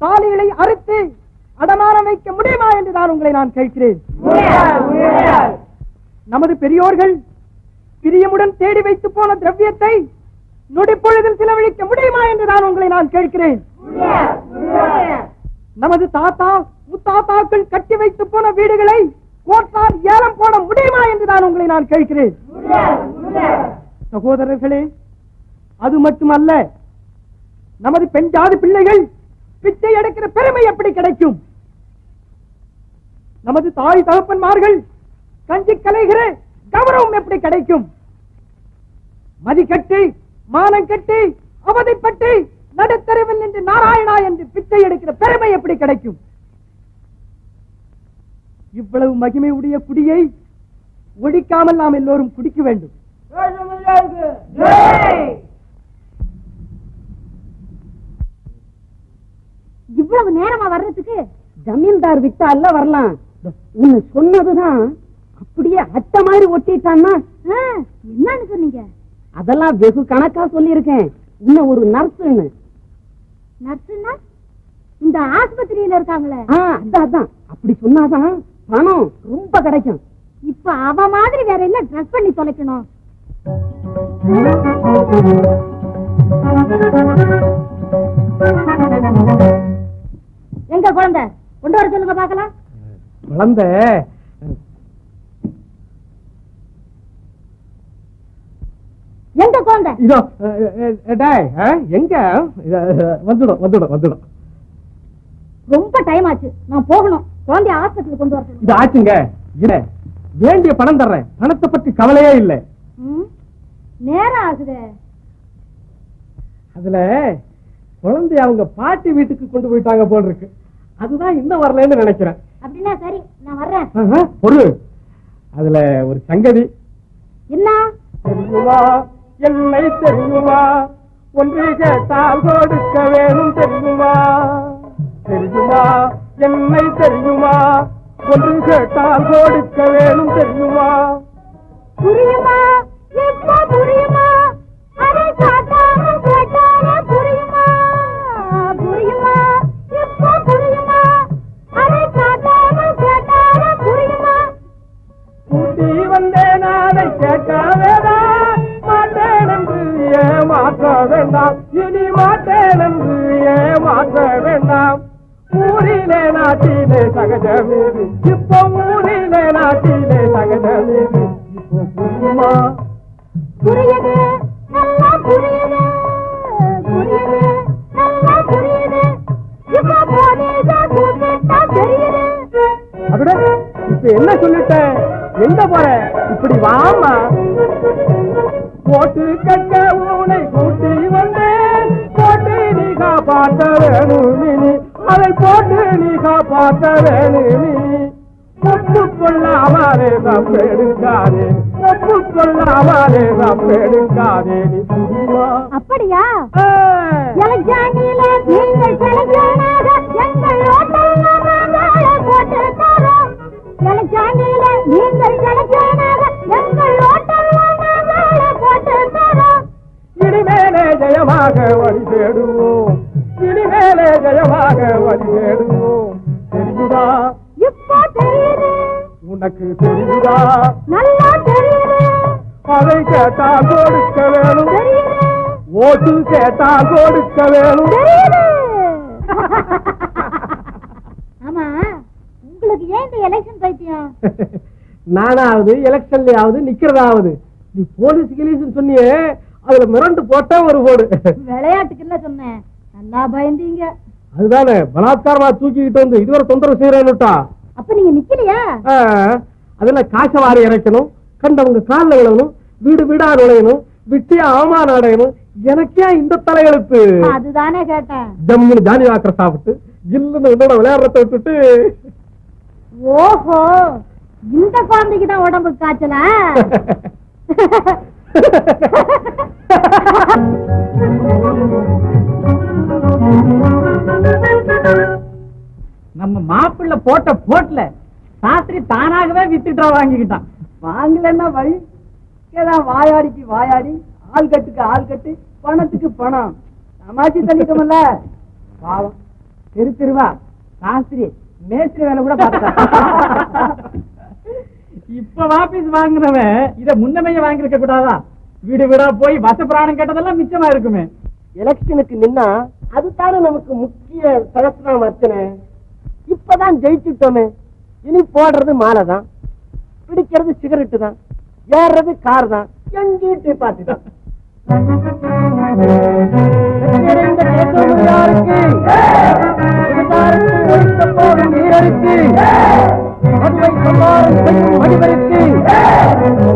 தாலிகளை அறுத்து அடமானம் வைக்க முடியுமா என்று நான் உங்களை நான் கேட்கிறேன். நமது பெரியோர்கள் பிரியமுடன் தேடி வைத்து போன திரவியத்தை நொடிப்பொழுதில் செலவழிக்க முடியுமா என்று நான் உங்களை நான் கேட்கிறேன். நமது தாத்தா முத்தாத்தாக்கள் கட்டி வைத்து போன வீடுகளை கோட்டால் ஏலம் போட முடியுமா என்று நான் உங்களை நான் கேட்கிறேன். சகோதரர்களே, அது மட்டுமல்ல, நமது பெண் ஜாதி பிள்ளைகள் பிச்சை எடுக்கிற பெருமை எப்படி கிடைக்கும்? நமது தாய் தகப்பன்மார்கள் கஞ்சி கலைகிற கௌரவம் எப்படி கிடைக்கும்? மதி கட்டி, மானம் கட்டி, அவதிப்பட்டு நடுத்தருவில் நின்று நாராயணா என்று பிச்சை எடுக்கிற பெருமை எப்படி கிடைக்கும்? இவ்வளவு மகிமை உடைய குடியை ஒழிக்காமல் நாம் எல்லோரும் குடிக்க வேண்டும். இவ்வளவு நேரமா வர்றதுக்கு ஜமீன்தார் விட்டால வரலாம். உன்னை சொன்னதுதான் அப்படியே அட்ட மாதிரி ஒட்டிட்டான்னா என்னன்னு சொன்னீங்க? அதெல்லாம் வெகு கணக்கா சொல்லி இருக்கேன். இன்னும் ஒரு நர்ஸ்ன்னு. நர்ஸ்னா இந்த ஆஸ்பத்திரியில இருக்காங்களே? அதான் அப்படி சொன்னாதான் பணம் ரொம்ப கிடைக்கும். இப்ப அவ மாதிரி வேற என்ன ட்ரெஸ் பண்ணி தொலைக்கணும்? எங்க குழந்தை கொண்டு வர சொல்லுங்க பாக்கலாம். குழந்தை எங்க குழந்தை? இதோ எங்க வந்துடும். ரொம்ப டைம் ஆச்சு, நான் போகணும். குழந்தைய ஹாஸ்பிட்டல் கொண்டு வர சொல்லுங்க. இது ஆச்சுங்க. வேண்டிய பணம் தர்றேன், பணத்தை பத்தி கவலையே இல்லை. நேரம் ஆகுது. அதுல குழந்தைய அவங்க பாட்டி வீட்டுக்கு கொண்டு போயிட்டாங்க போல இருக்கு. அதுதான் இன்னும் வரலன்னு நினைக்கிறேன். அப்படின்னா சரி, நான் வர்றேன். ஒரு அதுல ஒரு சங்கதி. என்ன தெரியுமா, என்னை தெரியுமா, ஒன்று கேட்டால் கொடுக்க வேணும் தெரியுமா? தெரியுமா, என்னை தெரியுமா, ஒன்று கேட்டால் கொடுக்க வேணும் தெரியுமா? புரியுமா, எப்ப புரியுமா, அதை காட்டாம கேட்டாலே புரியுமா? புரியுமா, எப்ப புரியுமா, அதை காட்டாம கேட்டாலே புரியுமா? கூட்டி வந்தேன் அதை கேட்கவேதான், மாட்டேன் என்று ஏமாற்ற வேண்டாம், இனி மாட்டேன் என்று ஏமாற்ற வேண்டாம். ஊரிலே நாட்டிலே சகஜமீது, இப்போ ஊரிலே நாட்டிலே சகஜமீது. இப்போ புரியுமா? புரியுது, நல்லா புரியுது, புரியுது, நல்லா புரியுது. இப்ப போலீஸ கூப்பிட்டா தெரியுது. அதோட இப்ப என்ன சொல்லிட்டேன்? எங்க போற? இப்படி வாமா. போட்டு கட்ட உனை கூட்டி வந்தேன், போட்டு நீ காப்பாற்ற வேணும், அதை போட்டு நீ காப்பாற்ற வேணும். ஒப்புக்கொள்ளாமலே தப்பெடுக்காதே, ஒப்புக்கொள்ளாமலே தப்பெடுக்காதே நீ புரியுமா? அப்படியா? ஜலஜானியில நீங்கள் ஜலஜானாக எங்கள் ஓட்டம் போட்டு தரோம். ஜலஜானியில நீங்கள் ஜலஜானாக எங்கள் ஓட்டம் போட்டு தரோம். இனிமேலே ஜெயமாக வழி தேடுவோம், இனிமேலே ஜெயமாக வழி தேடுவோம். தெரியுதா? இப்போ தெரியுது. உனக்கு தெரியுதா? நல்லா தெரியுது. அதை கேட்டா கொடுக்க வேணும், ஓட்டு கேட்டா கொடுக்க வேணும். ஆமா, உங்களுக்கு ஏன் இந்த எலெக்ஷன் பைத்தியம்? நானாவது எலெக்ஷன்லயாவது நிக்கிறதாவது. நீ போலீஸ் கிலீஸ் சொன்னியே, அதுல மிரண்டு போட்டா ஒரு போடு. விளையாட்டுக்கு இல்ல சொன்னேன், நல்லா பயந்தீங்க. அதுதானே பலாத்காரமா தூக்கிக்கிட்டு வந்து இதுவரை தொந்தரவு செய்யறேன்னுட்டா. அப்ப நீங்க நிக்கலையா? அதுல காச வாரி இறைக்கணும், கண்டவங்க காலில் விழணும், வீடு வீடா நுழையணும், விட்டியா அவமானம் அடையணும். எனக்கே இந்த தலையெழுத்து. அதுதானே கேட்டேன். ஜம்முன்னு ஜானி வாக்கரை சாப்பிட்டு ஜில்லுன்னு என்னோட விளையாடுறத விட்டுட்டு. ஓஹோ, இந்த குழந்தைக்குதான் உடம்பு காய்ச்சலா? நம்ம மாப்பிள்ள போட்ட போட்ல சாஸ்திரி தானாகவே வித்துட்டா வாங்கிக்கிட்டான். வாங்கலன்னா வழி ஏதான் வாயாடிக்கு வாயாடி, ஆள் கட்டுக்கு ஆள் கட்டு, பணத்துக்கு பணம் சமாச்சி தள்ளிட்டோம்ல. பாவம் தெரு தெருவா சாஸ்திரி மேஸ்திரி வேலை கூட பார்த்தான். இப்ப வாபீஸ் வாங்குறவன் இத முன்னமைய வாங்கிருக்க கூடாதா? வீடு வீடா போய் வச பிராணம் கேட்டதெல்லாம் மிச்சமா இருக்குமே. எலெக்ஷனுக்கு நின்னா அதுதானே நமக்கு முக்கிய சகஸ்திரம் அர்ச்சனை. இப்பதான் ஜெயிச்சுட்டோமே, இனி போடுறது மாலை தான், பிடிக்கிறது சிகரெட்டு தான், ஏறது கார் தான், எங்கிட்டு பார்த்து தான்.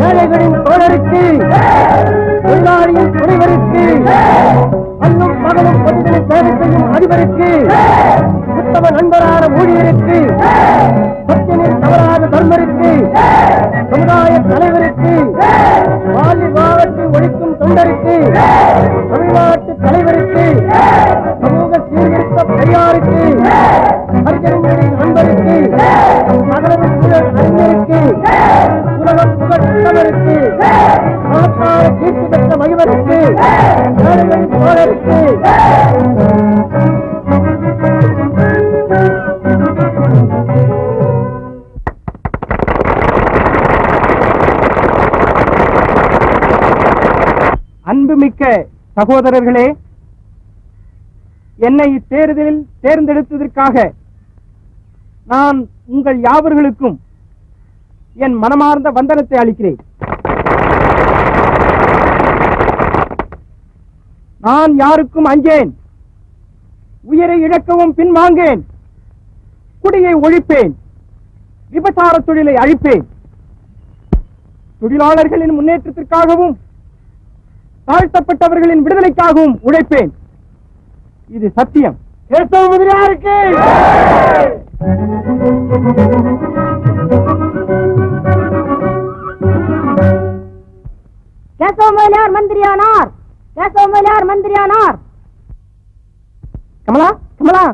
ஏழைகளின் தோழருக்கு, தொழிலாளியின் துணைவருக்கு, அன்னும் மகனும் பொதுகளை சேவை செய்யும் அதிபருக்கு, உத்தம நண்பரான ஊழியருக்கு, சத்தியனில் தவறாத தர்மருக்கு, சமுதாய தலைவருக்கு, வாலி வாழத்தை ஒழிக்கும் தொண்டருக்கு, தமிழ்நாட்டு தலைவருக்கு, சமூக சீர்திருத்த பெரியாருக்கு, அறிஞர்களின் நண்பருக்கு, நகரது சூழல் அறிஞருக்கு, உலகம் புகழ்ந்தவருக்கு, மகத்தார கீர்த்தி பெற்ற மகிழ்வருக்கு, ஏழைகளின் தோழருக்கு. அன்புமிக்க சகோதரர்களே, என்னை இத்தேர்தலில் தேர்ந்தெடுத்ததற்காக நான் உங்கள் யாவர்களுக்கும் என் மனமார்ந்த வந்தனத்தை அளிக்கிறேன். நான் யாருக்கும் அஞ்சேன், உயிரை இழக்கவும் பின்வாங்கேன், குடியை ஒழிப்பேன், விபச்சார தொழிலை அழிப்பேன், தொழிலாளர்களின் முன்னேற்றத்திற்காகவும் தாழ்த்தப்பட்டவர்களின் விடுதலைக்காகவும் உழைப்பேன். இது சத்தியம். கேசவ முதலியாருக்கு கேசவ முதலியார் மந்திரியானார், கேசவ முதலியார் மந்திரியானார். கமலா, கமலா,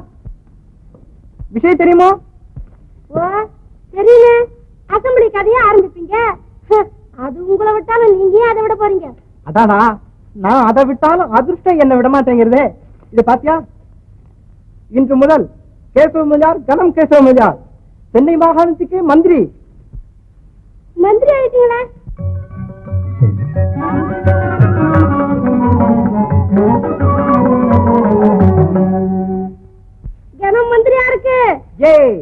விஷயம் தெரியுமோ? ஓ தெரியுமே, அசம்பிளி கதையா ஆரம்பிப்பீங்க. அது உங்களை விட்டாலும் நீங்க ஏன் அதை விட போறீங்க? அதானா, நான் அதை விட்டாலும் அதிர்ஷ்டம் என்ன விட மாட்டேங்கிறதே. இது பாத்தியா, இன்று முதல் கேசவ முதலியார், கனம் கேசவ முதலியார் சென்னை மாகாணத்துக்கு மந்திரி. மந்திரி ஆயிட்டீங்களா? கனம் மந்திரியா இருக்கு. ஏய்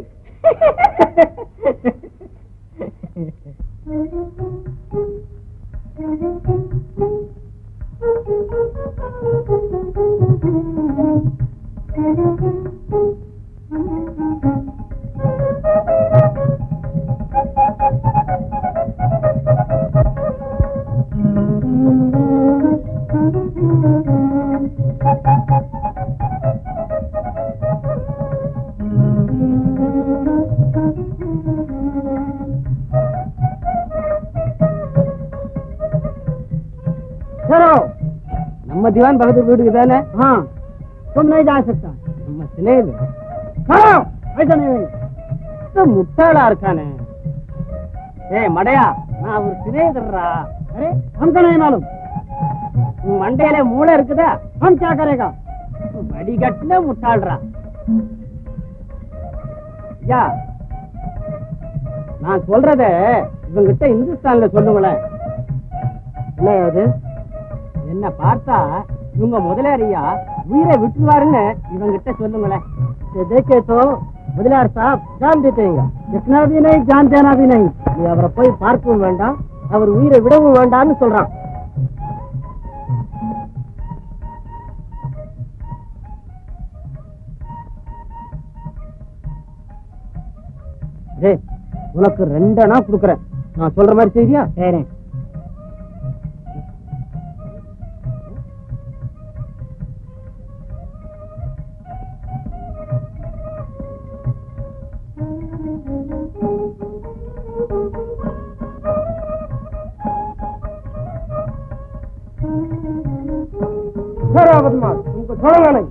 நம்ம दीवान बहादुर வீடு தானே? हाँ तुम नहीं जा सकता. நம்ம சினேது ऐसा नहीं. முட்டாளா இருக்கானே. ஏய் மடையா, நான் ஒரு சினேதர்ரா. अरे हमको नहीं मालूम. மண்டையில மூளை இருக்குதா? हम क्या करेगा? வடிகட்டின முட்டாள்றா. யா நான் சொல்றத இவங்கிட்ட இந்துஸ்தான்ல சொல்லுங்களேன். என்ன அது? என்ன பார்த்தா இவங்க முதலாளியா உயிரை விட்டுருவாருன்னு இவங்கிட்ட சொல்லுங்களேன். देखे तो முதலியார் साहब जान देते हैं. देखना भी नहीं, जान देना भी नहीं. நீ அவரை போய் பார்க்கவும் வேண்டாம், அவர் உயிரை விடவும் வேண்டாம்னு சொல்றான். உனக்கு 2 அணா கொடுக்கறேன். நான் சொல்ற மாதிரி செய்தியா? சரி. बदमाश तुमको छोड़ेगा नहीं.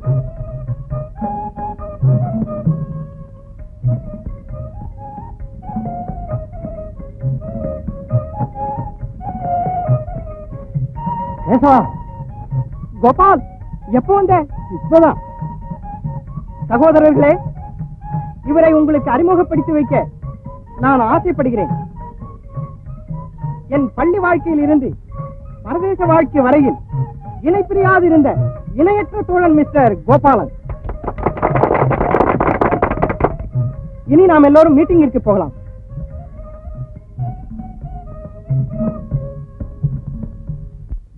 கோபால் எப்போ வந்த? இப்பதான். சகோதரர்களே, இவரை உங்களுக்கு அறிமுகப்படுத்தி வைக்க நான் ஆசைப்படுகிறேன். என் பள்ளி வாழ்க்கையில் இருந்து பரதேச வாழ்க்கை வரையில் இணை பிரியாதிருந்த இணையற்ற தோழன் மிஸ்டர் கோபாலன். இனி நாம் எல்லோரும் மீட்டிங்கிற்கு போகலாம்.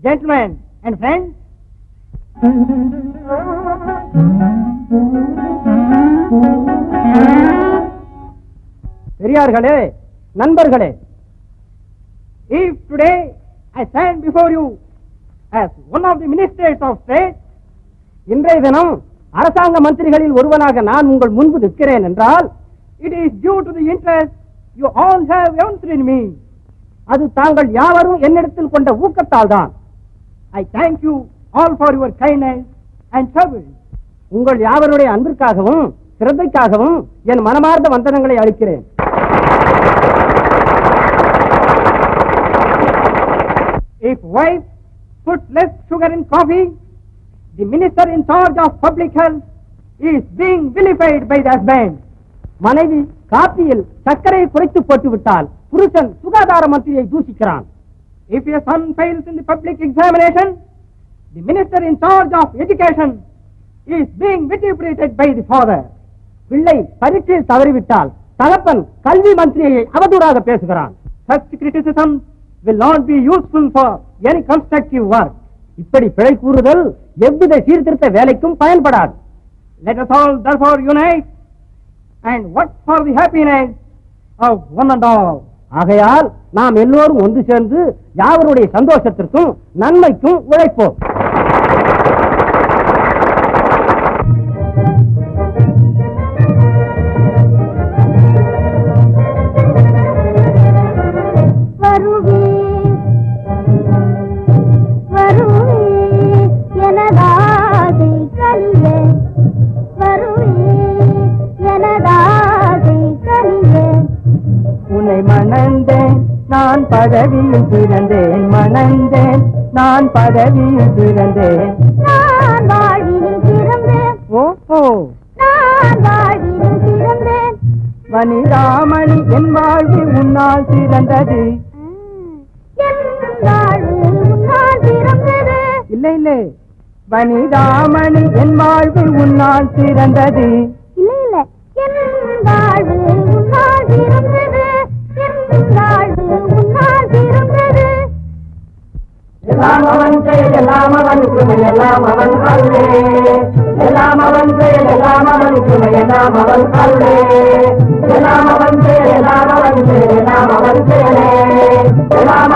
Gentlemen and friends, பெரியார்களே, நண்பர்களே, if today I stand before you as one of the ministers of state, இன்றைய தினம் அரசாங்க மந்திரிகளில் ஒருவனாக நான் உங்கள் முன்பு நிற்கிறேன் என்றால், it is due to the interest you all have evinced in me. அது தாங்கள் யாவரும் என்னிடத்தில் கொண்ட ஊக்கத்தால் தான். I thank you all for your kindness and service. உங்கள் யாவருடைய அன்பிற்காகவும் சிரத்தைக்காகவும் என் மனமார்ந்த வந்தனங்களை அளிக்கிறேன். If wife put less sugar in coffee, the minister in charge of public health is being vilified by the husband. மனைவி காப்பியில் சர்க்கரையை குறைத்து போட்டுவிட்டால் புருஷன் சுகாதார மந்திரியை தூஷிக்கிறான். If your son fails in the public examination, the minister in charge of education is being vituperated by the father. பிள்ளை பரீட்சையில் தவறிவிட்டால் தகப்பன் கல்வி மந்திரியை அவதூறாக பேசுகிறான். Such criticism will not be useful for any constructive work. இப்படி பிழை கூறுதல் எவ்வித சீர்திருத்த வேலைக்கும் பயன்படாது. Let us all therefore unite and work for the happiness of one and all. ஆகையால் நாம் எல்லோரும் ஒன்று சேர்ந்து யாவருடைய சந்தோஷத்திற்கும் நன்மைக்கும் உழைப்போம். நான் பதவியில் பிறந்தேன், மணந்தேன், நான் பதவியில் பிறந்தேன், நான் வாழ்வினில் பிறந்தேன், ஓஹோ நான் வாழ்வினில் பிறந்தேன், வனிதாமணி என் வாழ்வு உன்னால் சிறந்தது, என் வாழ்வு உன்னால் பிறந்தது, இல்லை இல்லை, வனிதாமணி என் வாழ்வு உன்னால் சிறந்தது, இல்லை இல்லை, என் வாழ்வு உன்னால் பிறந்தது, என் வாழ்வு உன்னால் பிறந்தது. எல்லாம் அவன் செயல், எல்லாம் அவன் சுமை, எல்லாம் அவன் அருளே, எல்லாம் அவன் செயல், எல்லாம் அவன் சுமை, எல்லாம் அவன் அருளே, எல்லாம் அவன் செயல், எல்லாம் அவன் செயல், எல்லாம் அவன் செயலே, எல்லாம்